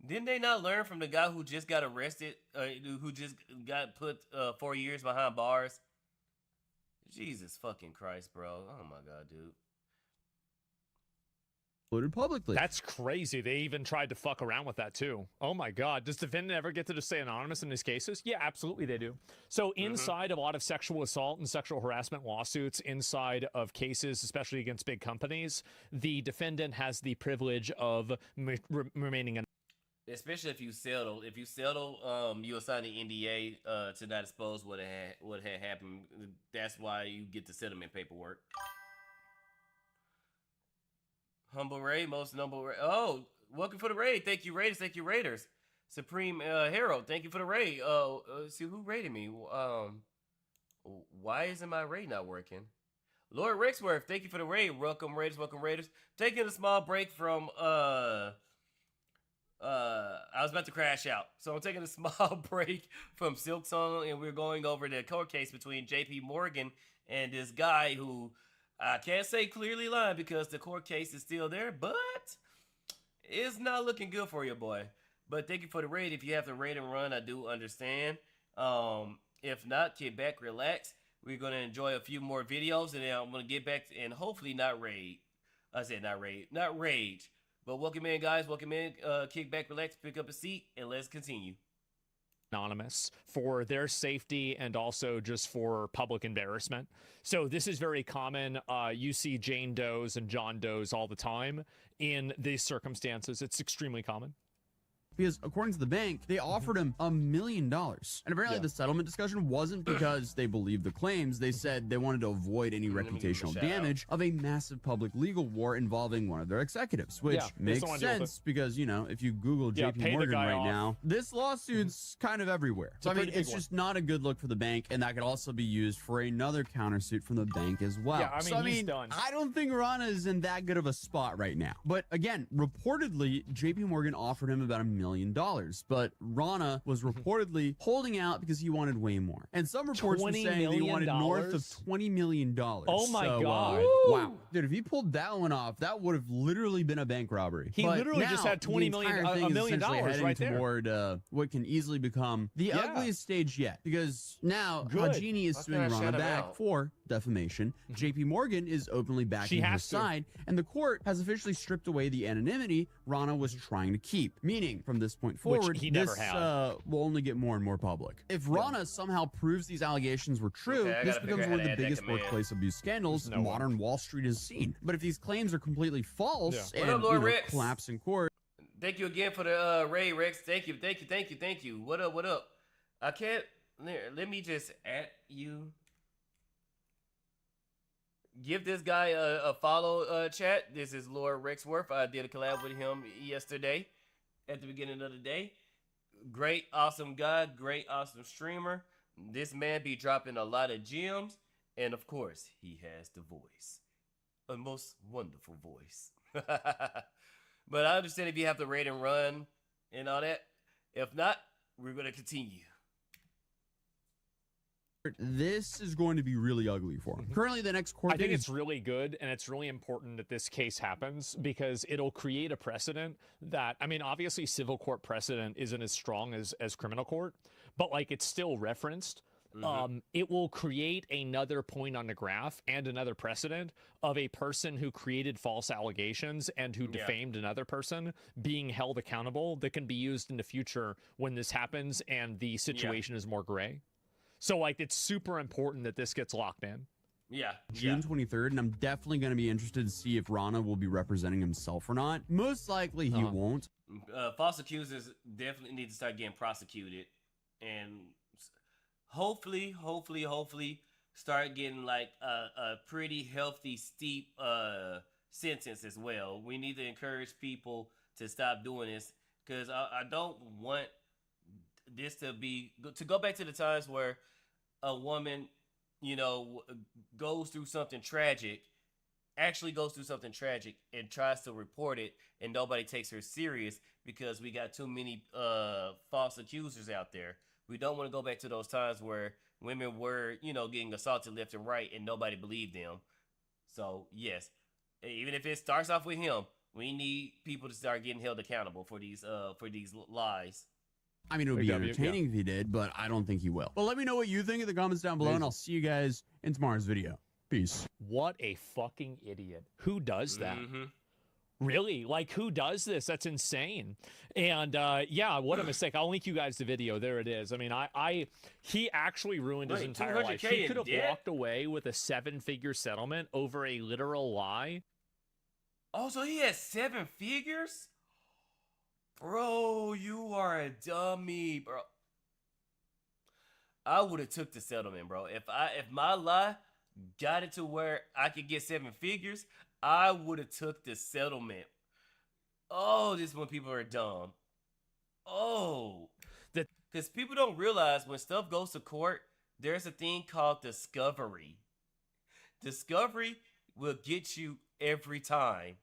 Didn't they not learn from the guy who just got arrested, who just got put 4 years behind bars? Jesus fucking Christ, bro. Oh my God, dude. Publicly. That's crazy. They even tried to fuck around with that too. Oh my God. Does defendant ever get to just stay anonymous in these cases? Yeah, absolutely they do. So inside of a lot of sexual assault and sexual harassment lawsuits, inside of cases, especially against big companies, the defendant has the privilege of remaining anonymous. Especially if you settle, you assign the NDA to not expose what had happened. That's why you get the settlement paperwork. Humble Ray, most noble Ray. Oh, welcome for the raid. Thank you, Raiders. Thank you, Raiders. Supreme Herald, thank you for the raid. See who raided me. Why isn't my raid not working? Lord Rexworth, thank you for the raid. Welcome, Raiders. Welcome, Raiders. Taking a small break from I was about to crash out. So I'm taking a small break from Silk Song, and we're going over the court case between JP Morgan and this guy who I can't say clearly lying because the court case is still there, but it's not looking good for you, boy. But thank you for the raid. If you have to raid and run, I do understand. If not, get back, relax. We're going to enjoy a few more videos, and then I'm going to get back and hopefully not raid. I said not raid, not rage. But welcome in, guys. Welcome in. Kick back, relax, pick up a seat, and let's continue. Anonymous for their safety and also just for public embarrassment. So this is very common. You see Jane Does and John Does all the time in these circumstances. It's extremely common. Because according to the bank, they offered him $1 million. And apparently the settlement discussion wasn't because they believed the claims. They said they wanted to avoid any reputational damage of a massive public legal war involving one of their executives, which makes sense because, you know, if you Google JP Morgan right now, this lawsuit's kind of everywhere. So, I mean, it's just not a good look for the bank, and that could also be used for another countersuit from the bank as well. Yeah, I mean, he's done. I don't think Rana is in that good of a spot right now. But again, reportedly, JP Morgan offered him about $1 million, but Rana was reportedly holding out because he wanted way more. And some reports were saying he wanted north of $20 million. Oh my God. Wow. Dude, if he pulled that one off, that would have literally been a bank robbery. He literally just had $1 million right there. Toward what can easily become the ugliest stage yet. Because now Hajini is suing Rana back for defamation. JP Morgan is openly backing her side, and the court has officially stripped away the anonymity Rana was trying to keep. Meaning, from this point forward, this will only get more and more public. If Rana somehow proves these allegations were true, this becomes one of the biggest workplace abuse scandals modern Wall Street has seen. But if these claims are completely false and collapse in court. Thank you again for the raid, Rex. Thank you, thank you, thank you, thank you. What up, what up? I can't, let me just at you. Give this guy a follow, chat. This is Lord Rexworth. I did a collab with him yesterday at the beginning of the day. Great, awesome guy. Great, awesome streamer. This man be dropping a lot of gems. And of course, he has the voice. A most wonderful voice. But I understand if you have to raid and run and all that. If not, we're going to continue. This is going to be really ugly for him. Currently, the next court I think it's really good, and it's really important that this case happens because it'll create a precedent that, I mean, obviously civil court precedent isn't as strong as criminal court, but like it's still referenced. It will create another point on the graph and another precedent of a person who created false allegations and who defamed another person being held accountable that can be used in the future when this happens and the situation is more gray. So, like, it's super important that this gets locked in. June 23rd, and I'm definitely going to be interested to see if Rana will be representing himself or not. Most likely he won't. False accusers definitely need to start getting prosecuted. And hopefully start getting, like, a pretty healthy, steep sentence as well. We need to encourage people to stop doing this because I don't want this to go back to the times where a woman, you know, goes through something tragic, actually goes through something tragic and tries to report it and nobody takes her serious because we got too many false accusers out there. We don't want to go back to those times where women were, you know, getting assaulted left and right and nobody believed them. So, yes, Even if it starts off with him, we need people to start getting held accountable for these lies. I mean, it would be entertaining if he did, but I don't think he will. But let me know what you think in the comments down below, and I'll see you guys in tomorrow's video. Peace. What a fucking idiot. Who does that? Really? Like, who does this? That's insane. And yeah, what a mistake. I'll link you guys the video. There it is. I mean, he actually ruined his entire life. He could have walked away with a 7-figure settlement over a literal lie. Oh, so he has 7 figures? Bro, you are a dummy, bro. I would have took the settlement, bro. If my lie got it to where I could get 7 figures, I would have took the settlement. Oh, this is when people are dumb. Oh, because people don't realize when stuff goes to court, there's a thing called discovery. Discovery will get you every time.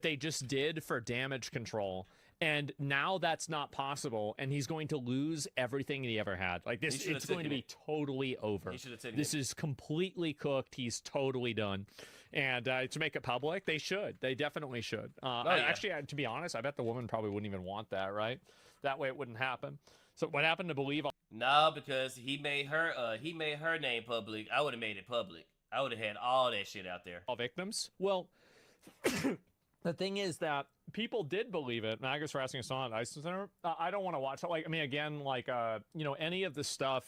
They just did for damage control. And now that's not possible, and he's going to lose everything he ever had. Like this, it's going to be totally over. This is completely cooked. He's totally done. And to make it public, they should. They definitely should. Actually, to be honest, I bet the woman probably wouldn't even want that, right? That way it wouldn't happen. So what happened to believe? No, because he made her name public. I would have made it public. I would have had all that shit out there. All victims? Well, the thing is that people did believe it. And I guess for asking us on ISIS Center, I don't want to watch it. Like, I mean, again, like, you know, any of the stuff,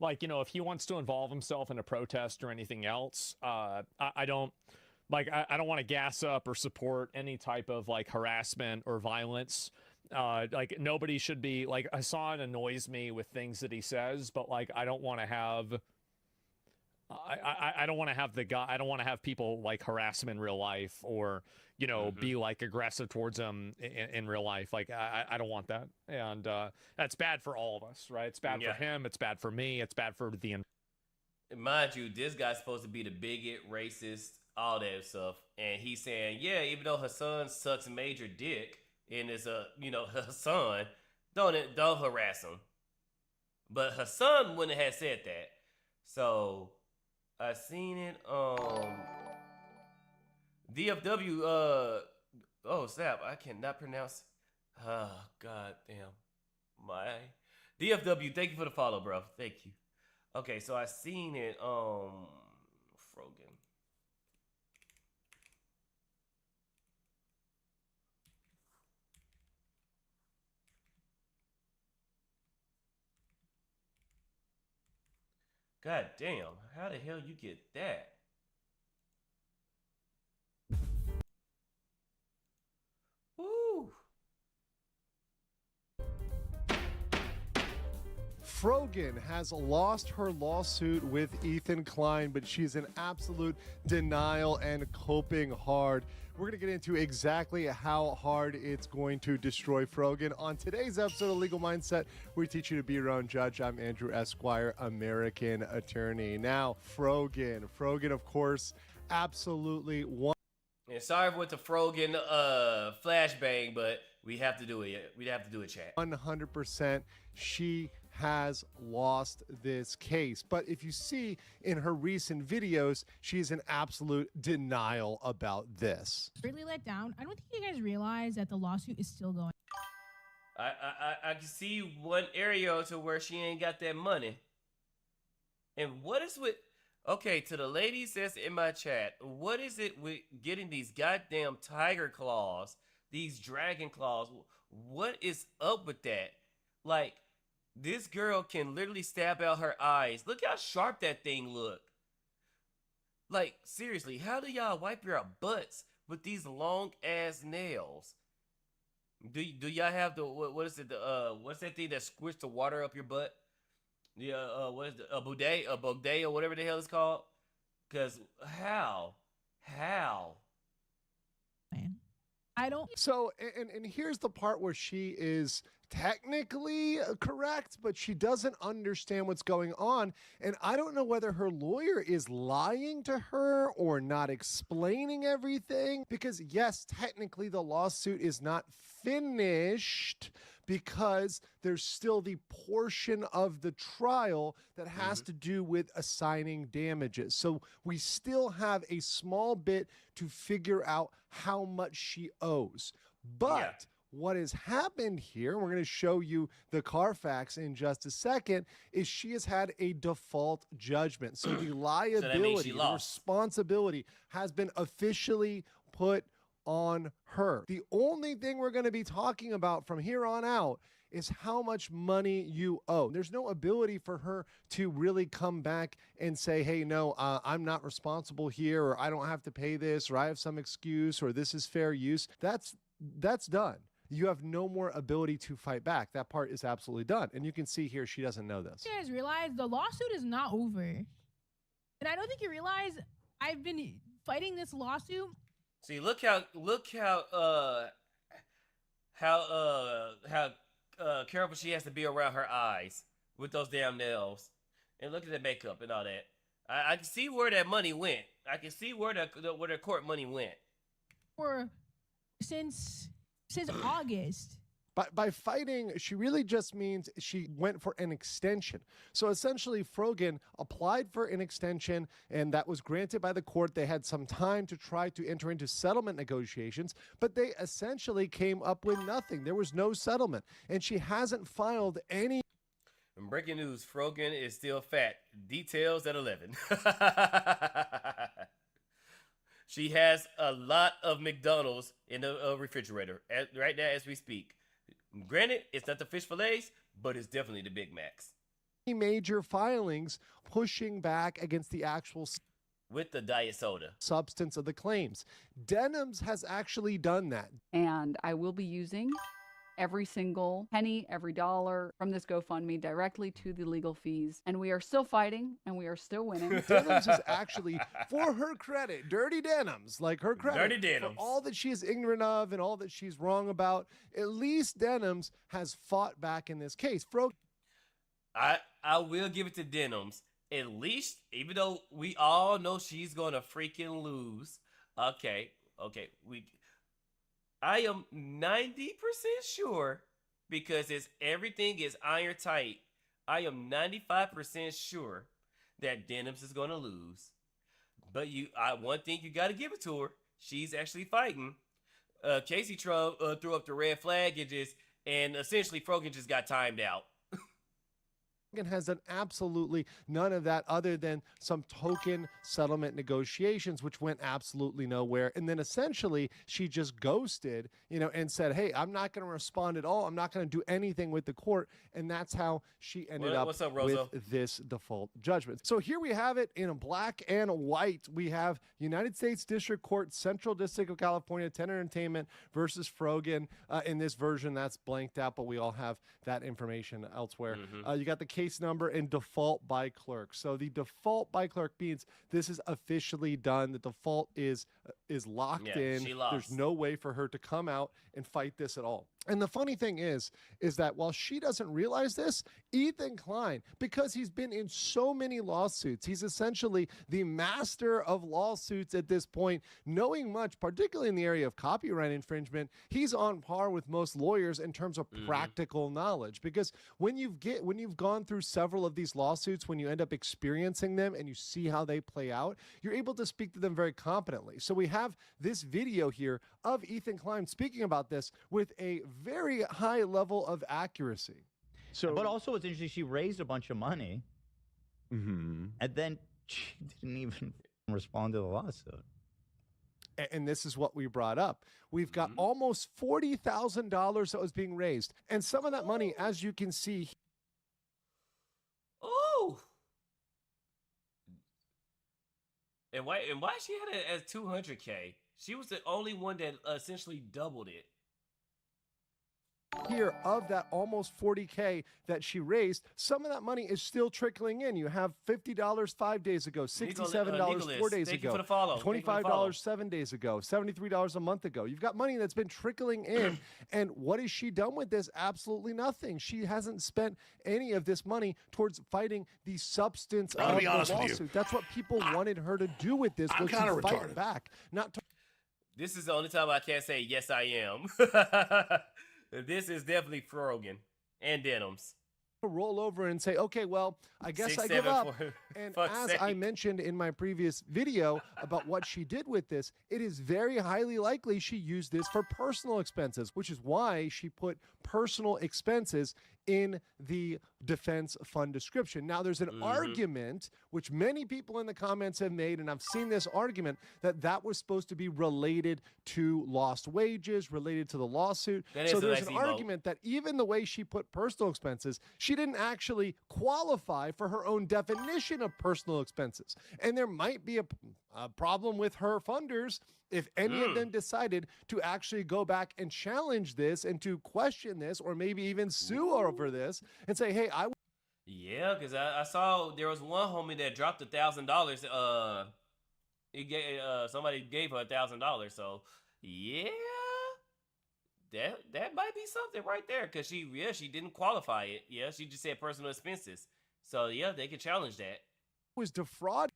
like, you know, if he wants to involve himself in a protest or anything else, I don't want to gas up or support any type of like harassment or violence. Like nobody should be like, Hassan annoys me with things that he says, but like, I don't want to have, I don't want to have I don't want to have people like harass him in real life or, you know, be like aggressive towards him in real life. Like, I don't want that. And that's bad for all of us, right? It's bad for him. It's bad for me. It's bad for the... Mind you, this guy's supposed to be the bigot, racist, all that stuff. And he's saying, yeah, even though Hassan sucks major dick and is you know, Hassan, don't harass him. But Hassan wouldn't have said that. So I seen it DFW, oh snap, I cannot pronounce, oh god damn, my, DFW, thank you for the follow, bro, thank you. Okay, so I seen it, Frogan. God damn, how the hell you get that? Woo! Frogan has lost her lawsuit with Ethan Klein, but she's in absolute denial and coping hard. We're going to get into exactly how hard it's going to destroy Frogan on today's episode of Legal Mindset. We teach you to be your own judge. I'm Andrew Esquire, American attorney. Now, Frogan, of course, absolutely one. And sorry with the Frogan flashbang, but we have to do it. We have to do it, chat. 100%. She has lost this case. But if you see in her recent videos, she's in absolute denial about this. Really let down. I don't think you guys realize that the lawsuit is still going. I can see one area to where she ain't got that money. And what is with, okay, to the ladies that's in my chat, what is it with getting these goddamn tiger claws, these dragon claws? What is up with that? Like, this girl can literally stab out her eyes. Look how sharp that thing look. Like, seriously, how do y'all wipe your butts with these long ass nails? Do y'all have the what is it? The what's that thing that squirts the water up your butt? The what is the a bidet or whatever the hell it's called? Cause how? Man, I don't. So and here's the part where she is technically correct, but she doesn't understand what's going on. And I don't know whether her lawyer is lying to her or not explaining everything, because yes, technically the lawsuit is not finished because there's still the portion of the trial that has to do with assigning damages. So we still have a small bit to figure out how much she owes. But what has happened here, we're going to show you the Carfax in just a second, is she has had a default judgment. So the liability, the responsibility has been officially put on her. The only thing we're going to be talking about from here on out is how much money you owe. There's no ability for her to really come back and say, hey, no, I'm not responsible here, or I don't have to pay this, or I have some excuse, or this is fair use. That's done. You have no more ability to fight back. That part is absolutely done. And you can see here, she doesn't know this. You guys realize the lawsuit is not over. And I don't think you realize I've been fighting this lawsuit. See, look how careful she has to be around her eyes with those damn nails, and look at the makeup and all that. I can see where that money went. I can see where the court money went. For since August. By fighting, she really just means she went for an extension. So essentially, Frogan applied for an extension, and that was granted by the court. They had some time to try to enter into settlement negotiations, but they essentially came up with nothing. There was no settlement, and she hasn't filed any. And breaking news, Frogan is still fat. Details at 11. She has a lot of McDonald's in the refrigerator right now as we speak. Granted, it's not the fish fillets, but it's definitely the Big Macs. Major filings pushing back against the actual with the diet soda substance of the claims. Denims has actually done that. And I will be using every single penny, every dollar from this GoFundMe directly to the legal fees. And we are still fighting, and we are still winning. Denims is actually, for her credit, Dirty Denims, like her credit, Dirty Denims, for all that she is ignorant of and all that she's wrong about, at least Denims has fought back in this case. I will give it to Denims. At least, even though we all know she's going to freaking lose. Okay. I am 90% sure, because everything is iron tight. I am 95% sure that Denims is going to lose. But one thing you got to give it to her. She's actually fighting. Casey threw up the red flag and essentially Frogan just got timed out. Has done absolutely none of that other than some token settlement negotiations, which went absolutely nowhere. And then essentially she just ghosted, and said, hey, I'm not going to respond at all. I'm not going to do anything with the court. And that's how she ended up with this default judgment. So here we have it in black and white. We have United States District Court, Central District of California, 10 Entertainment versus Frogan. In this version, that's blanked out, but we all have that information elsewhere. You got the case number and default by clerk. So the default by clerk means this is officially done. The default is locked in. She lost. There's no way for her to come out and fight this at all. And the funny thing is that while she doesn't realize this, Ethan Klein, because he's been in so many lawsuits, he's essentially the master of lawsuits at this point, knowing much, particularly in the area of copyright infringement. He's on par with most lawyers in terms of practical knowledge, because when you've gone through several of these lawsuits, when you end up experiencing them and you see how they play out, you're able to speak to them very competently. So we have this video here of Ethan Klein speaking about this with a very high level of accuracy. So, but also it's interesting, she raised a bunch of money, and then she didn't even respond to the lawsuit. And this is what we brought up. We've got almost $40,000 that was being raised. And some of that money, as you can see. Oh! And why she had it as 200K? She was the only one that essentially doubled it. Here, of that almost 40K that she raised, some of that money is still trickling in. You have $50 5 days ago, $67 4 days thank you ago, for the follow. Thank you for the follow. $25 7 days ago, $73 a month ago. You've got money that's been trickling in. And what has she done with this? Absolutely nothing. She hasn't spent any of this money towards fighting the substance of the lawsuit. That's what people wanted her to do with this, was to fight back, not to. This is the only time I can't say yes, I am. This is definitely Frogan and Denims. Roll over and say, okay, well, I guess 6, I give 7, up. 4, And fuck's as sake. I mentioned in my previous video about what she did with this, it is very highly likely she used this for personal expenses, which is why she put personal expenses in the defense fund description. Now, there's an argument, which many people in the comments have made, and I've seen this argument, that that was supposed to be related to lost wages, related to the lawsuit. So there's an argument that even the way she put personal expenses, she didn't actually qualify for her own definition of personal expenses. And there might be a problem with her funders if any of them decided to actually go back and challenge this and to question this, or maybe even sue over this and say, hey, Yeah, because I saw there was one homie that dropped $1,000. He gave somebody gave her $1,000. So yeah, that might be something right there. Because she didn't qualify it. Yeah, she just said personal expenses. So yeah, they could challenge that. was defrauded.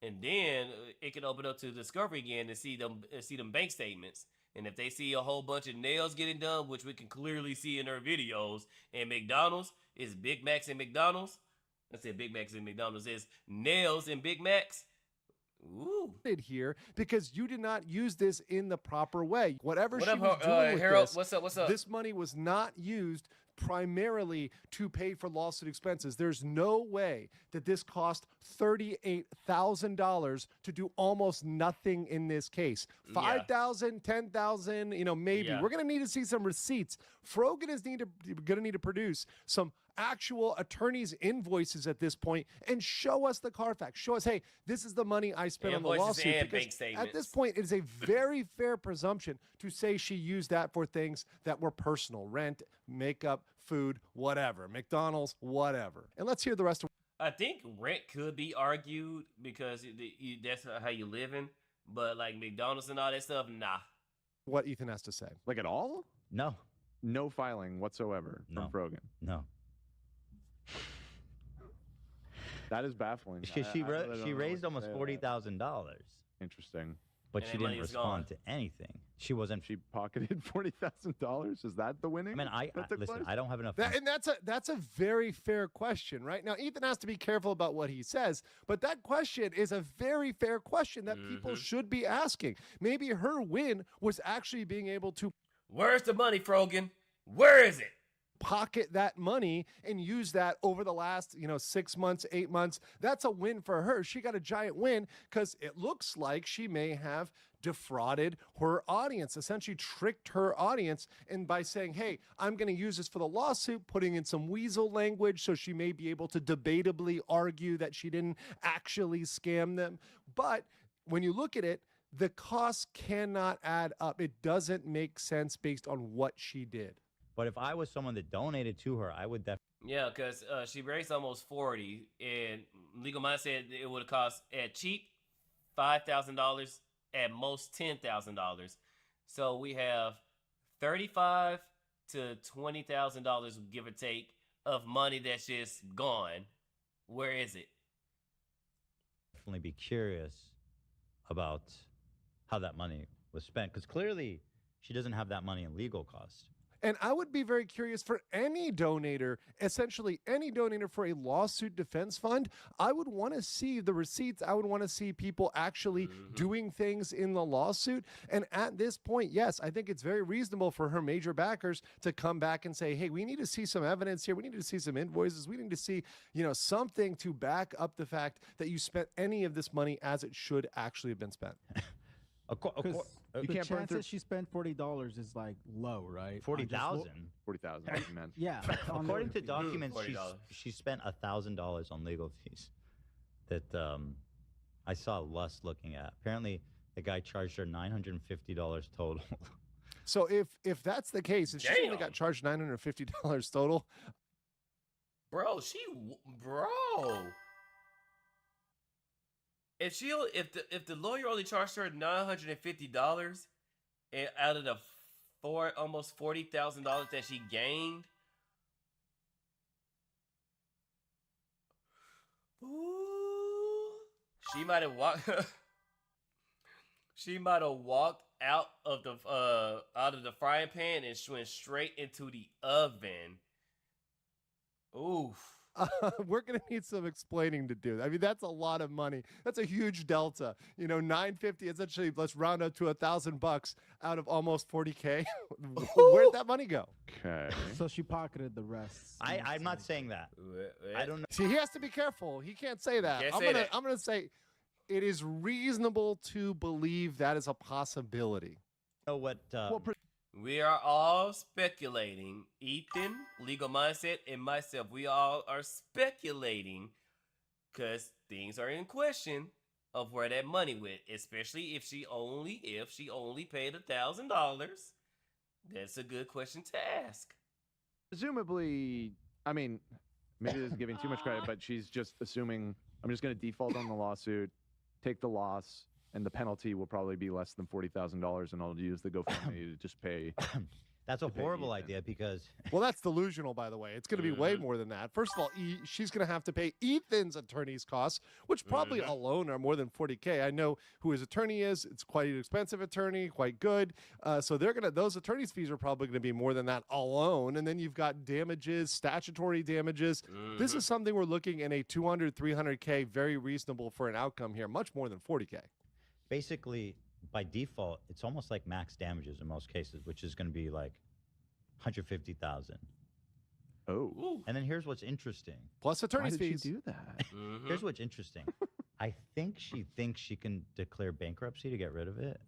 And then it can open up to discovery again to see them bank statements. And if they see a whole bunch of nails getting done, which we can clearly see in her videos, and McDonald's is Big Macs and McDonald's. I said Big Macs and McDonald's is nails and Big Macs. Ooh. Here because you did not use this in the proper way. Whatever What she up, was doing with Harold? this, What's up? This money was not used primarily to pay for lawsuit expenses. There's no way that this cost $38,000 to do almost nothing in this case. 5,000, 10,000, maybe. Yeah. We're going to need to see some receipts. Frogan is going to need to produce some actual attorney's invoices at this point and show us the Carfax. Show us, hey, this is the money I spent on the Invoices lawsuit. and Because bank statements. at this point, it is a very fair presumption to say she used that for things that were personal: rent, makeup, food, whatever, McDonald's, whatever. And let's hear the rest of. I think rent could be argued because that's how you living, but like McDonald's and all that stuff, nah. What Ethan has to say. Like at all? No. No filing whatsoever from Frogan. No. That is baffling. She raised almost $40,000. Interesting. But And she that money didn't was respond gone. to anything. She wasn't. She pocketed $40,000. Is that the winning? I mean, listen. place? I don't have enough. And that's a very fair question, right? Now, Ethan has to be careful about what he says, but that question is a very fair question that people should be asking. Maybe her win was actually being able to. Where's the money, Frogan? Where is it? Pocket that money and use that over the last 6 months, 8 months. That's a win for her. She got a giant win because it looks like she may have defrauded her audience, essentially tricked her audience, and by saying, hey, I'm going to use this for the lawsuit, putting in some weasel language so she may be able to debatably argue that she didn't actually scam them. But when you look at it, the costs cannot add up. It doesn't make sense based on what she did. But if I was someone that donated to her, I would definitely. Yeah, because she raised almost 40, and Legal Mind said it would have cost at cheap $5,000, at most $10,000. So we have $35,000 to $20,000, give or take, of money that's just gone. Where is it? Definitely be curious about how that money was spent, because clearly she doesn't have that money in legal costs. And I would be very curious for any donator, essentially any donator for a lawsuit defense fund. I would want to see the receipts. I would want to see people actually doing things in the lawsuit. And at this point, yes, I think it's very reasonable for her major backers to come back and say, hey, we need to see some evidence here. We need to see some invoices. We need to see, something to back up the fact that you spent any of this money as it should actually have been spent. The chance that she spent $40 is like low, right? 40,000. 40,000. You meant. Yeah. According to documents, she spent $1,000 on legal fees. That I saw Lust looking at. Apparently, the guy charged her $950 total. So if that's the case, and she only got Damn. charged $950 total. Bro, bro. If the lawyer only charged her $950 and out of the almost $40,000 that she gained, ooh, she might have walked. She might have walked out of the frying pan and went straight into the oven. Oof. We're gonna need some explaining to do. I mean, that's a lot of money. That's a huge delta. You know, $950. Essentially, let's round up to $1,000 out of almost $40K. Where'd that money go? Okay. So she pocketed the rest. I'm not saying that. I don't know. See, he has to be careful. He can't say that. I'm gonna say it is reasonable to believe that is a possibility. Know what? We are all speculating. Ethan, Legal Mindset, and myself, we all are speculating because things are in question of where that money went, especially if she only paid $1,000. That's a good question to ask. Presumably, I mean, maybe this is giving too much credit, but she's just assuming I'm just going to default on the lawsuit, take the loss, and the penalty will probably be less than $40,000, and I'll use the GoFundMe to just pay. That's a horrible idea because. Well, that's delusional, by the way. It's going to be way more than that. First of all, she's going to have to pay Ethan's attorney's costs, which probably alone are more than $40K. I know who his attorney is. It's quite an expensive attorney, quite good. So those attorney's fees are probably going to be more than that alone. And then you've got damages, statutory damages. This is something we're looking in a $200, $300K, very reasonable for an outcome here, much more than $40K. Basically, by default, it's almost like max damages in most cases, which is going to be like $150,000. Oh. And then here's what's interesting. Plus attorney's fees. Why did she do that? Here's what's interesting. I think she thinks she can declare bankruptcy to get rid of it.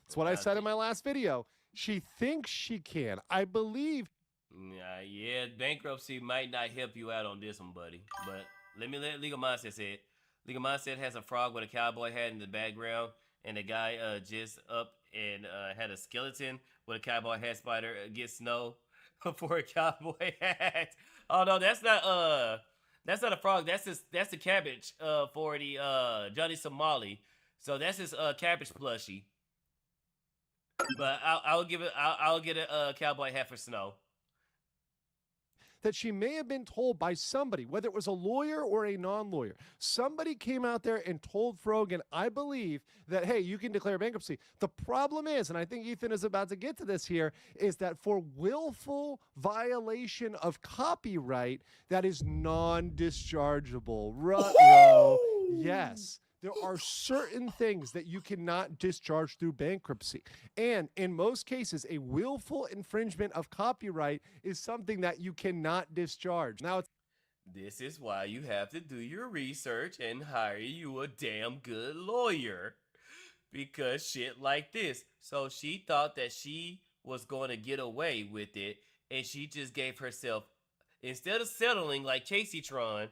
That's what I said in my last video. She thinks she can. I believe. Yeah, bankruptcy might not help you out on this one, buddy. But let Legal Mindset say it. Legal Mindset has a frog with a cowboy hat in the background. And the guy just up and had a skeleton with a cowboy hat. Spider gets snow for a cowboy hat. Oh no, that's not a frog. That's the cabbage for the Johnny Somali. So that's his cabbage plushie. But I'll get a cowboy hat for snow. That she may have been told by somebody, whether it was a lawyer or a non-lawyer. Somebody came out there and told Frogan, I believe, that, hey, you can declare bankruptcy. The problem is, and I think Ethan is about to get to this here, is that for willful violation of copyright, that is non-dischargeable. Ruh-roh. Yes. There are certain things that you cannot discharge through bankruptcy. And in most cases, a willful infringement of copyright is something that you cannot discharge. Now, This is why you have to do your research and hire you a damn good lawyer. Because shit like this. So she thought that she was going to get away with it, and she just gave herself, instead of settling like Casey Tron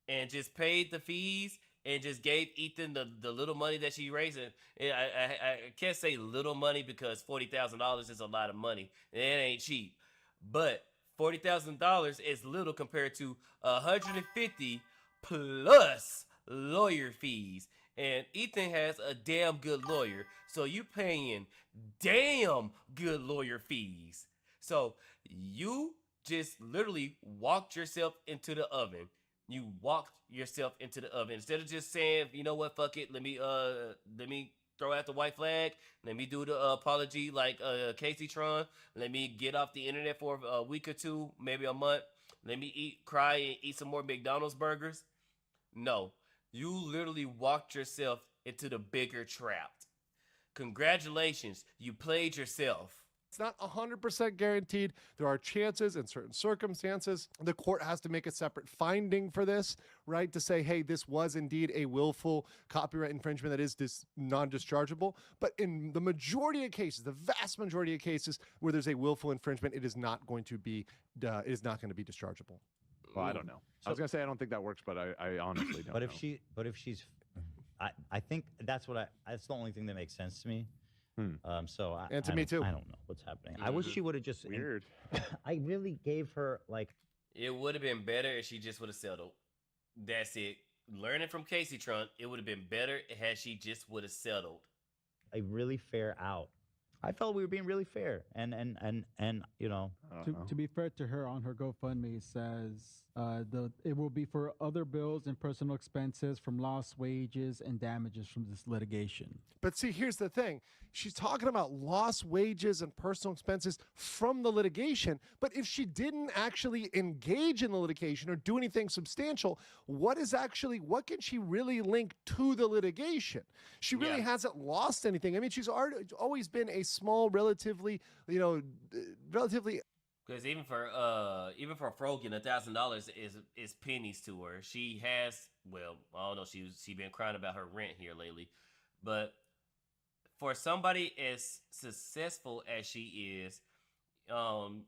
and just paid the fees, and just gave Ethan the little money that she raised. I can't say little money because $40,000 is a lot of money. It ain't cheap. But $40,000 is little compared to $150 plus lawyer fees. And Ethan has a damn good lawyer. So you paying damn good lawyer fees. So you just literally walked yourself into the oven. You walked yourself into the oven. Instead of just saying, you know what, fuck it, let me throw out the white flag, let me do the apology like Casey Tron, let me get off the internet for a week or two, maybe a month, let me cry and eat some more McDonald's burgers. No, you literally walked yourself into the bigger trap. Congratulations, you played yourself. it's not 100% guaranteed. There are chances in certain circumstances. The court has to make a separate finding for this, right? To say, hey, this was indeed a willful copyright infringement that is non-dischargeable. But in the majority of cases, the vast majority of cases where there's a willful infringement, it is not going to be dischargeable. Well, I don't know. I was gonna say I don't think that works, but I honestly don't. But know. if she's, I think that's the only thing that makes sense to me. So And to me too. I don't know. what's happening. I wish she would have just Weird. I really gave her like. It would have been better if she just would have settled. That's it. Learning from Casey Trunk, it would have been better had she just would have settled. A really fair out. I felt we were being really fair, and you know. To be fair to her, on her GoFundMe it says it will be for other bills and personal expenses from lost wages and damages from this litigation. But see, here's the thing. She's talking about lost wages and personal expenses from the litigation. But if she didn't actually engage in the litigation or do anything substantial, what can she really link to the litigation? She really hasn't lost anything. I mean, she's always been a small, relatively. Because even for Frogan, $1,000 is pennies to her. She has, well, I don't know, she been crying about her rent here lately, but for somebody as successful as she is,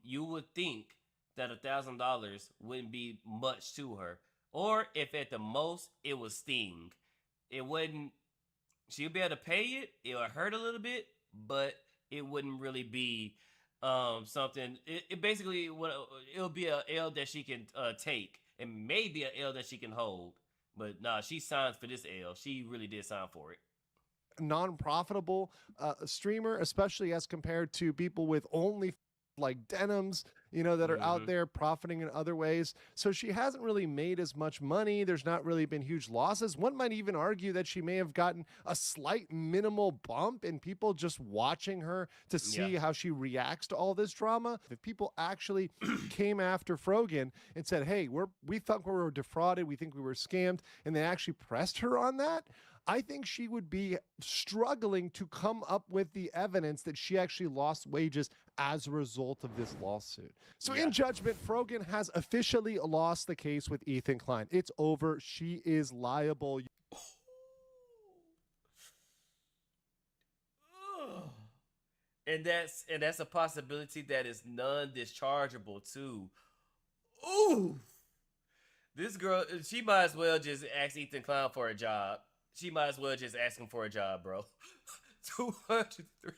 you would think that $1,000 wouldn't be much to her, or if at the most it would sting. It wouldn't. She'll be able to pay it. It'll hurt a little bit, but it wouldn't really be something. It basically it'll be a L that she can take, and maybe a L that she can hold. But nah, she signs for this L. She really did sign for it. Non-profitable streamer, especially as compared to people with only like denims, that are out there profiting in other ways. So she hasn't really made as much money. There's not really been huge losses. One might even argue that she may have gotten a slight minimal bump in people just watching her to see how she reacts to all this drama. If people actually came after Frogan and said, hey, we thought we were defrauded, we think we were scammed, and they actually pressed her on that, I think she would be struggling to come up with the evidence that she actually lost wages as a result of this lawsuit. So in judgment, Frogan has officially lost the case with Ethan Klein. It's over. She is liable. And that's a possibility that is non-dischargeable too. Ooh. This girl, she might as well just ask Ethan Klein for a job. She might as well just ask him for a job, bro. 203.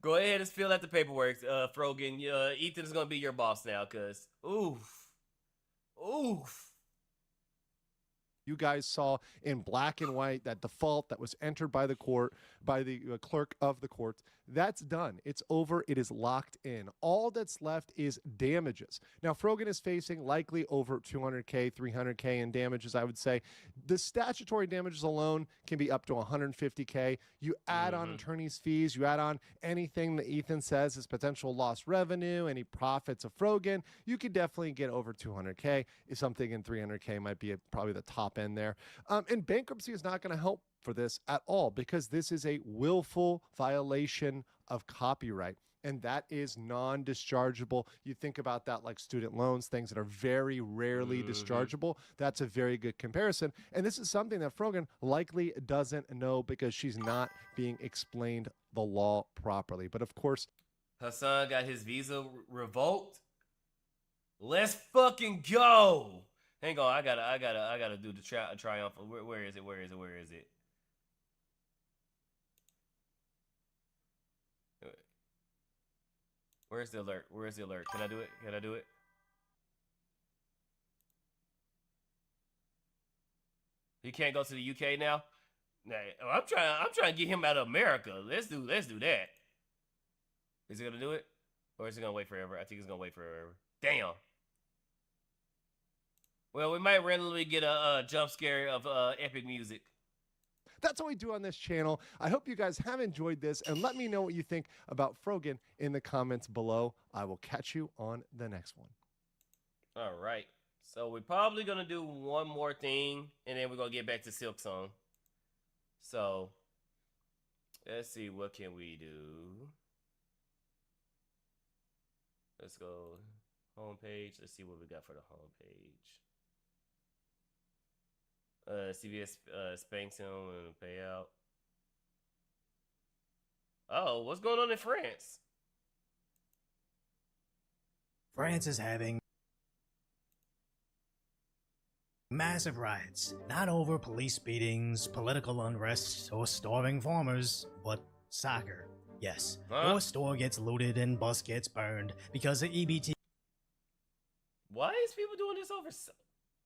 Go ahead and fill out the paperwork, Frogan. Ethan is gonna be your boss now, cause oof. You guys saw in black and white that default that was entered by the court, by the clerk of the court. That's done. It's over. It is locked in. All that's left is damages. Now, Frogan is facing likely over 200K, 300K in damages, I would say. The statutory damages alone can be up to 150K. You add on attorney's fees, you add on anything that Ethan says is potential lost revenue, any profits of Frogan, you could definitely get over 200K. If something in 300K might be probably the top end there. And bankruptcy is not going to help for this at all, because this is a willful violation of copyright, and that is non-dischargeable. You think about that like student loans, things that are very rarely dischargeable. That's a very good comparison, and this is something that Frogan likely doesn't know because she's not being explained the law properly. But of course, her son got his visa revoked. Let's fucking go. Hang on, I gotta do the triumph. Where is it? Where's the alert? Can I do it? He can't go to the UK now? Nah, I'm trying to get him out of America. Let's do that. Is he gonna do it? Or is he gonna wait forever? I think he's gonna wait forever. Damn. Well, we might randomly get a jump scare of epic music. That's what we do on this channel. I hope you guys have enjoyed this, and let me know what you think about Frogan in the comments below. I will catch you on the next one. All right. So we're probably going to do one more thing, and then we're going to get back to Silk Song. So let's see, what can we do? Let's go homepage. Let's see what we got for the homepage. CBS spanks him and payout. Oh, what's going on in France? France is having massive riots, not over police beatings, political unrest, or starving farmers, but soccer. Yes, Huh? your store gets looted and bus gets burned because the EBT Why is people doing this over?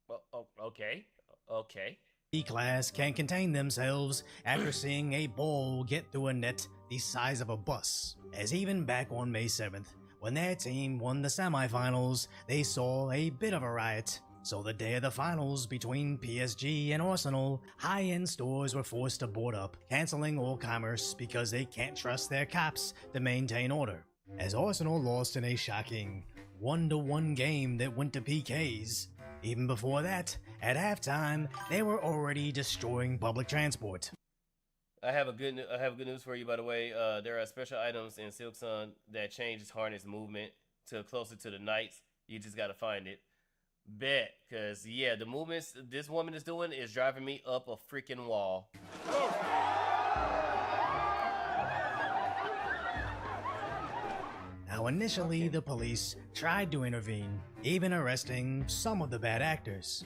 Well, okay, okay. class can't contain themselves after seeing a ball get through a net the size of a bus. As even back on May 7th, when their team won the semifinals, they saw a bit of a riot. So the day of the finals between PSG and Arsenal, high-end stores were forced to board up, canceling all commerce because they can't trust their cops to maintain order. As Arsenal lost in a shocking 1-1 game that went to PKs. Even before that, at halftime, they were already destroying public transport. I have good news for you, by the way. There are special items in Silk Sun that changes Hornet's movement to closer to the Knights. You just gotta find it. Bet, cause yeah, the movements this woman is doing is driving me up a freaking wall. Now initially, the police tried to intervene, even arresting some of the bad actors.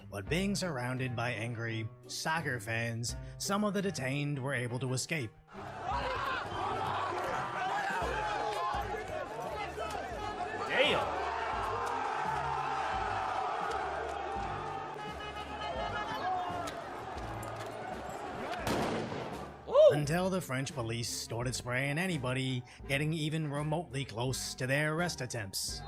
But being surrounded by angry soccer fans, some of the detained were able to escape. Damn. Until the French police started spraying anybody getting even remotely close to their arrest attempts.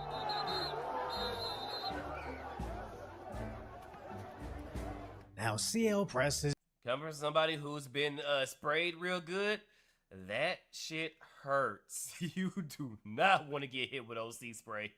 Now CL Press is Coming from somebody who's been sprayed real good, that shit hurts. You do not want to get hit with OC spray.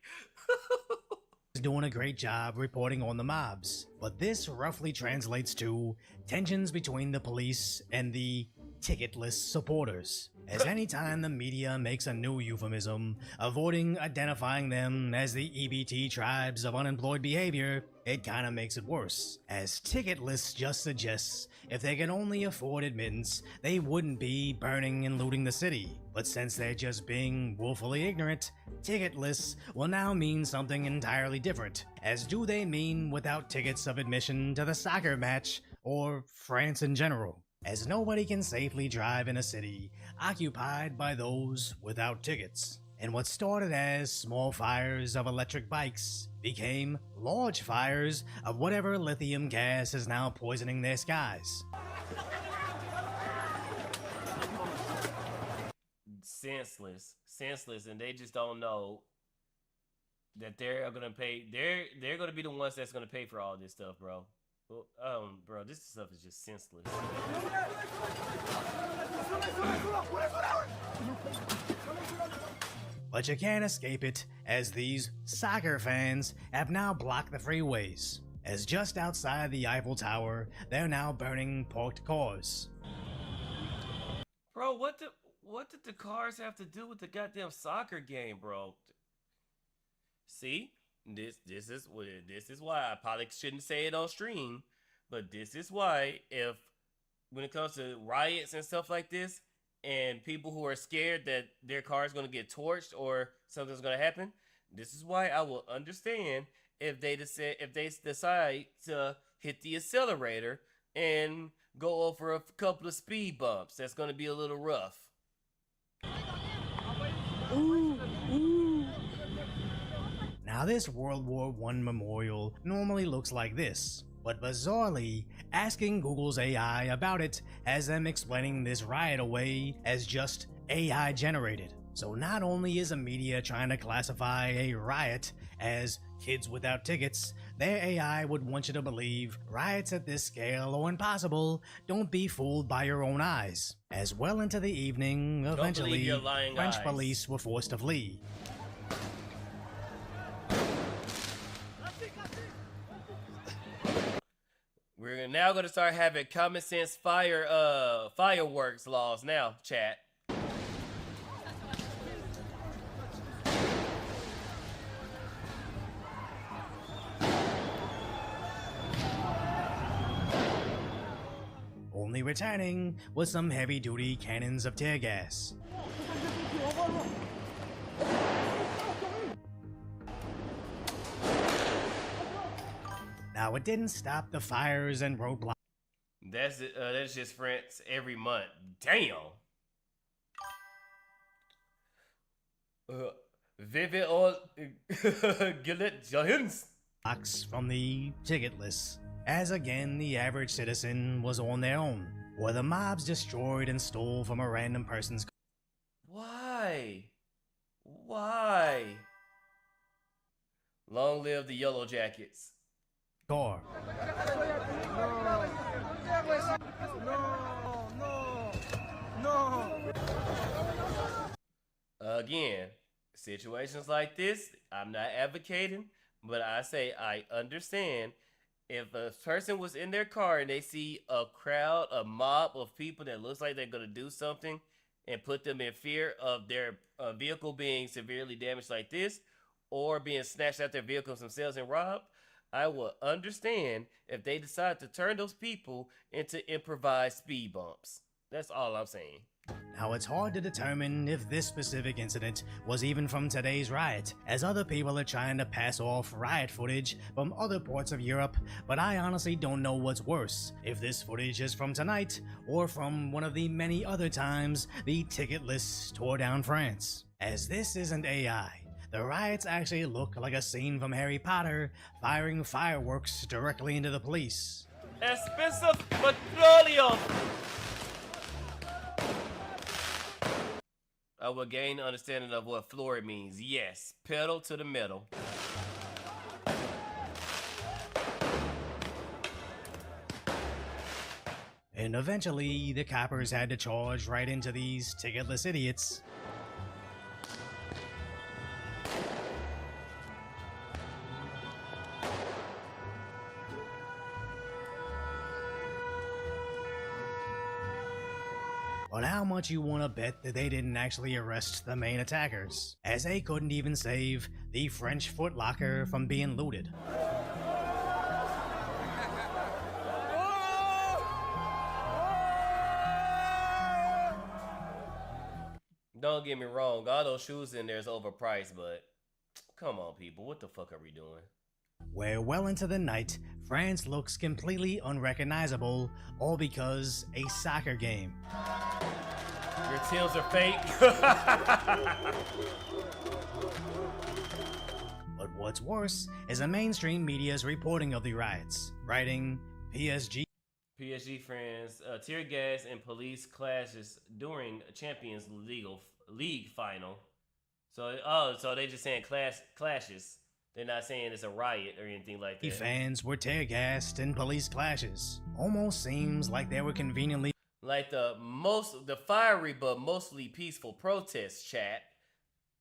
doing a great job reporting on the mobs, but this roughly translates to tensions between the police and the ticketless supporters. As any time the media makes a new euphemism, avoiding identifying them as the EBT tribes of unemployed behavior, it kinda makes it worse. As ticketless just suggests, if they can only afford admittance, they wouldn't be burning and looting the city. But since they're just being woefully ignorant, ticketless will now mean something entirely different. As do they mean without tickets of admission to the soccer match, or France in general. As nobody can safely drive in a city occupied by those without tickets. And what started as small fires of electric bikes became large fires of whatever lithium gas is now poisoning their skies. Senseless, and they just don't know that they're gonna pay. They're gonna be the ones that's gonna pay for all this stuff, bro. Bro, this stuff is just senseless. But you can't escape it, as these soccer fans have now blocked the freeways. As just outside the Eiffel Tower, they're now burning parked cars. Bro, what did the cars have to do with the goddamn soccer game, bro? See? This is why I probably shouldn't say it on stream, but this is why when it comes to riots and stuff like this, and people who are scared that their car is going to get torched or something's going to happen, this is why I will understand if they decide to hit the accelerator and go over a couple of speed bumps. That's going to be a little rough. Now this World War I memorial normally looks like this, but bizarrely, asking Google's AI about it has them explaining this riot away as just AI generated. So not only is the media trying to classify a riot as kids without tickets, their AI would want you to believe riots at this scale are impossible. Don't be fooled by your own eyes. As well into the evening, eventually, French police were forced to flee. We're now going to start having common sense fireworks laws now, chat. Only returning with some heavy-duty cannons of tear gas. Now, it didn't stop the fires and roadblocks. That's just France every month. Damn. Vivid or Gillette Johns. Box from the ticket list, as again the average citizen was on their own, or the mobs destroyed and stole from a random person's Why? Why? Long live the Yellow Jackets. car. Again, situations like this, I'm not advocating, but I say I understand. If a person was in their car and they see a crowd, a mob of people that looks like they're going to do something and put them in fear of their vehicle being severely damaged like this, or being snatched out their vehicles themselves and robbed, I will understand if they decide to turn those people into improvised speed bumps. That's all I'm saying. Now, it's hard to determine if this specific incident was even from today's riot, as other people are trying to pass off riot footage from other parts of Europe, but I honestly don't know what's worse, if this footage is from tonight, or from one of the many other times the ticket lists tore down France. As this isn't AI, the riots actually look like a scene from Harry Potter, firing fireworks directly into the police. Expensive petroleum! I will gain understanding of what floor means. Yes, pedal to the metal. And eventually, the coppers had to charge right into these ticketless idiots. But how much you want to bet that they didn't actually arrest the main attackers, as they couldn't even save the French Foot Locker from being looted. Don't get me wrong, all those shoes in there is overpriced, but come on, people, what the fuck are we doing? Where well into the night, France looks completely unrecognizable, all because a soccer game. Your teams are fake. But what's worse is the mainstream media's reporting of the riots, writing PSG friends, tear gas and police clashes during Champions League final. So they just saying clashes. They're not saying it's a riot or anything like that. Fans were tear gassed in police clashes. Almost seems like they were conveniently like the fiery but mostly peaceful protest chat.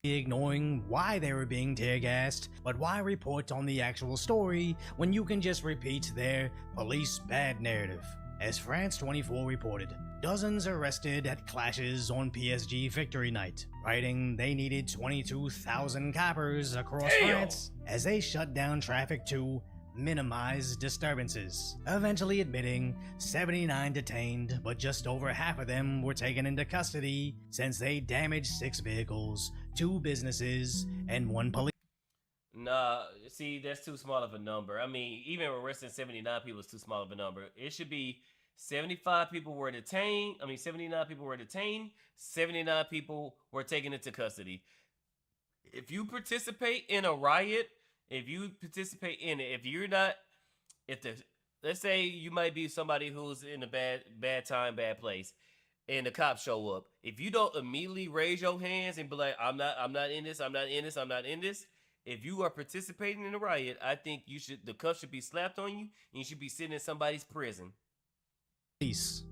Ignoring why they were being tear gassed, but why report on the actual story when you can just repeat their police bad narrative. As France 24 reported, dozens arrested at clashes on PSG victory night, writing they needed 22,000 coppers across France as they shut down traffic to minimize disturbances, eventually admitting 79 detained, but just over half of them were taken into custody since they damaged 6 vehicles, 2 businesses, and 1 police. Nah, see, that's too small of a number. I mean, even arresting 79 people is too small of a number. It should be 75 people were detained. 79 people were detained. 79 people were taken into custody. If you participate in a riot, if you participate in it, let's say you might be somebody who's in a bad time, bad place, and the cops show up. If you don't immediately raise your hands and be like, I'm not in this, I'm not in this, I'm not in this. If you are participating in a riot, I think the cuffs should be slapped on you and you should be sitting in somebody's prison.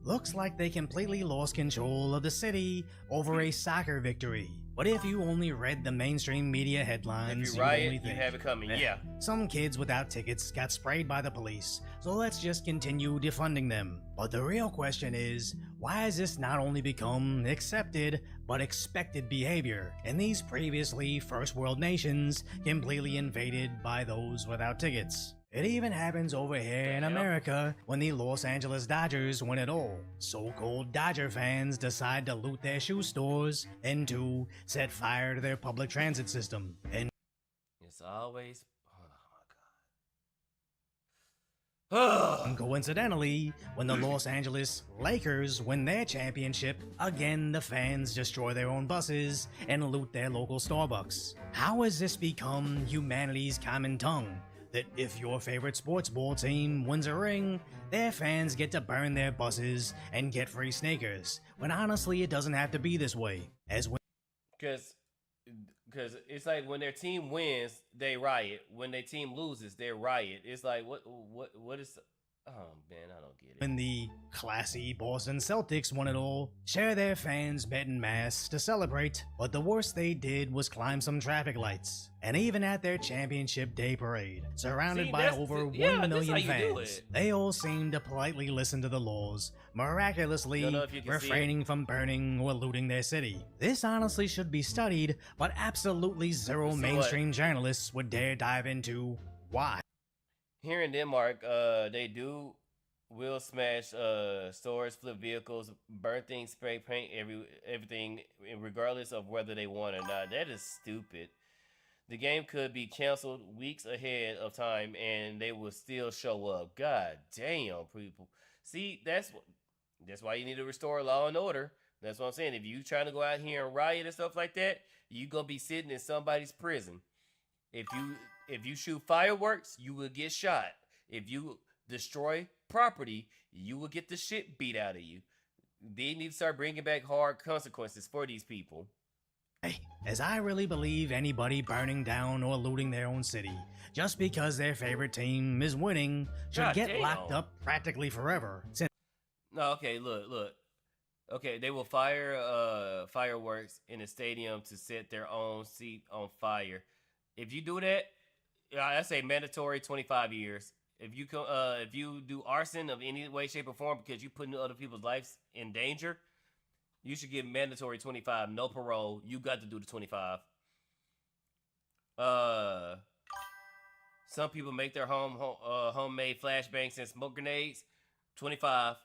Looks like they completely lost control of the city over a soccer victory. But if you only read the mainstream media headlines, if you riot, you have it coming, yeah. Some kids without tickets got sprayed by the police, so let's just continue defunding them. But the real question is, why has this not only become accepted, but expected behavior in these previously first world nations completely invaded by those without tickets? It even happens over here in America when the Los Angeles Dodgers win it all. So-called Dodger fans decide to loot their shoe stores and to set fire to their public transit system. And it's always, Coincidentally, when the Los Angeles Lakers win their championship, again the fans destroy their own buses and loot their local Starbucks. How has this become humanity's common tongue? That if your favorite sports ball team wins a ring, their fans get to burn their buses and get free Snickers, when honestly it doesn't have to be this way. Because it's like when their team wins, they riot. When their team loses, they riot. It's like what is? Oh man, I don't get it. When the classy Boston Celtics won it all, share their fans met en masse to celebrate, but the worst they did was climb some traffic lights. And even at their championship day parade, surrounded by over 1 million fans, they all seemed to politely listen to the laws, miraculously refraining from burning or looting their city. This honestly should be studied, but absolutely zero mainstream journalists would dare dive into why. Here in Denmark, they will smash stores, flip vehicles, burn things, spray paint everything, regardless of whether they won or not. That is stupid. The game could be canceled weeks ahead of time, and they will still show up. God damn, people. See, that's why you need to restore law and order. That's what I'm saying. If you trying to go out here and riot and stuff like that, you gonna be sitting in somebody's prison. If you shoot fireworks, you will get shot. If you destroy property, you will get the shit beat out of you. They need to start bringing back hard consequences for these people. As I really believe anybody burning down or looting their own city just because their favorite team is winning should get locked up practically forever. No, okay, look. Okay, they will fire fireworks in a stadium to set their own seat on fire. If you do that, I say mandatory 25 years. If you do arson of any way, shape, or form because you're putting other people's lives in danger, you should get mandatory 25, no parole. You got to do the 25. Some people make their homemade flashbangs and smoke grenades. 25.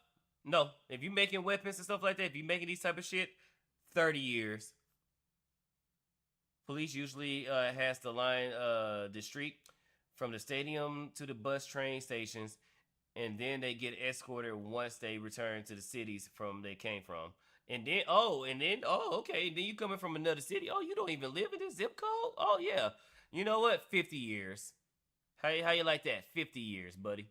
No, if you're making weapons and stuff like that, if you're making these type of shit, 30 years. Police usually has to line the street from the stadium to the bus train stations, and then they get escorted once they return to the cities from they came from. And then okay, then you coming from another city. Oh, you don't even live in this zip code? Oh yeah. You know what? 50 years. How you like that? 50 years, buddy.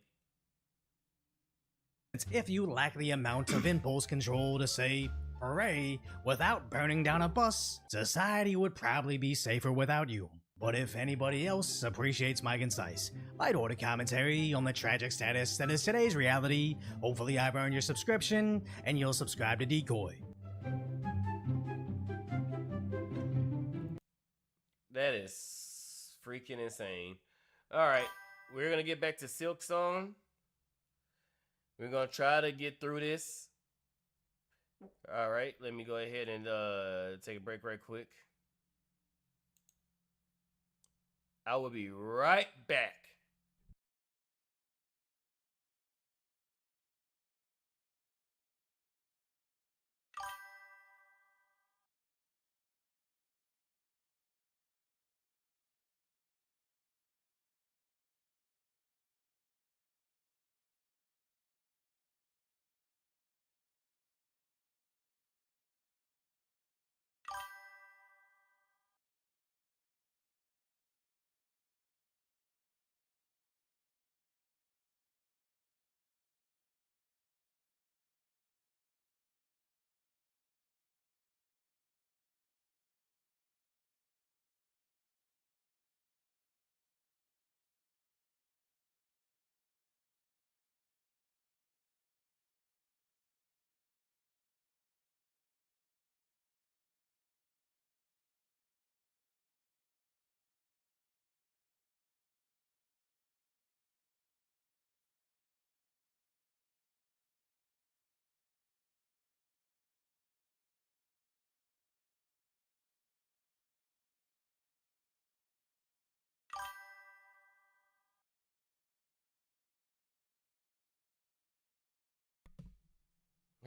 If you lack the amount of impulse control to say hooray without burning down a bus, society would probably be safer without you. But if anybody else appreciates my concise, light-order commentary on the tragic status that is today's reality, hopefully I've earned your subscription and you'll subscribe to Decoy. That is freaking insane. Alright, we're going to get back to Silk Song. We're going to try to get through this. Alright, let me go ahead and take a break right quick. I will be right back.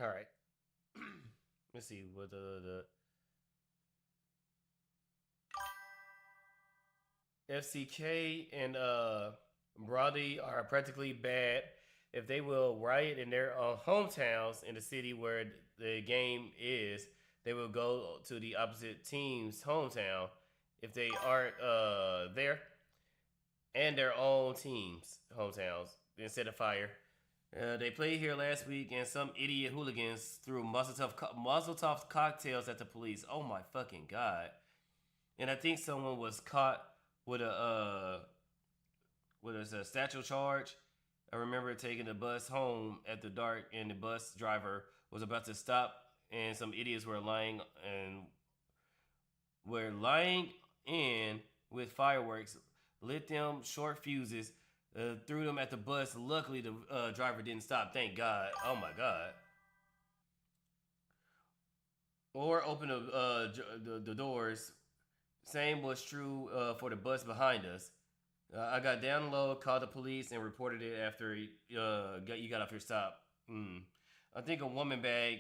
All right. Let's see what the FCK and Brody are practically bad if they will riot in their hometowns in the city where the game is, they will go to the opposite team's hometown if they aren't there, and their own team's hometowns instead of fire. They played here last week, and some idiot hooligans threw Molotov cocktails at the police. Oh my fucking god! And I think someone was caught with a satchel charge. I remember taking the bus home at the dark, and the bus driver was about to stop, and some idiots were lying in with fireworks, lit them short fuses. Threw them at the bus. Luckily, the driver didn't stop. Thank God. Oh my God. Or open the doors. Same was true for the bus behind us. I got down low, called the police, and reported it after you got off your stop. I think a woman bag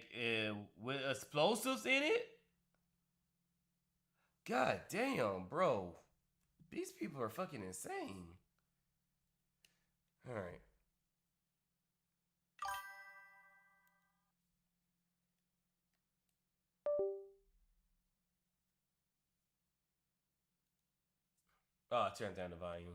with explosives in it. God damn, bro. These people are fucking insane. All right. Oh, turn down the volume.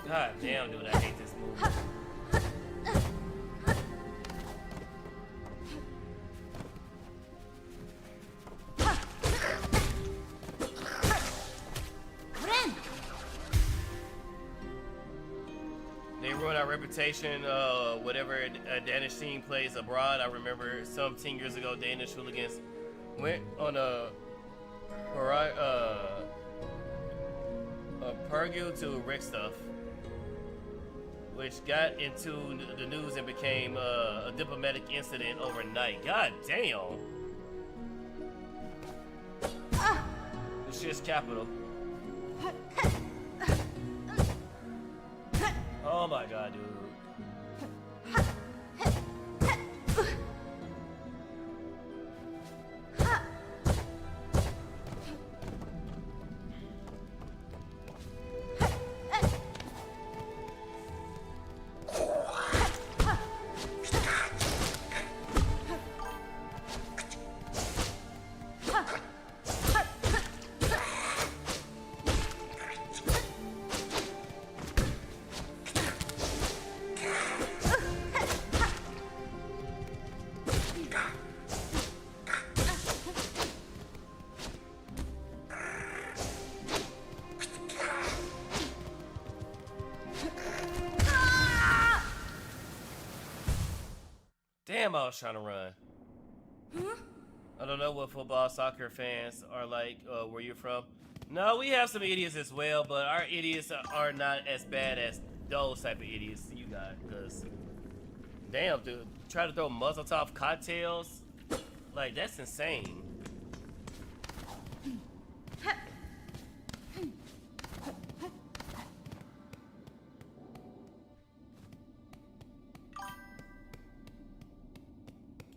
God damn, dude, I hate this movie. They ruined our reputation. Whatever a Danish team plays abroad. I remember some 10 years ago, Danish hooligans went on a Pergu to wreck stuff, which got into the news and became a diplomatic incident overnight. God damn. This shit's capital. Oh my god, dude. Damn, I was trying to run. I don't know what football, soccer fans are like where you're from. No, we have some idiots as well, but our idiots are not as bad as those type of idiots you got. Because, damn, dude, try to throw Molotov cocktails? Like, that's insane.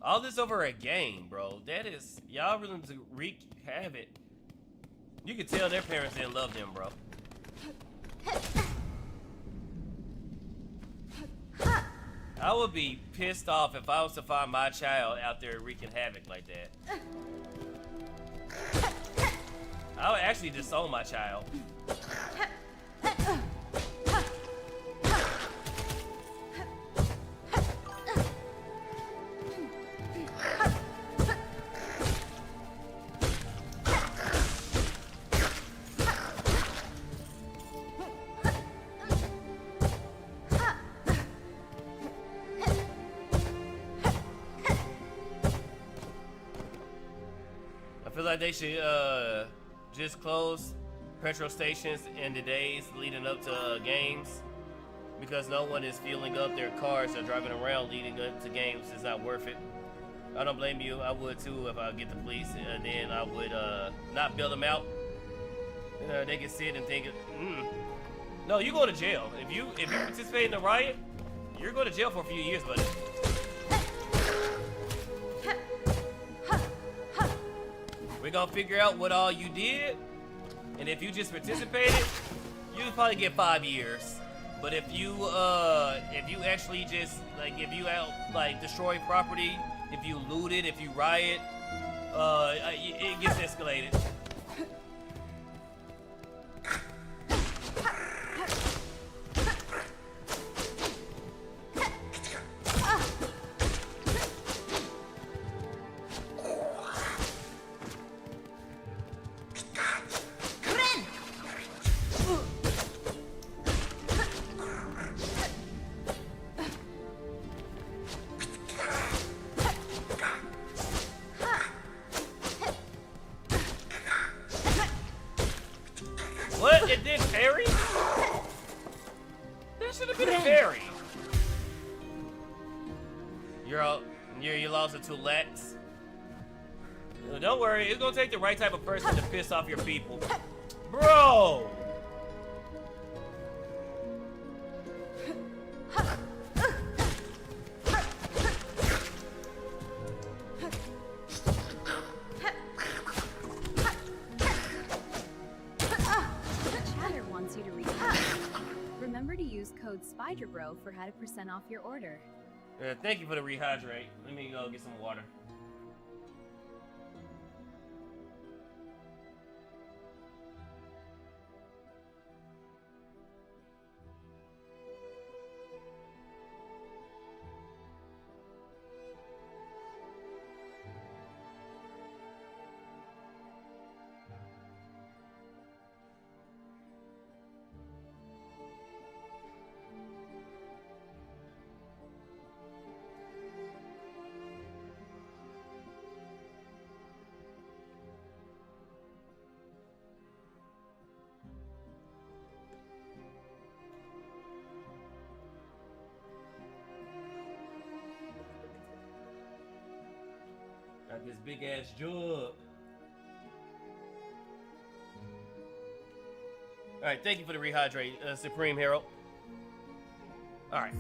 All this over a game, bro. That is, y'all really to wreak havoc. You can tell their parents didn't love them, bro. I would be pissed off if I was to find my child out there wreaking havoc like that. I would actually disown my child. They should just close petrol stations in the days leading up to games, because no one is fueling up their cars or driving around leading up to games. It's not worth it. I don't blame you. I would too if I get the police, and then I would not bail them out. They can sit and think, no, you go to jail. If you participate in a riot, you're going to jail for a few years, buddy. We're gonna figure out what all you did, and if you just participated, you'll probably get 5 years. But if you actually just if you destroy property, if you loot it, if you riot, it gets escalated. What? It did parry? There should have been a parry. You lost it to Lex. Don't worry, it's gonna take the right type of person to piss off your people. Bro! Chatter wants you to read. Remember to use code Spydr-Bro for how to % off your order. Thank you for the rehydrate. Let me go get some water. Got this big ass jug. Alright, thank you for the rehydrate, Supreme Hero. Alright.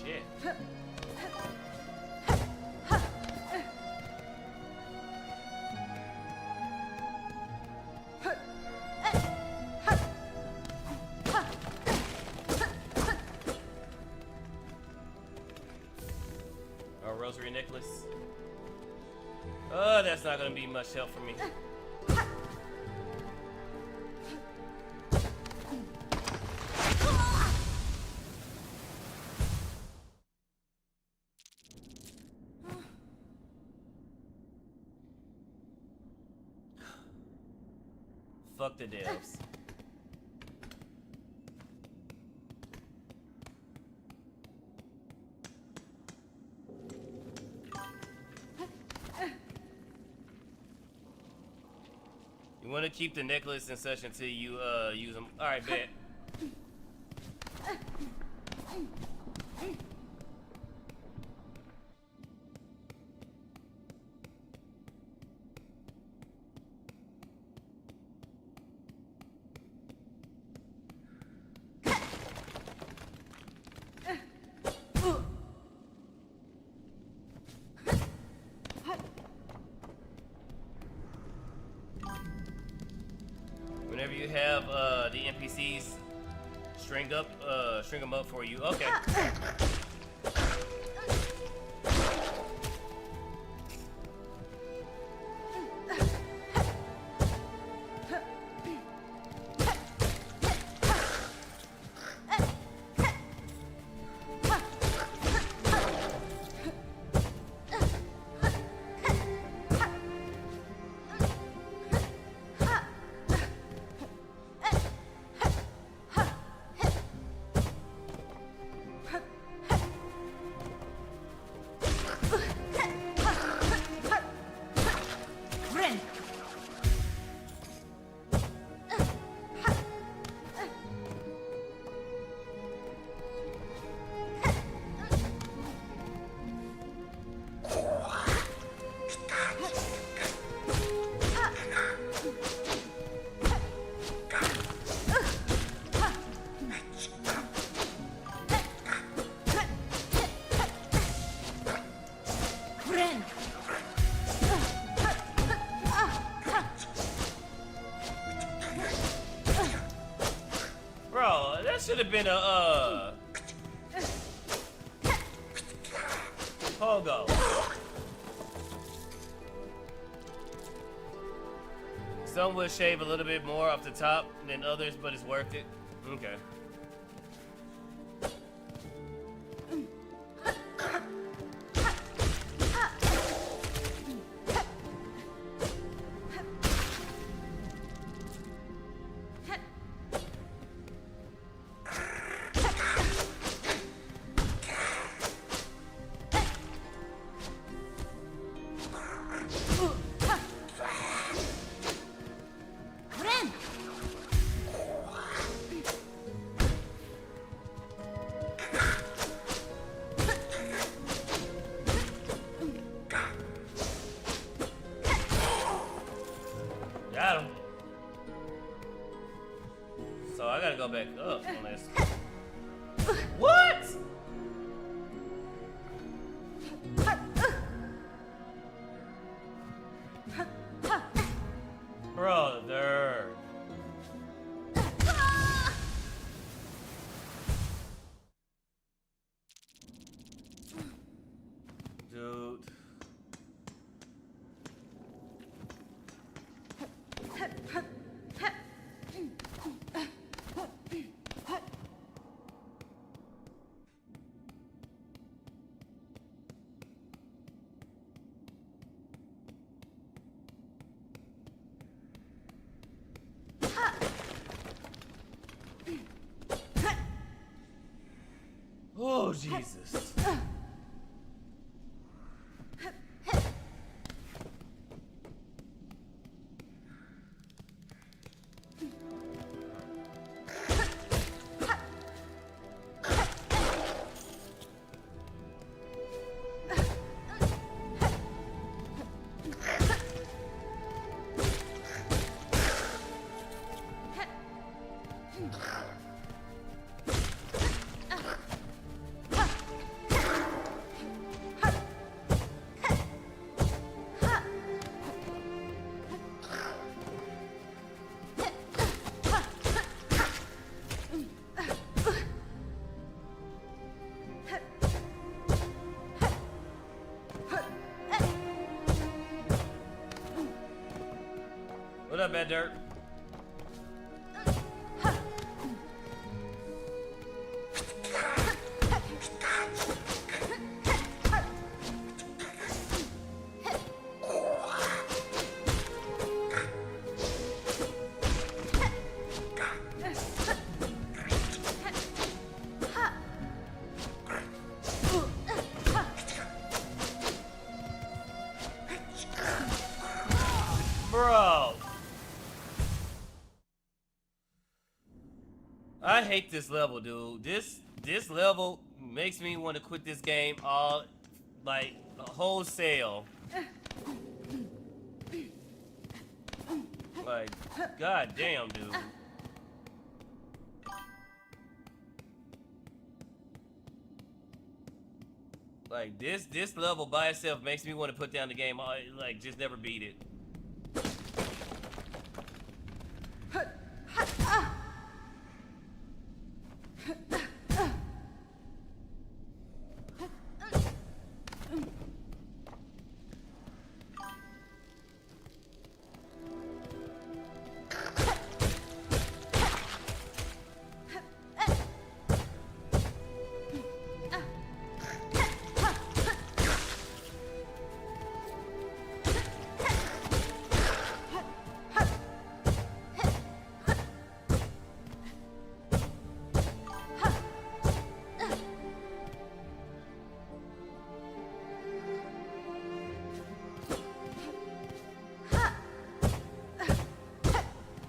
Shit. Rosary necklace. Oh, that's not gonna be much help for me. Fuck the devs. You want to keep the necklace and such until you use them. All right, bet. Whenever you have the NPCs string them up for you. Okay. should have been a pogo. Some will shave a little bit more off the top than others, but it's worth it. Okay. Got him. So I gotta go back up on this. What? Brother. Dude. Oh, Jesus. What up, Bad Dirt? Bro. I hate this level, dude. This level makes me want to quit this game all like wholesale. Like, god damn, dude. Like this level by itself makes me want to put down the game, like just never beat it.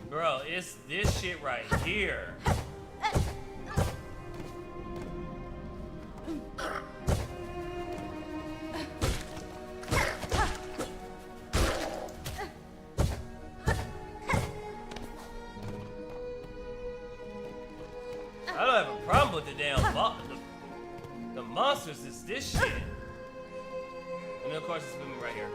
Bro, it's this shit right here. I don't have a problem with the damn the monsters. It's this shit. And then of course it's moving right here.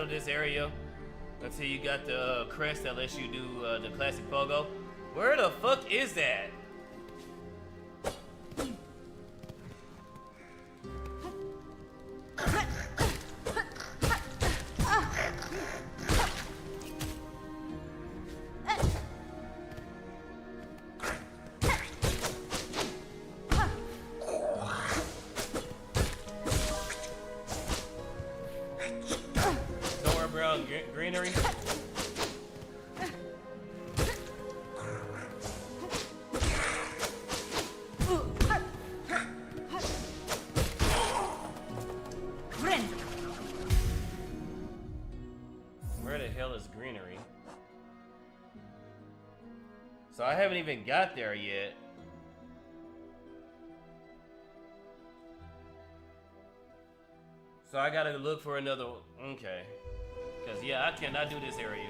this area until you got the crest that lets you do the classic pogo. Where the fuck is that? Somewhere around greenery. Where the hell is greenery? So I haven't even got there yet. So I gotta look for another. Okay. Because, yeah, I cannot do this area.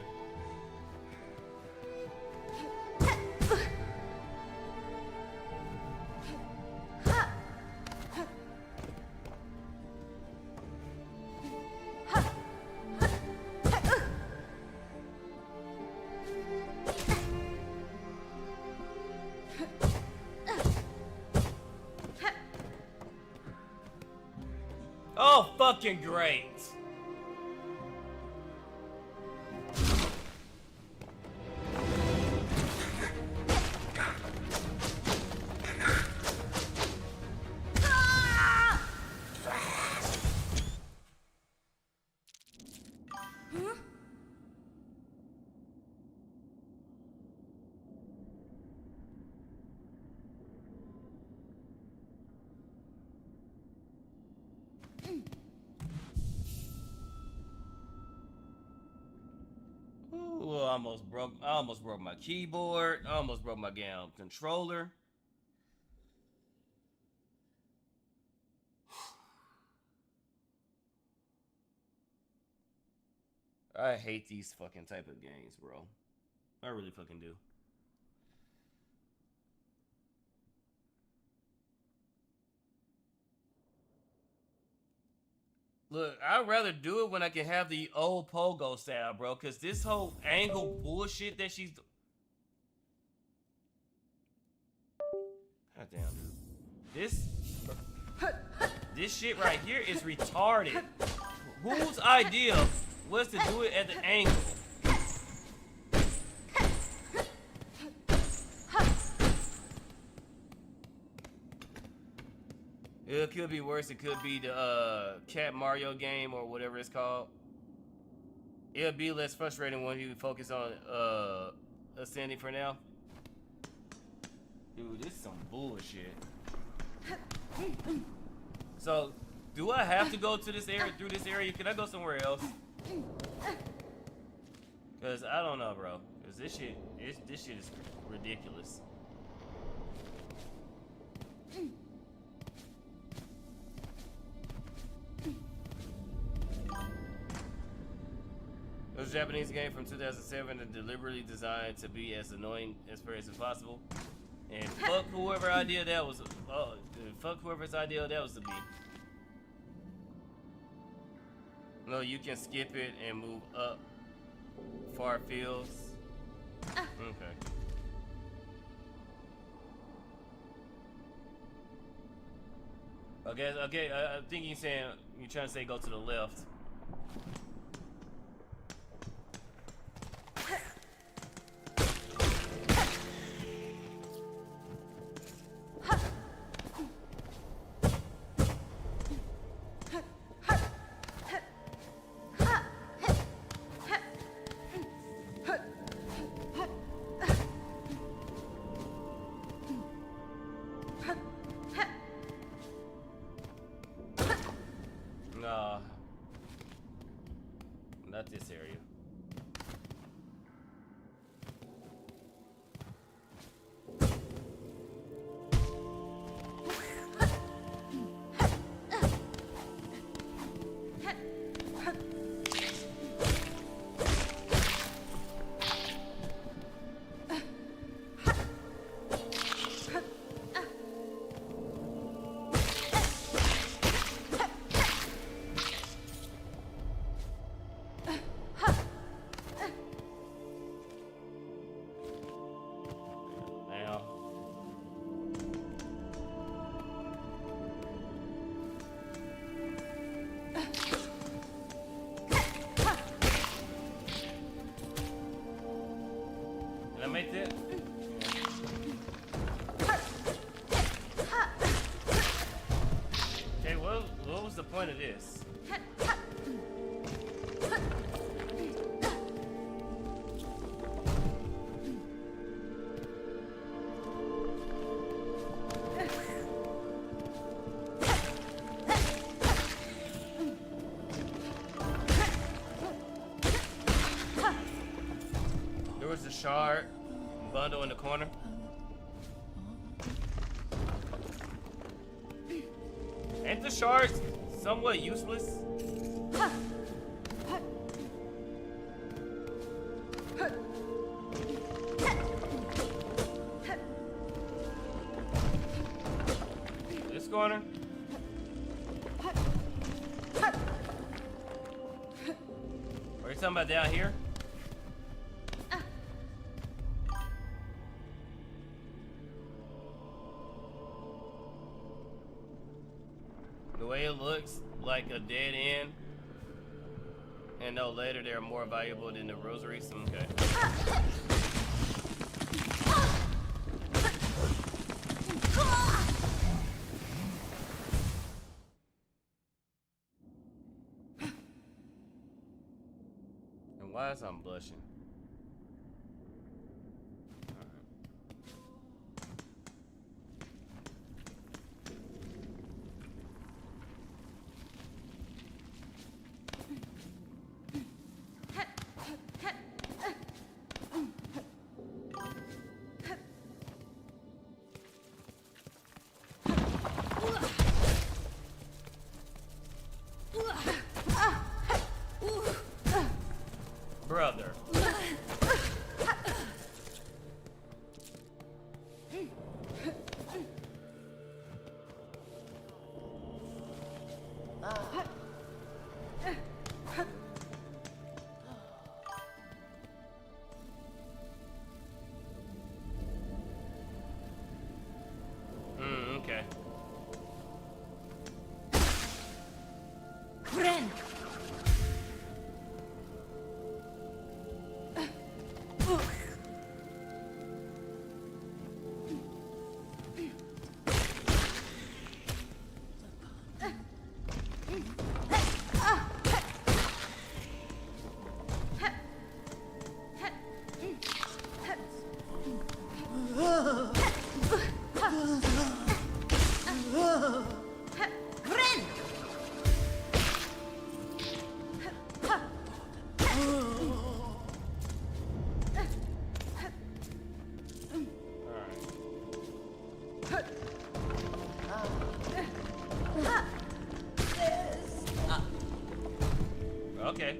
Oh, fucking great. Ooh, I almost broke my keyboard. I almost broke my damn controller. I hate these fucking type of games, bro. I really fucking do. Look, I'd rather do it when I can have the old pogo style, bro. Cause this whole angle bullshit that she's. God damn, dude. This shit right here is retarded. Whose idea was to do it at the angle? It could be worse. It could be the Cat Mario game or whatever it's called. It'll be less frustrating when you focus on ascending for now. Dude, this is some bullshit. So, do I have to go to this area through this area? Can I go somewhere else? Cause I don't know, bro. Cause this shit is ridiculous. It was a Japanese game from 2007 and deliberately designed to be as annoying experience as possible. And fuck whoever idea that was. Fuck whoever's idea that was to be. No, you can skip it and move up far fields. Okay. Okay. I think you're trying to say go to the left. it? Okay, what was the point of this? There was a shard bundle in the corner. Ain't the shards somewhat useless? This corner? Are you talking about down here? The way it looks like a dead end. And no, later they're more valuable than the rosaries. Okay. And why is I'm blushing? Brother. Okay. Okay.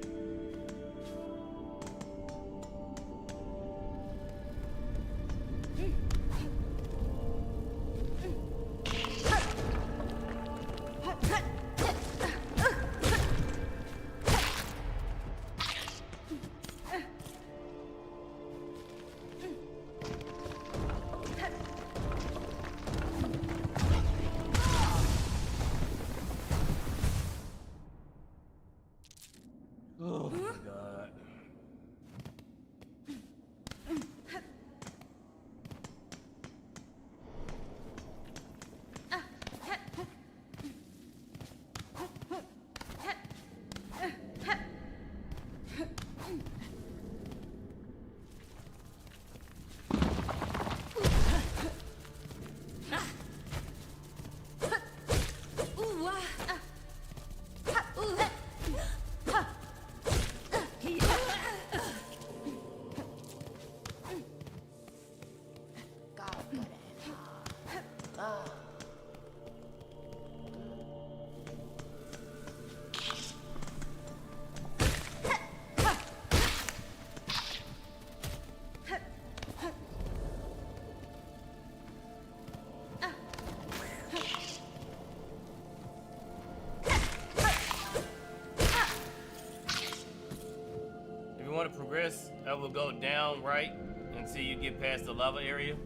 Oh my god. Want to progress, I will go down right until you get past the lava area.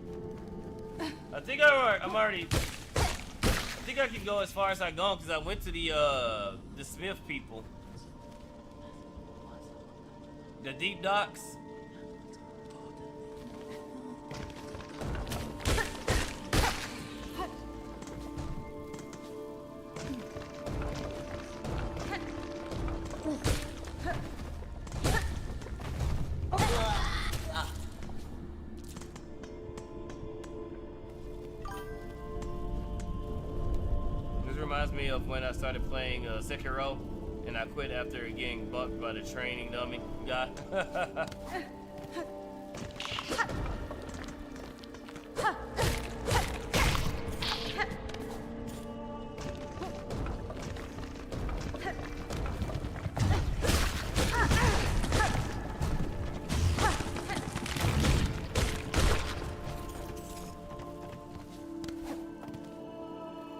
I think I'm already. I think I can go as far as I go because I went to the Smith people, the deep docks. reminds me of when I started playing Sekiro, and I quit after getting bucked by the training dummy guy.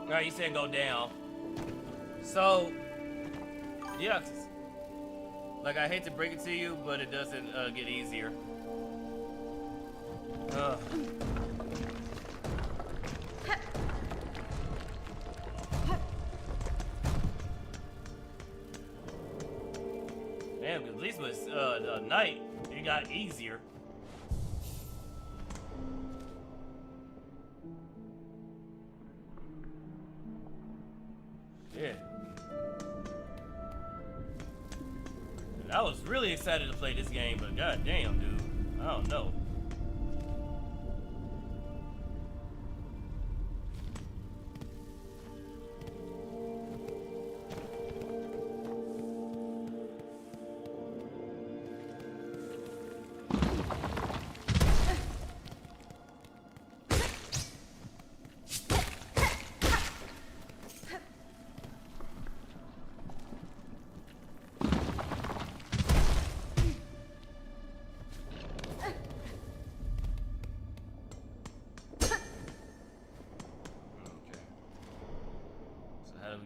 Alright, you said go down. So, yeah. Like, I hate to break it to you, but it doesn't get easier. Damn, at least with night, it got easier. Yeah. I was really excited to play this game, but goddamn, dude, I don't know.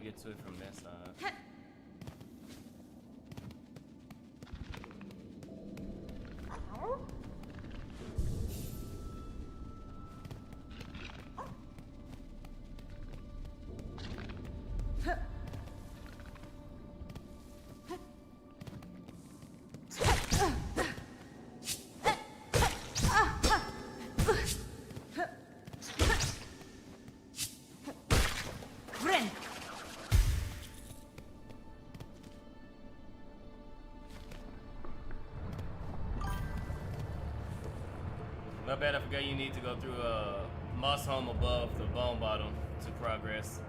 Get to it from that side. My bad, I forgot you need to go through Moss Home above the bone bottom to progress.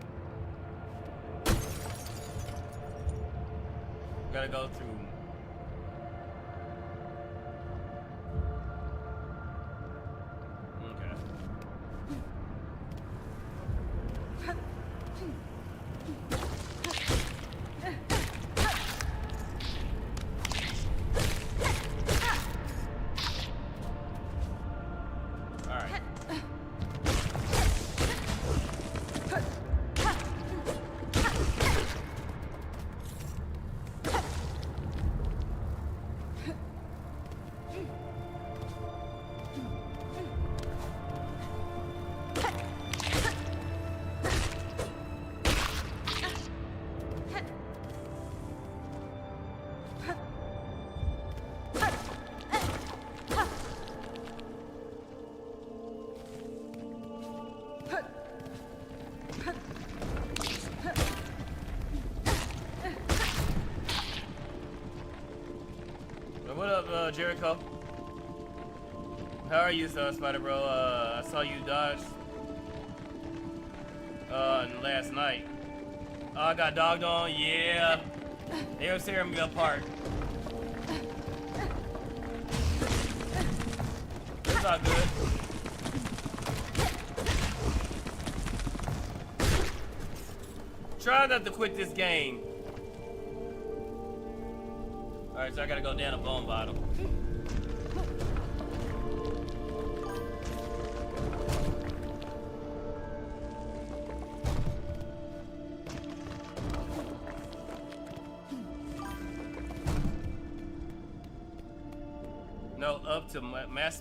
Gotta go through. What up, Jericho? How are you, Spydr-Bro? I saw you dodge last night. Oh, I got dogged on. Yeah, they were tearing me apart. It's not good. Try not to quit this game. Alright, so I gotta go down a bone bottom. No, up to Moss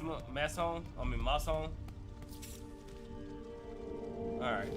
Home. Alright.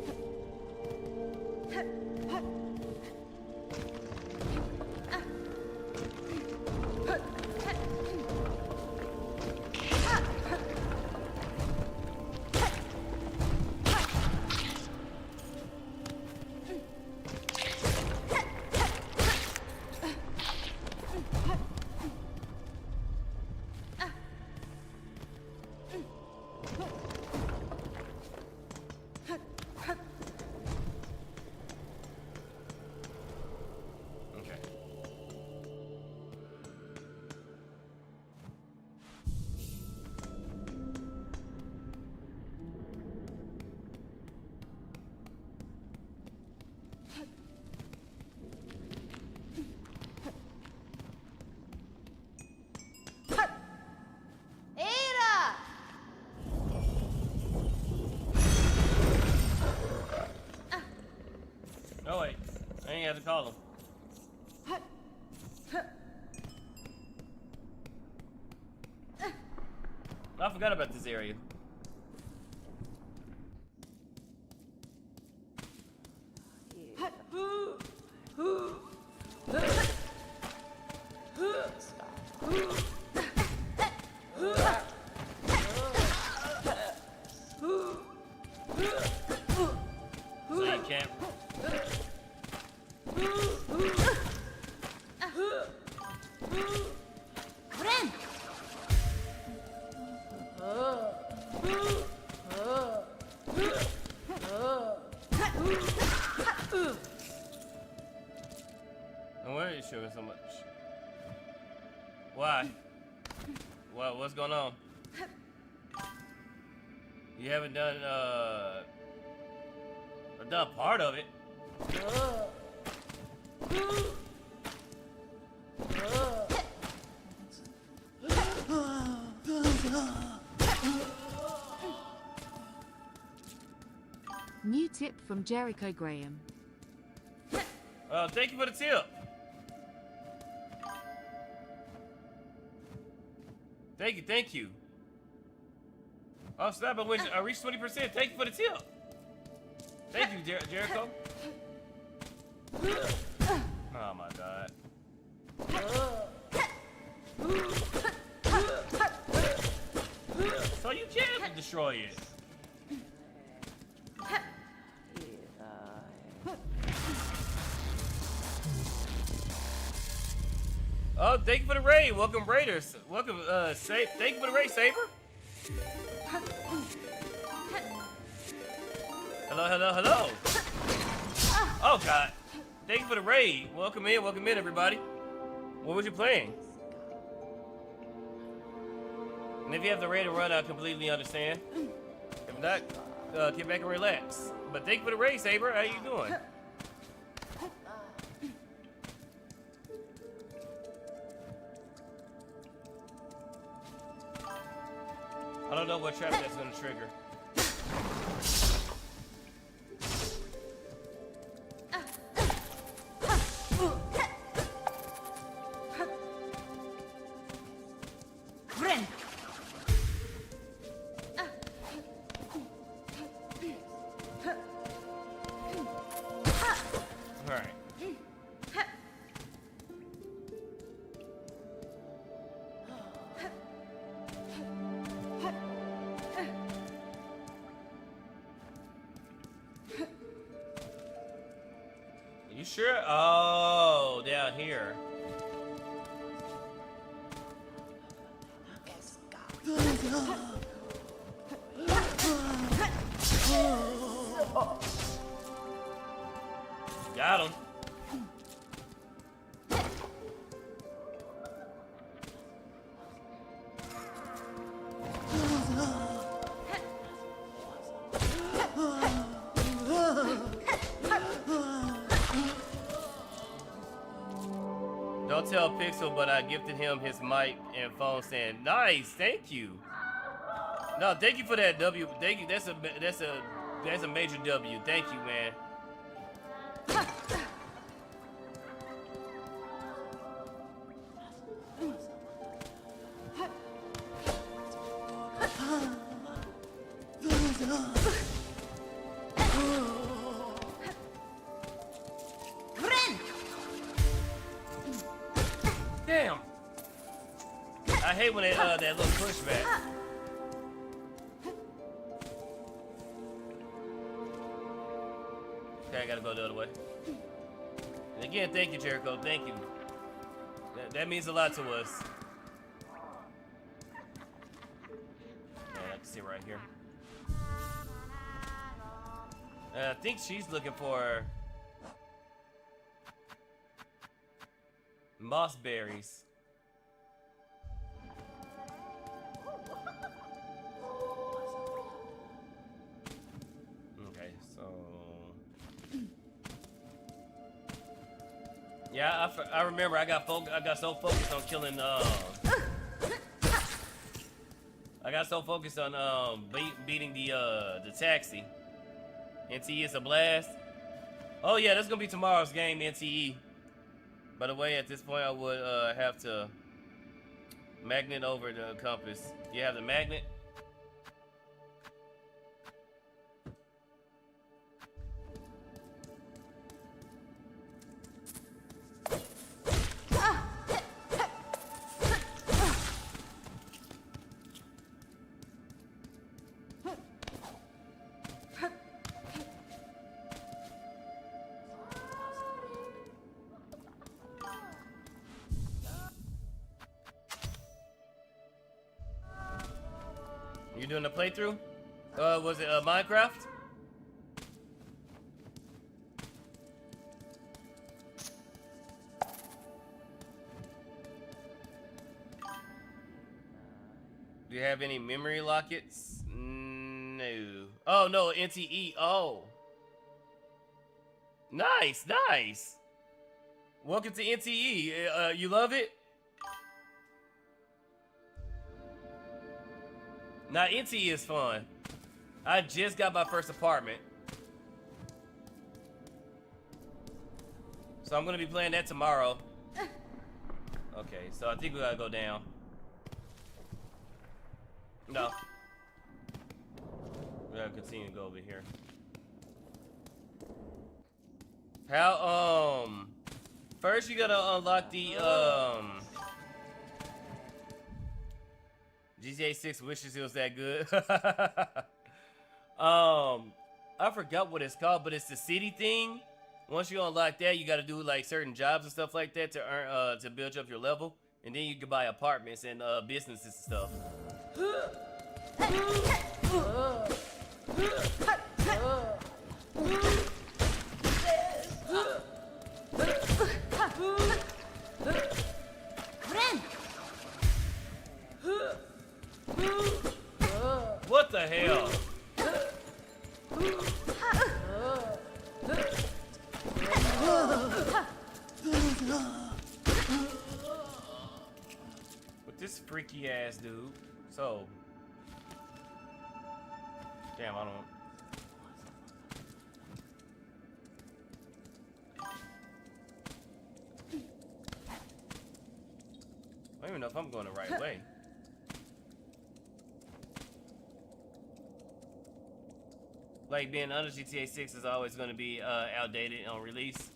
have to call him. I forgot about this area. So you can't. Ren! And why are you sugar so much? Why? What's going on? You haven't done I've done part of it. New tip from Jericho Graham. Thank you for the tip. Thank you. Oh, snap, I reached 20%. Thank you for the tip. Thank you, Jericho. Oh my god. So you can destroy it. Oh, thank you for the raid. Welcome, Raiders. Welcome, thank you for the raid, Saber. Hello. Oh, God. Thank you for the raid. Welcome in, everybody. What was you playing? And if you have the raid to run, I completely understand. If not, get back and relax. But thank you for the raid, Saber. How you doing? I don't know what trap that's gonna trigger. Ren! Alright. You sure? Oh, down here. Got him. Don't tell Pixel, but I gifted him his mic and phone saying, nice, thank you. No, thank you for that W. Thank you. That's a major W. Thank you, man. Damn. I hate when that little pushback. Okay, I gotta go the other way. And again, thank you, Jericho. Thank you. That means a lot to us. Yeah, I can see right here. I think she's looking for moss berries. Okay, so yeah, I remember I got so focused on killing I got so focused on beating the taxi. NT is a blast. Oh yeah, that's gonna be tomorrow's game, NTE. By the way, at this point, I would have to magnet over the compass. You have the magnet? You doing a playthrough? Was it Minecraft? Do you have any memory lockets? No. Oh no, NTE. Oh. Nice, nice. Welcome to NTE. You love it? Now, NTE is fun. I just got my first apartment. So I'm gonna be playing that tomorrow. Okay, so I think we gotta go down. No. We gotta continue to go over here. How, first you gotta unlock the, GTA 6 wishes it was that good. I forgot what it's called, but it's the city thing. Once you unlock that, you gotta do like certain jobs and stuff like that to earn, to build up your level. And then you can buy apartments and, businesses and stuff. What the hell? With this freaky ass dude. So. Damn, I don't. I don't even know if I'm going the right way. Like, being under GTA 6 is always going to be outdated on release.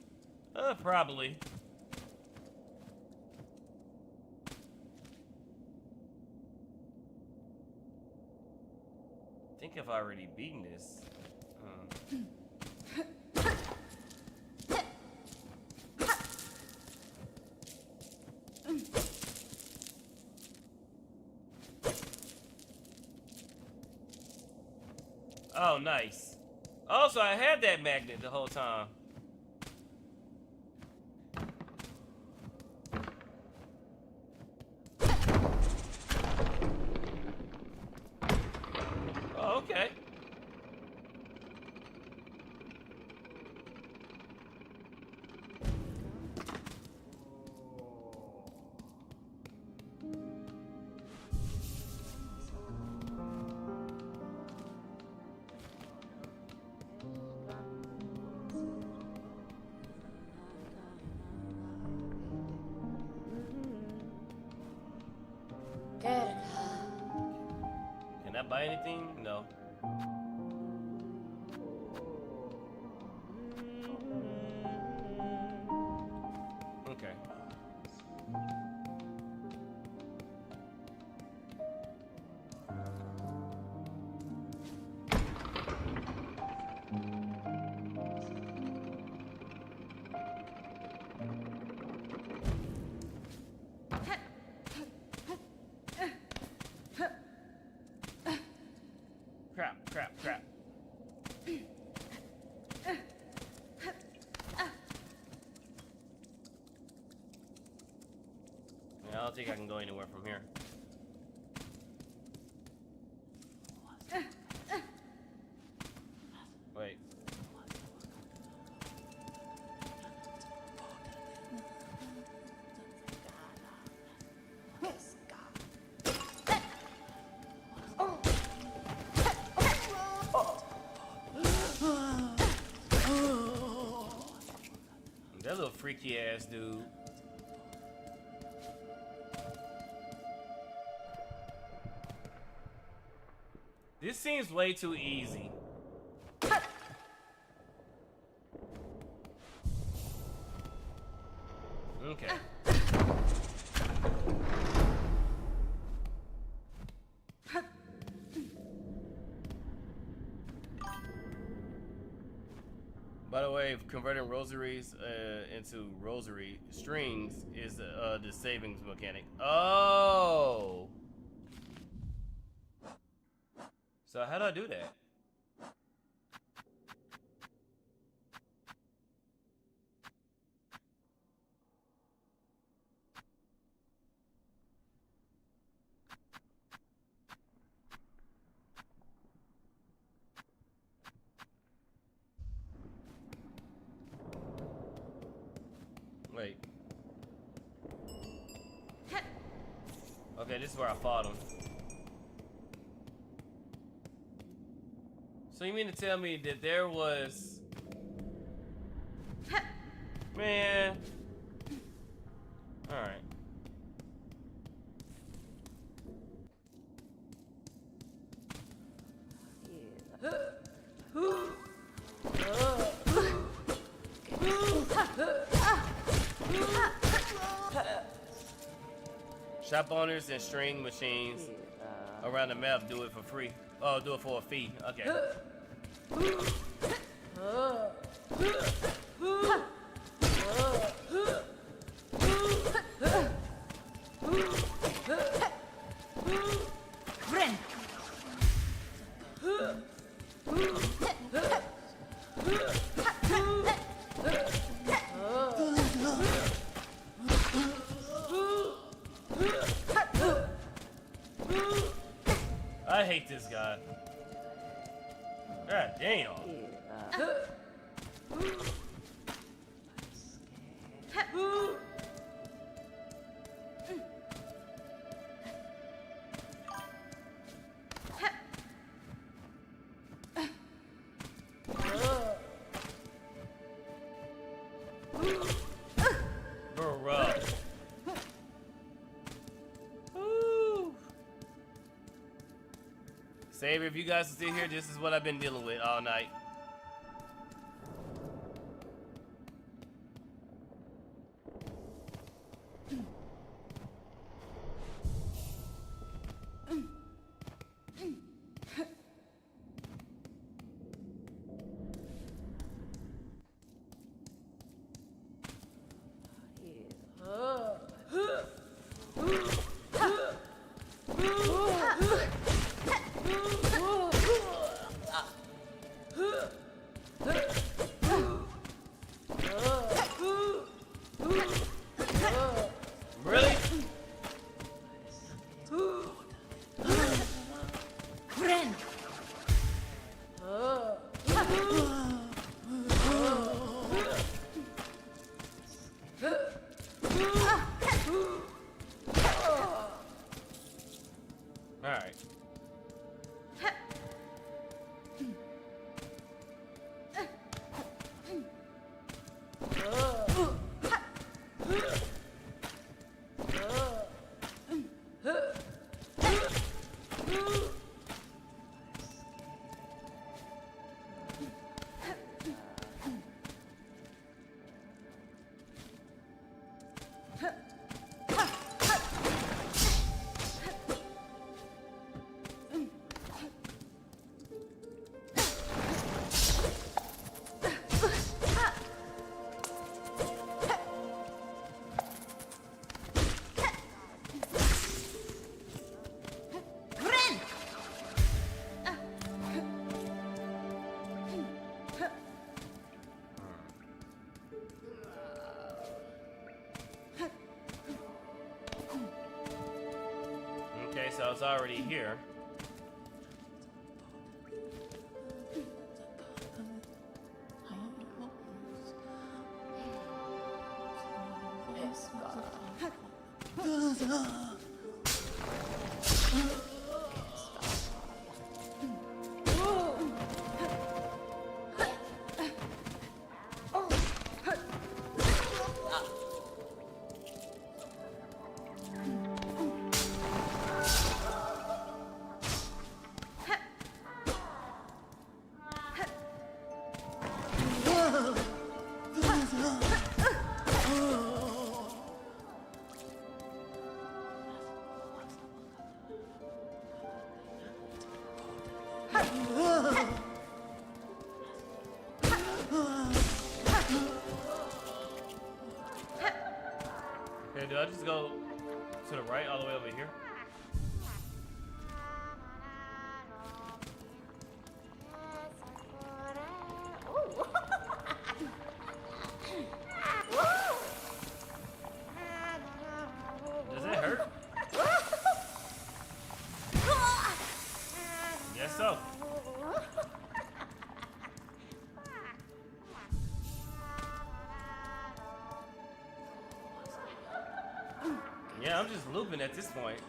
Probably. I think I've already beaten this. Oh, nice. Also, I had that magnet the whole time. Oh, okay. Can I buy anything? No. Okay. Crap. Yeah, I don't think I can go anywhere from here. Wait. freaky ass dude. This seems way too easy. Okay. By the way, converting rosaries into rosary strings is the savings mechanic. Oh! So how do I do that? Wait. Okay, this is where I fought him. So you mean to tell me that there was... Man. Alright. Shop owners and string machines around the map do it for free. Oh, do it for a fee. Okay. Friend. I hate this guy. God damn. Bro. Saber, if you guys sit here, this is what I've been dealing with all night. Really? Friend. All right. Okay, so it's already here. Do I just go to the right all the way over here? Does that hurt? Yes, so. Yeah, I'm just looping at this point.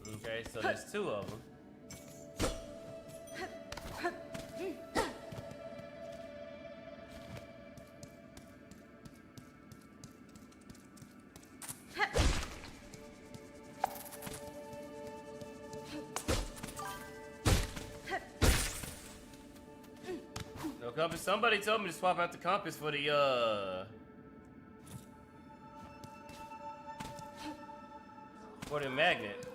Okay, so there's two of them. No compass. Somebody told me to swap out the compass for the magnet.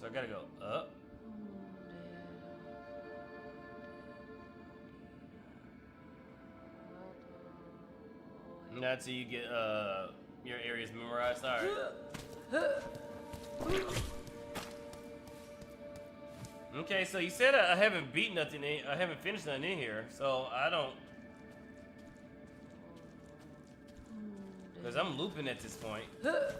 So I gotta go up. That's how you get your areas memorized. All right. Okay, so you said I haven't beat nothing. I haven't finished nothing in here, so I don't. Because I'm looping at this point. Because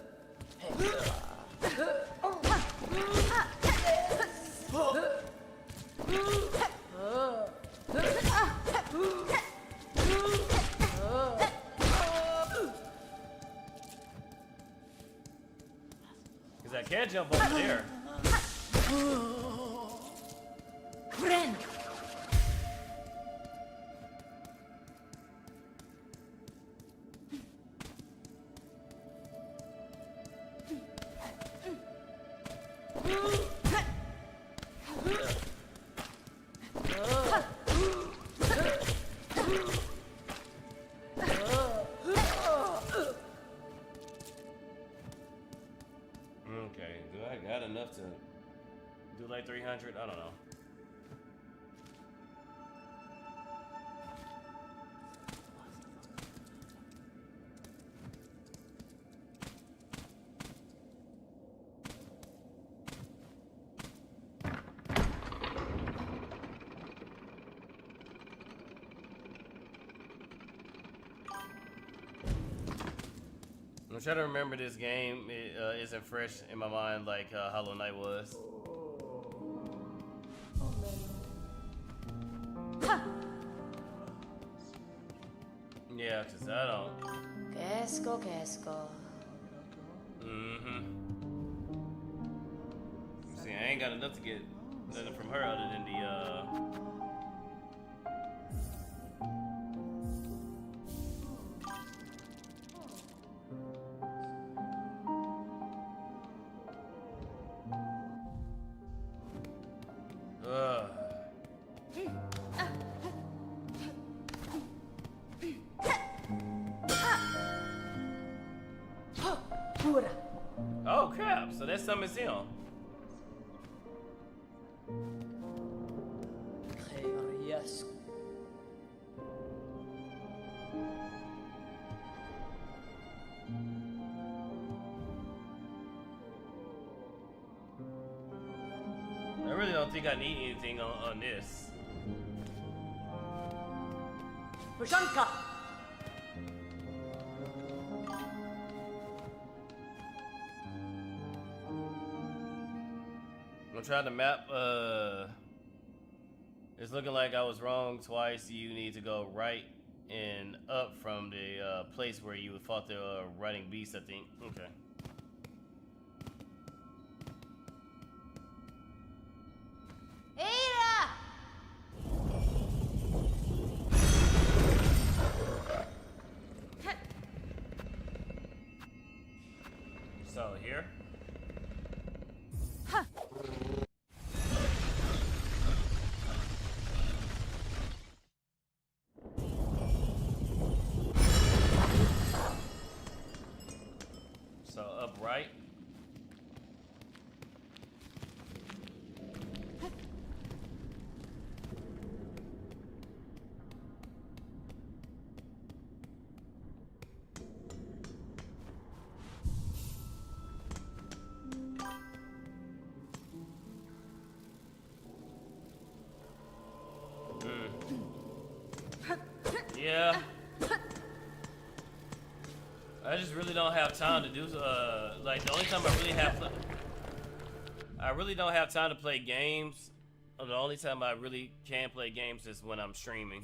I can't jump over there. Friend. Okay, do I got enough to do like 300? I don't know. I'm trying to remember this game. It isn't fresh in my mind like Hollow Knight was. Yeah, cause I don't. Quesco. See, I ain't got enough to get nothing from her other than the Oh crap, so that summons him. Yes. I really don't think I need anything on this. Pushanka. trying to map. It's looking like I was wrong twice. You need to go right and up from the place where you fought the riding beast, I think. Okay. Ada! So here. So up right. Yeah. I just really don't have time to do like the only time I really don't have time to play games. The only time I really can play games is when I'm streaming.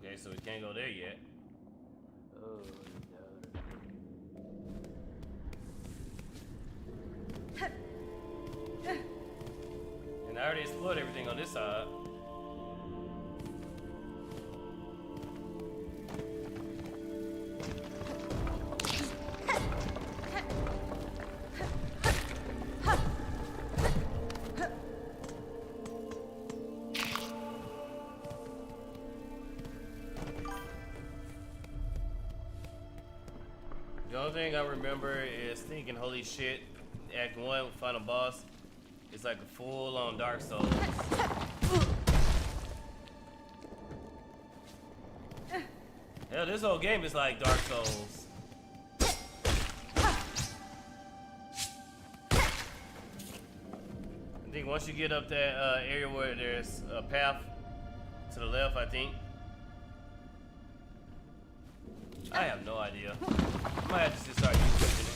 Okay, so we can't go there yet. And I already explored everything on this side. The only thing I remember is thinking, holy shit, Act 1, final boss, it's like a full-on Dark Souls. Hell, this whole game is like Dark Souls. I think once you get up that area where there's a path to the left, I think. I have no idea. I might have to just start using it.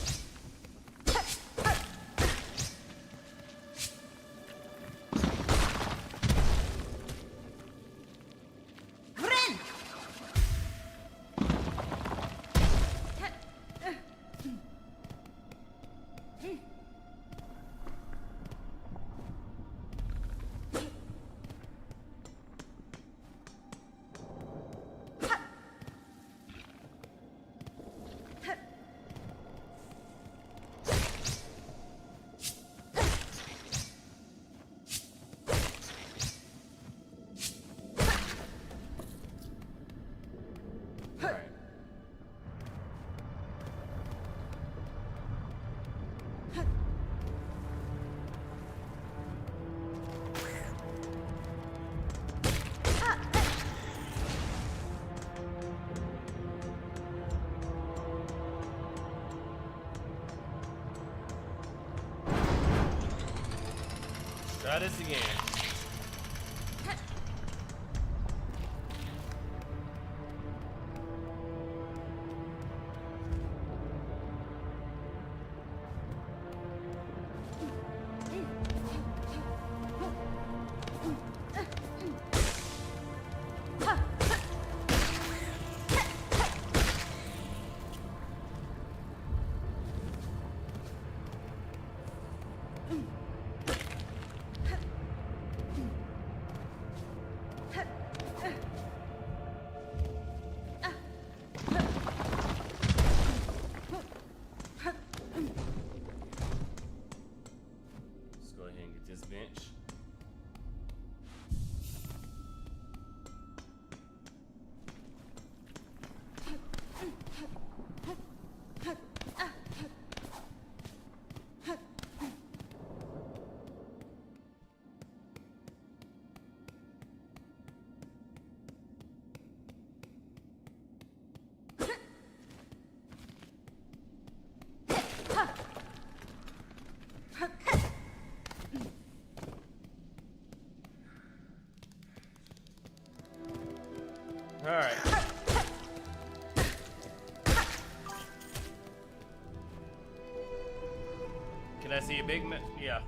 Try this again. All right. Can I see a big man? Yeah.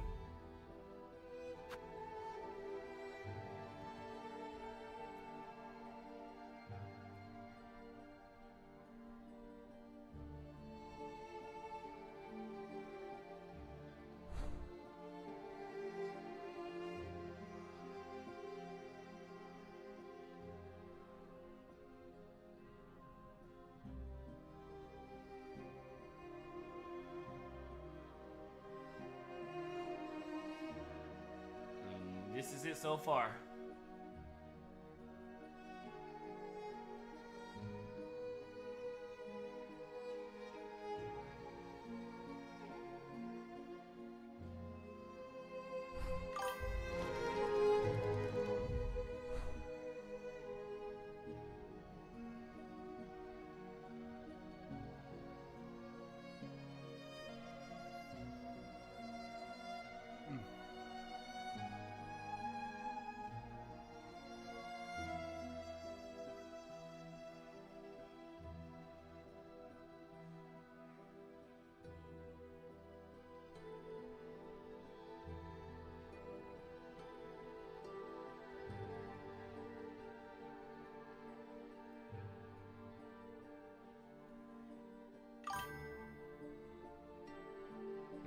This is it so far.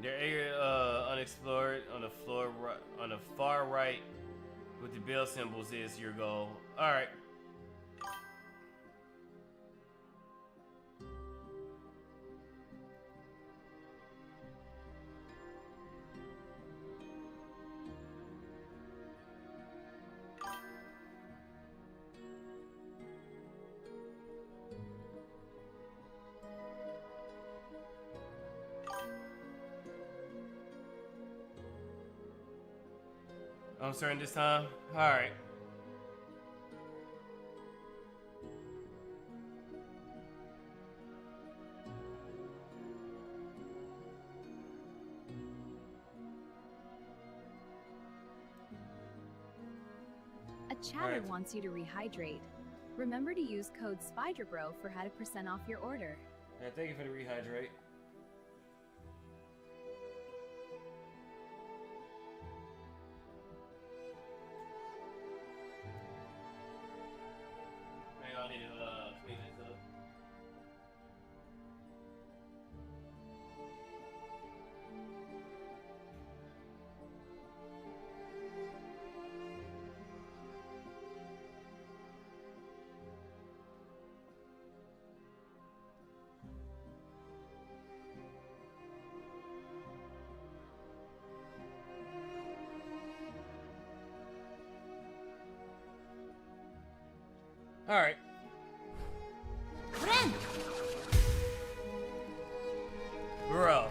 Their area unexplored on the floor on the far right with the bell symbols is your goal. All right. I'm certain this time. All right. A chatter wants you to rehydrate. Remember to use code Spydr-Bro for how to % off your order. Yeah, thank you for the rehydrate. Hang on, I need to clean this up. All right. Bro.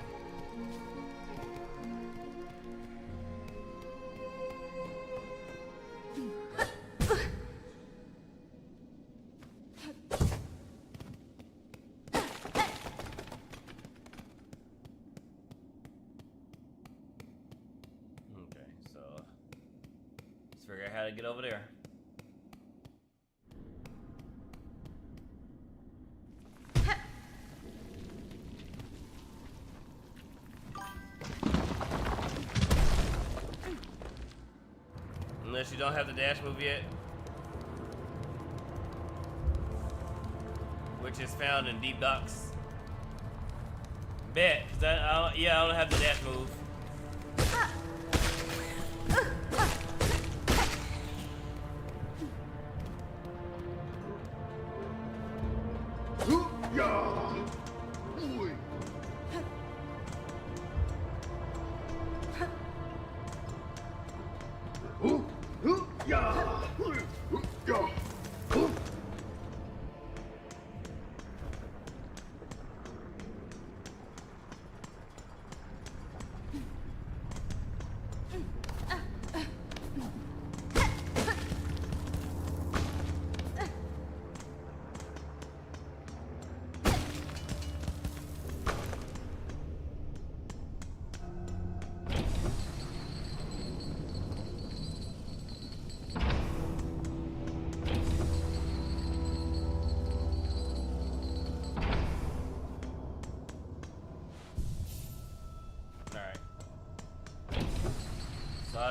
Okay, so let's figure out how to get over there. Unless you don't have the dash move yet. Which is found in deep docks. Bet. I don't have the dash move.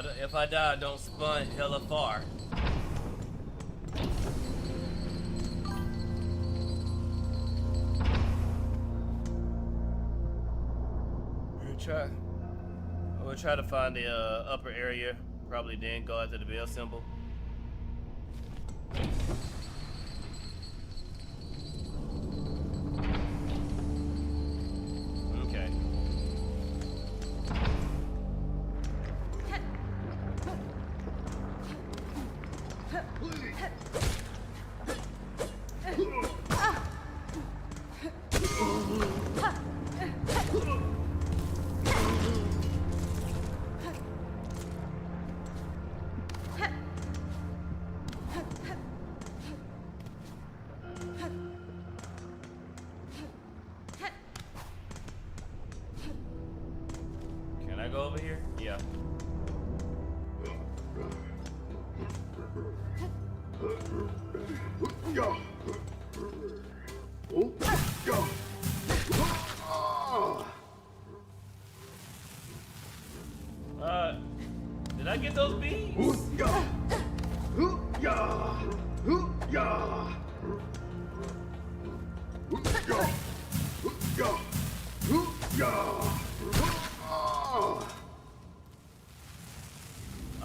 If I die, don't spawn hella far. We'll try to find the upper area. Probably then go after the bell symbol. Okay. Can I go over here? Yeah. Did I get those bees?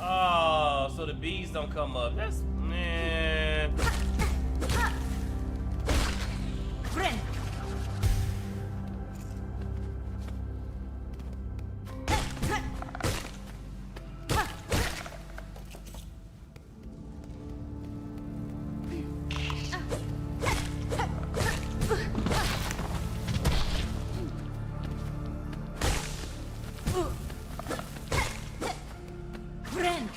Oh, so the bees don't come up. That's man. Friend. Friend.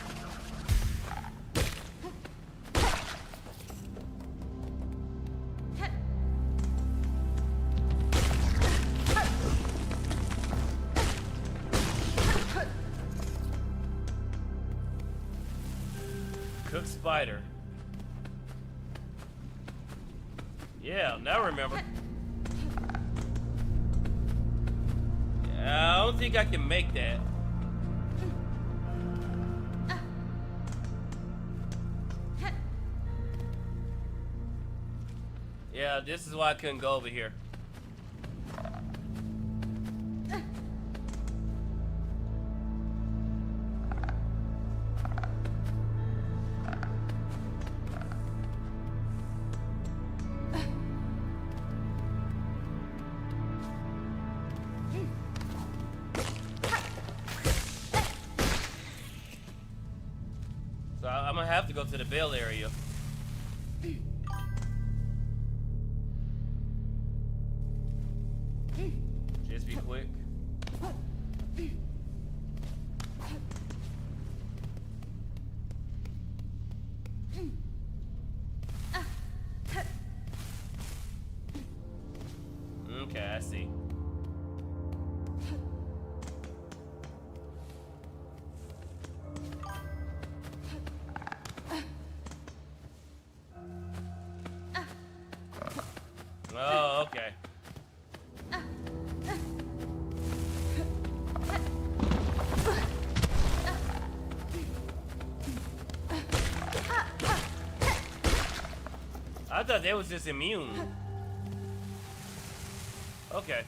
Cook spider. Yeah, now remember. Yeah, I don't think I can make that. Yeah, this is why I couldn't go over here. So I'm gonna have to go to the bell area. Just be quick. Okay, I see. Oh, okay. I thought they was just immune. Okay.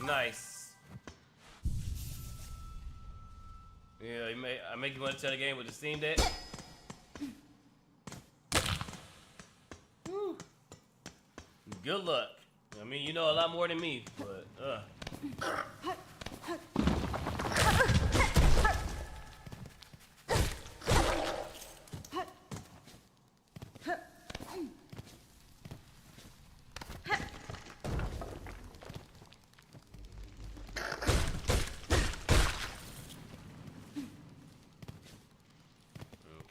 Nice. Yeah, I make you want to tell the game with the Steam Deck. Whew. Good luck. I mean, you know a lot more than me, but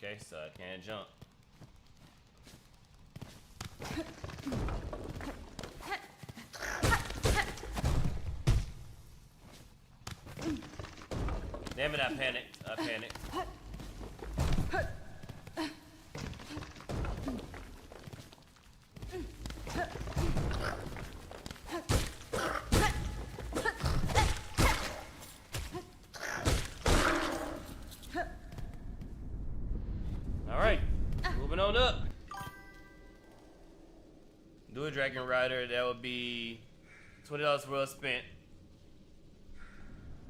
Okay, so I can't jump. Damn it, I panicked. I panicked. Alright, moving on up. Do a Dragon Rider, that would be $20 well spent.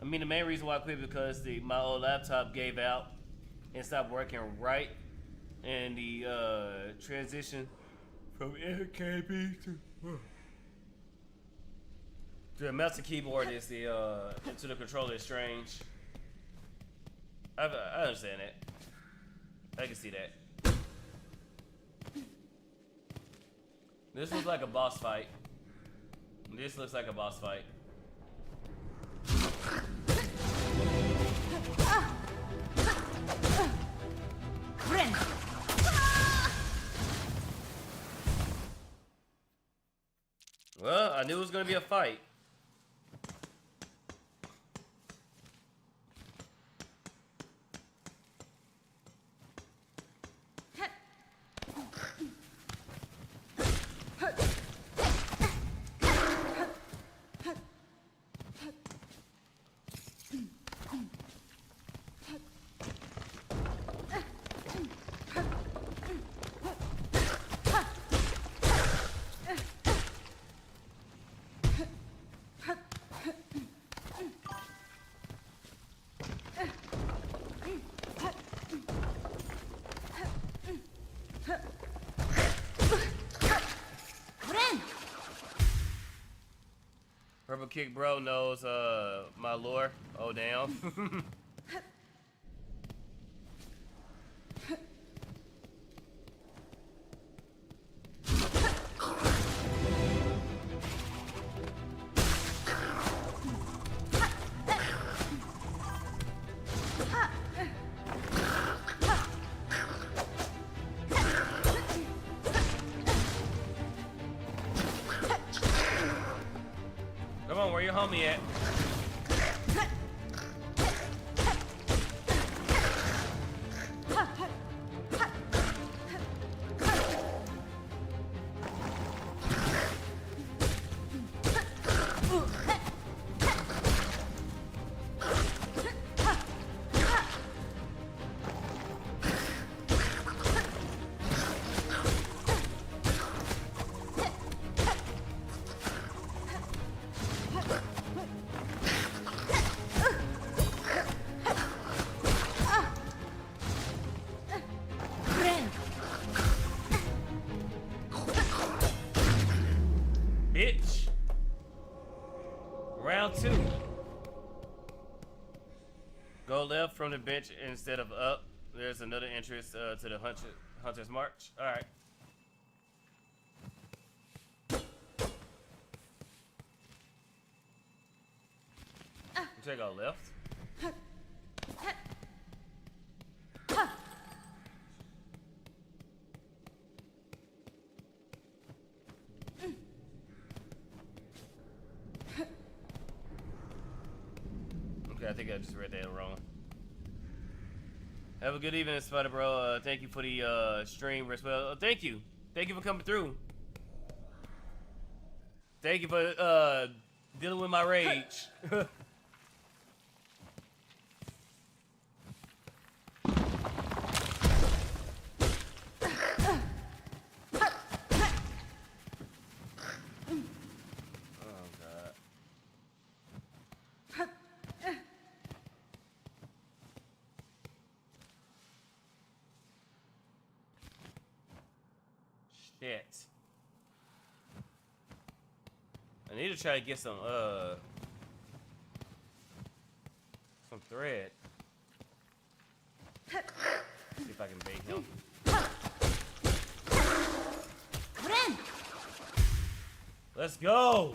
I mean, the main reason why I quit because my old laptop gave out and stopped working right, and the transition from RKB to the mouse and keyboard is into the controller is strange. I understand that. I can see that. This looks like a boss fight. This looks like a boss fight. Friend. Well, I knew it was gonna be a fight. Purple Kick Bro knows my lore. Oh damn. Come on, where your homie at? Bitch. Round 2. Go left from the bench instead of up. There's another entrance to the Hunter's March. All right. You take a left. Okay, I think I just read that wrong. Have a good evening, Spydr-Bro. Thank you for the stream as well. Thank you. Thank you for coming through. Thank you for dealing with my rage. Shit. I need to try to get some thread. See if I can bait him. Let's go.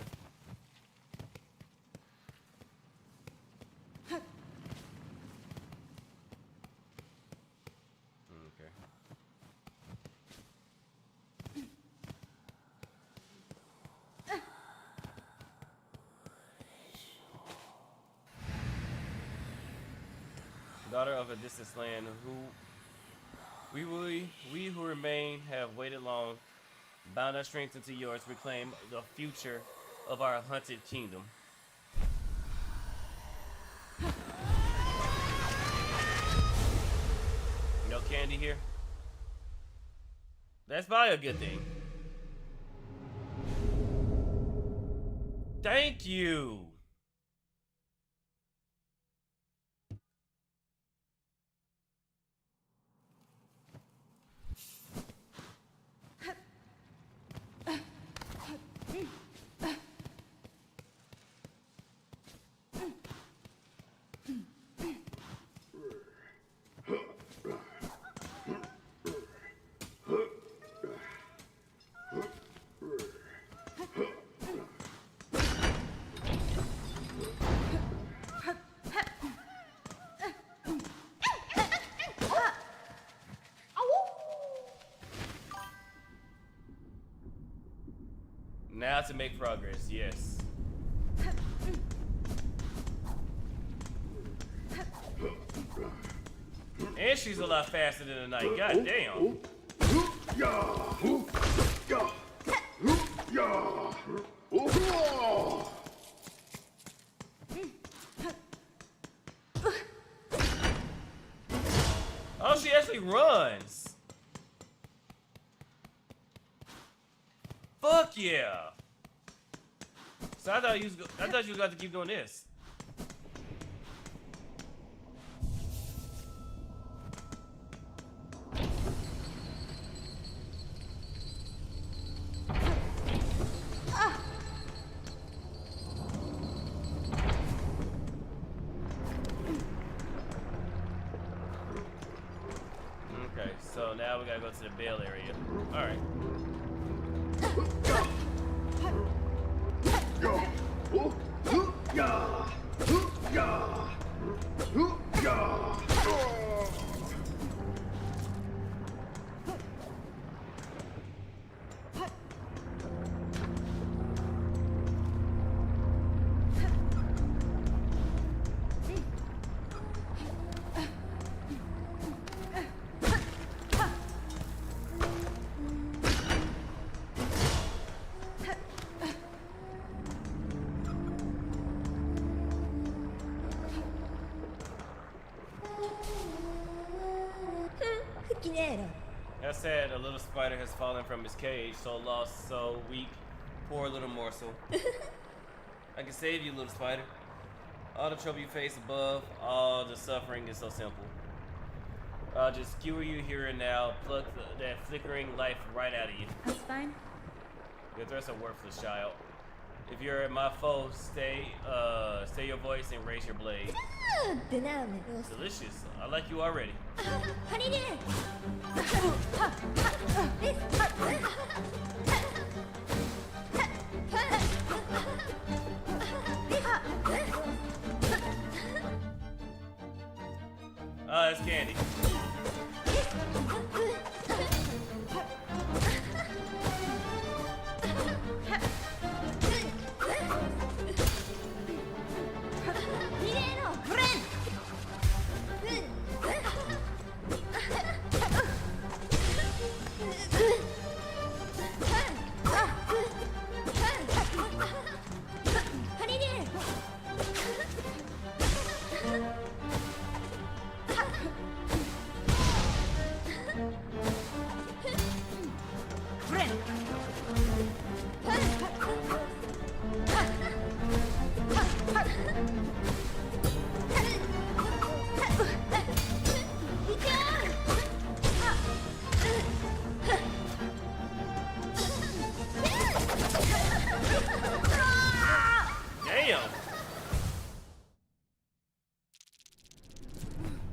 daughter of a distant land, we who remain have waited long, bound our strength into yours, reclaim the future of our hunted kingdom. No candy here? That's probably a good thing. Thank you. Now to make progress, yes. And she's a lot faster than the night. God damn. Oh, she actually runs. Fuck yeah! So I thought you was going to keep doing this. Okay, so now we gotta go to the bail area. All right. That said, a little spider has fallen from his cage, so lost, so weak. Poor little morsel. I can save you, little spider. All the trouble you face above, all the suffering is so simple. I'll just skewer you here and now, pluck that flickering life right out of you. That's fine. Your threats are worthless, child. If you're my foe, stay your voice and raise your blade. Delicious. I like you already. Oh, it's candy.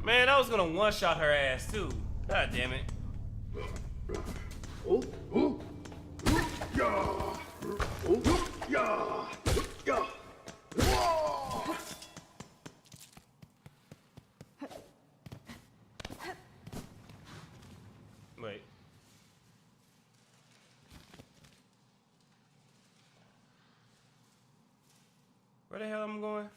Man, I was gonna one-shot her ass too. God damn it. Wait. Where the hell am I going?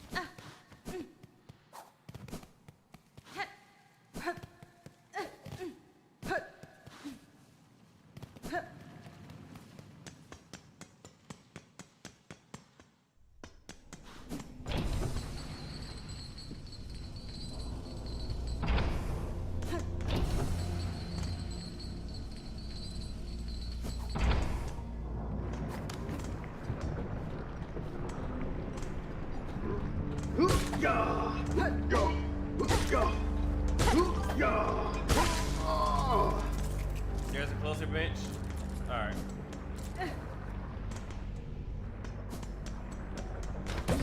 Closer, bench. All right.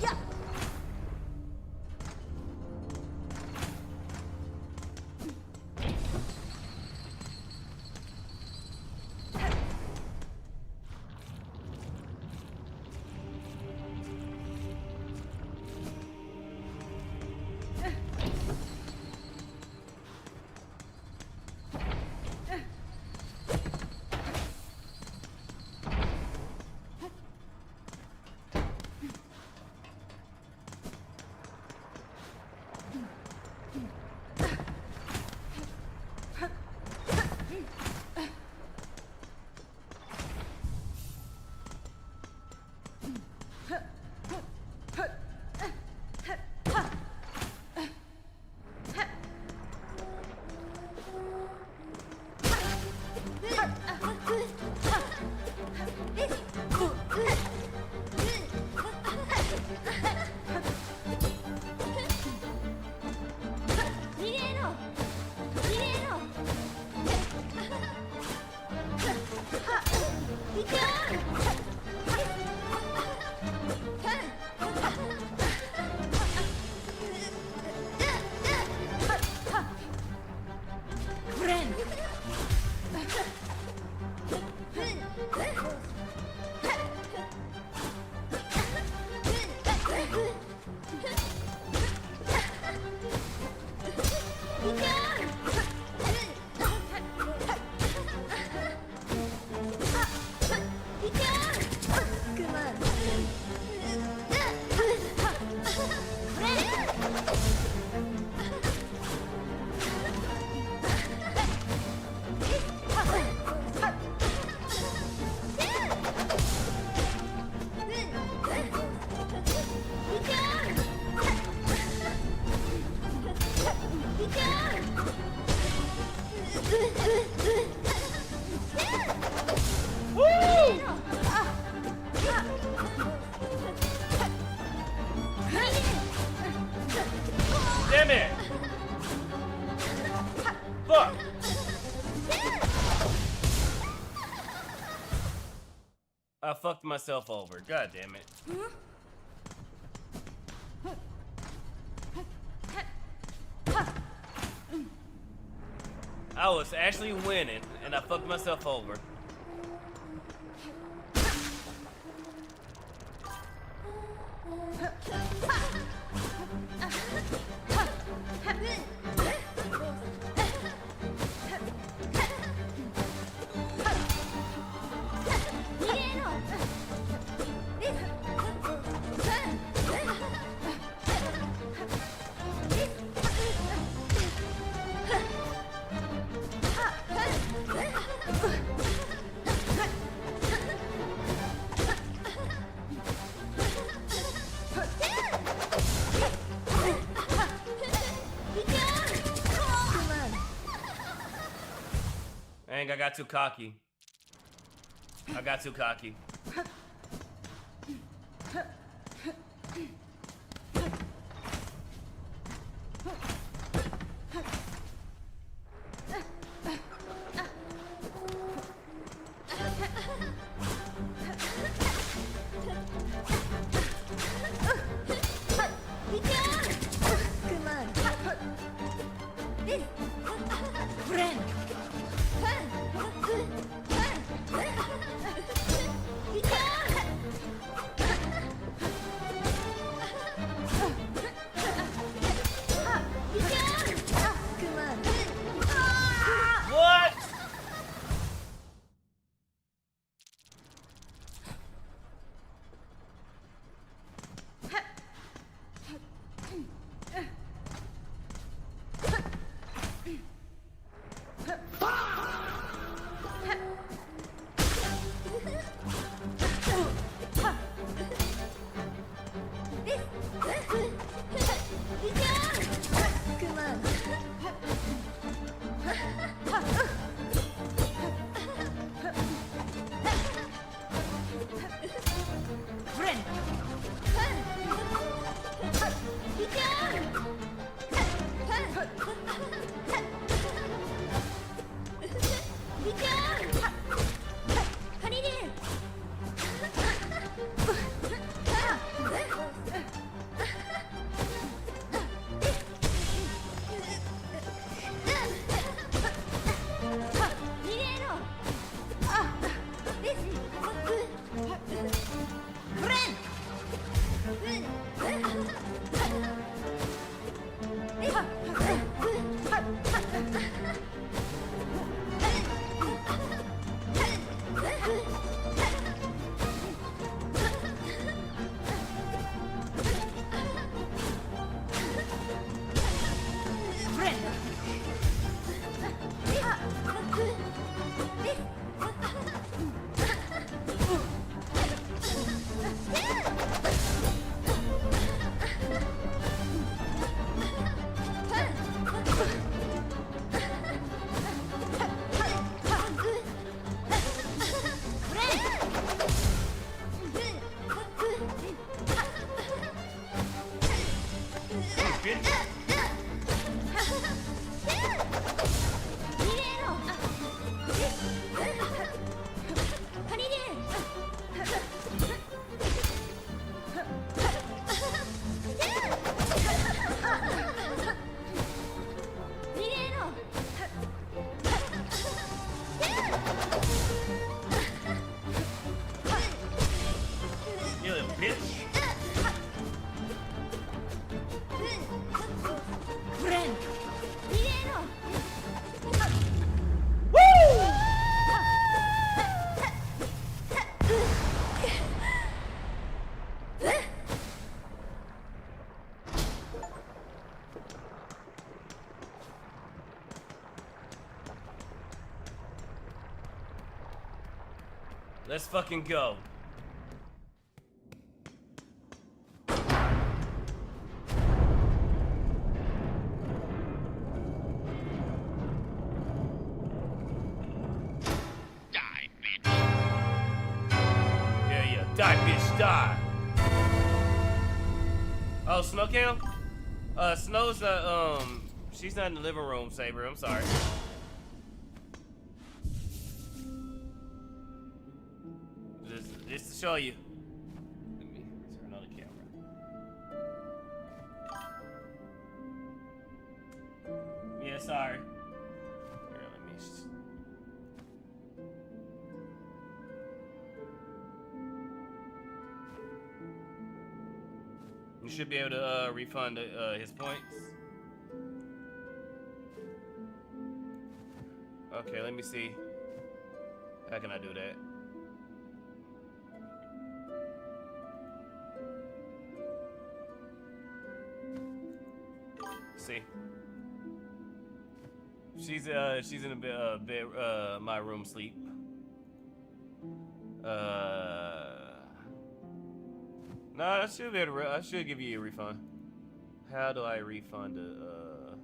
Yeah. Damn it! Fuck! I fucked myself over. God damn it. I was actually winning, and I fucked myself over. Dang, I got too cocky. I got too cocky. Friend. Let's fucking go. Die, bitch, die. Oh, Snow Cam? Snow's not, she's not in the living room, Saber. I'm sorry. Just to show you. Let me turn on the camera. Yeah, sorry. Here, let me. You should be able to refund his points. Okay, let me see. How can I do that? See. She's in a bed, my room sleep. No, I should be able to, I should give you a refund. How do I refund the,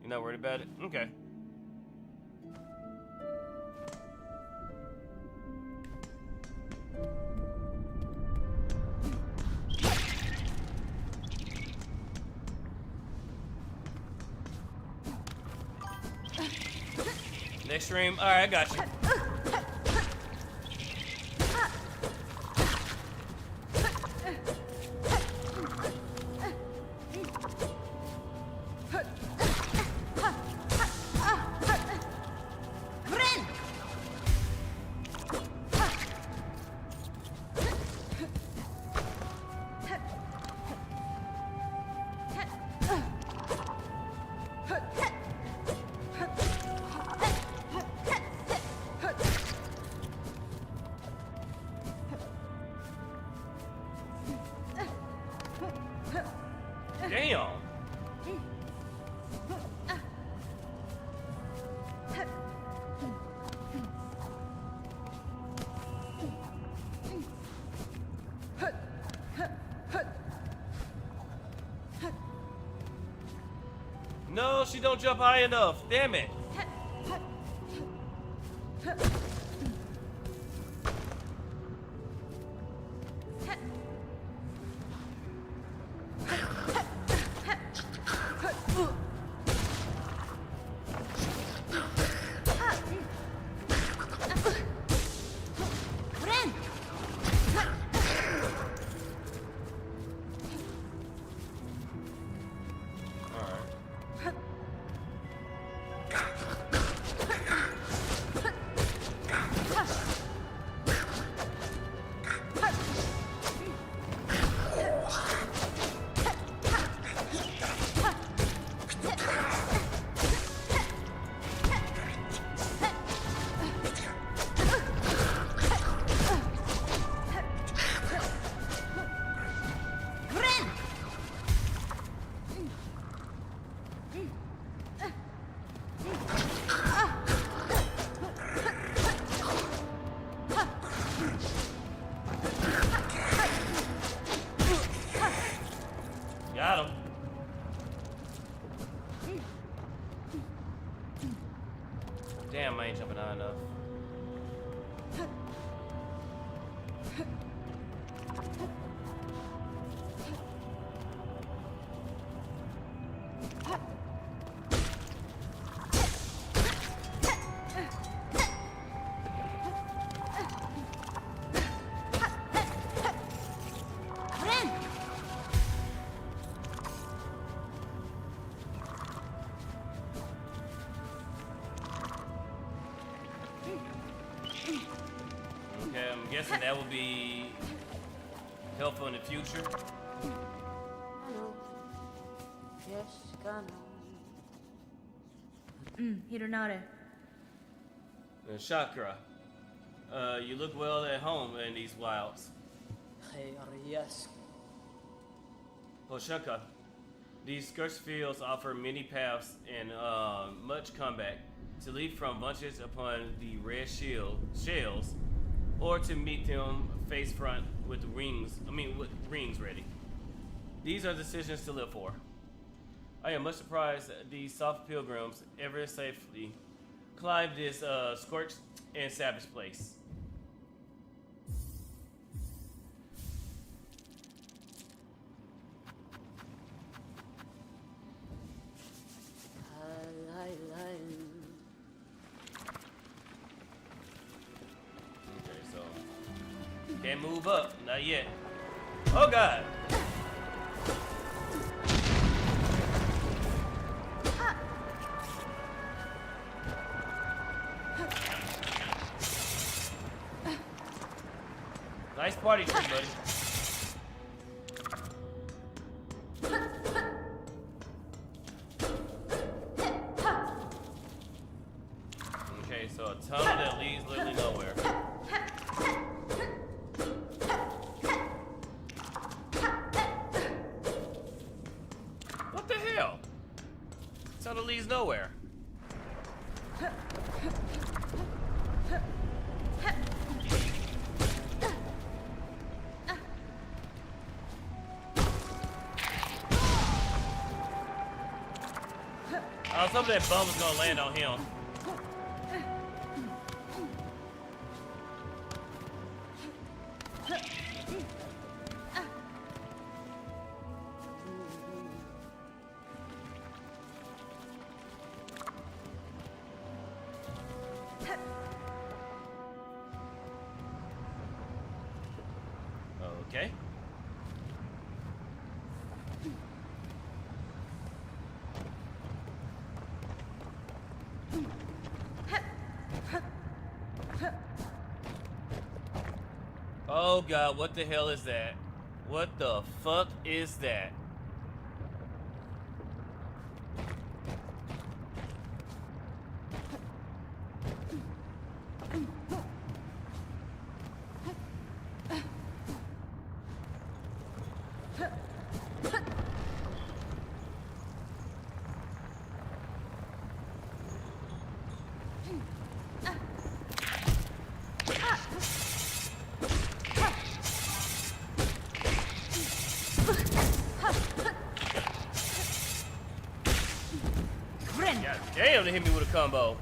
You're not worried about it? Okay. Next stream? Alright, I got you. Damn. No, she don't jump high enough. Damn it. Got him. Damn, I ain't jumping high enough. Okay, I'm guessing that will be helpful in the future. Hironare. Chakra, you look well at home in these wilds. Yes. Hoshaka, these scarce fields offer many paths and much combat. to leap from bunches upon the red shells, or to meet them face front with rings ready. These are decisions to live for. I am much surprised these soft pilgrims ever safely climbed this scorched and savage place. Okay, so can't move up, not yet. Oh God! Nice party trick, buddy. Okay, so a tunnel that leads literally nowhere. What the hell? Tunnel leads nowhere. Some of that bum was gonna land on him. Okay. Oh God, what the hell is that? What the fuck is that? God damn, they hit me with a combo.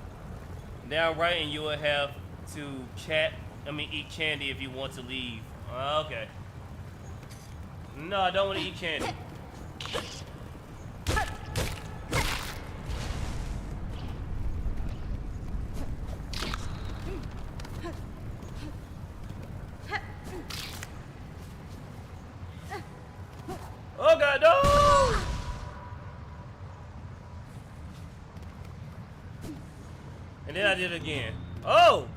Down right, and you will have to eat candy if you want to leave. Okay. No, I don't want to eat candy. Oh God, no! And then I did it again. Oh!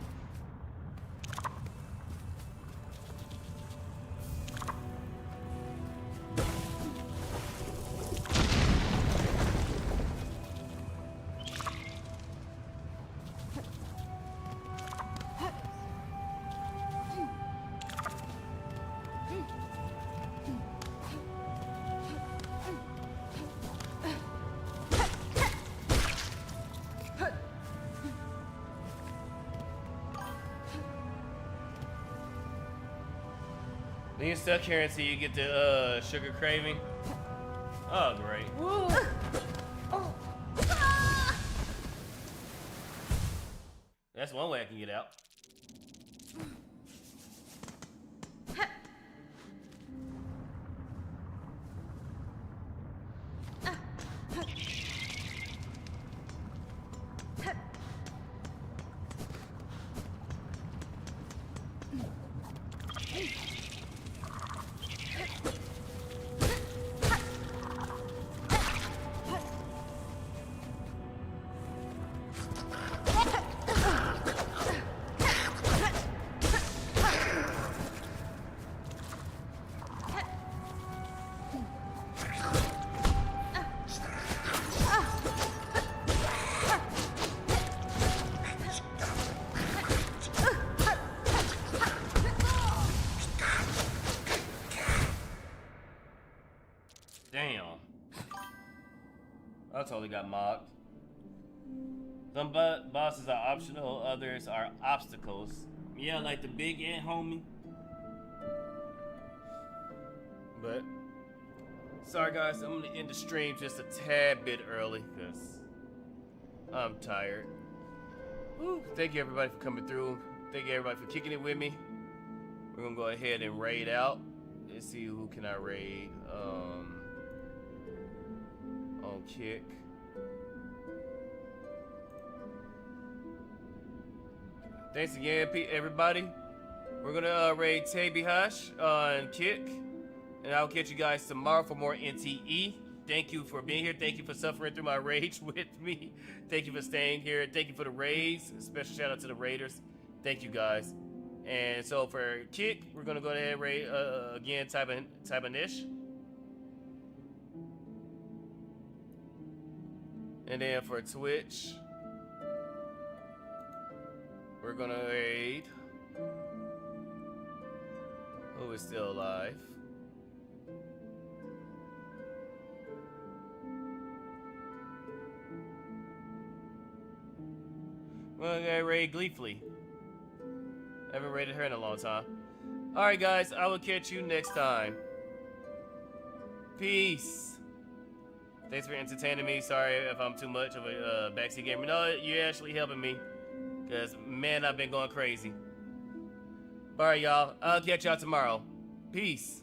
Then you're stuck here until you get the sugar craving. Oh, great. That's one way I can get out. Damn. I totally got mocked. Some bosses are optional, others are obstacles. Yeah, like the big ant homie. But sorry guys, I'm gonna end the stream just a tad bit early because I'm tired. Woo. Thank you everybody for coming through. Thank you everybody for kicking it with me. We're gonna go ahead and raid out. Let's see who can I raid. On Kick. Thanks again, everybody. We're gonna raid Taby Hush on Kick, and I'll catch you guys tomorrow for more NTE. Thank you for being here. Thank you for suffering through my rage with me. Thank you for staying here. Thank you for the raids. A special shout out to the raiders. Thank you guys. And so for Kick, we're gonna go ahead and raid again Nish. And then for Twitch, we're gonna raid. Who is still alive? We're gonna raid Gleefully. Haven't raided her in a long time. Alright guys, I will catch you next time. Peace. Thanks for entertaining me. Sorry if I'm too much of a backseat gamer. No, you're actually helping me. Because, man, I've been going crazy. Alright, y'all. I'll catch y'all tomorrow. Peace.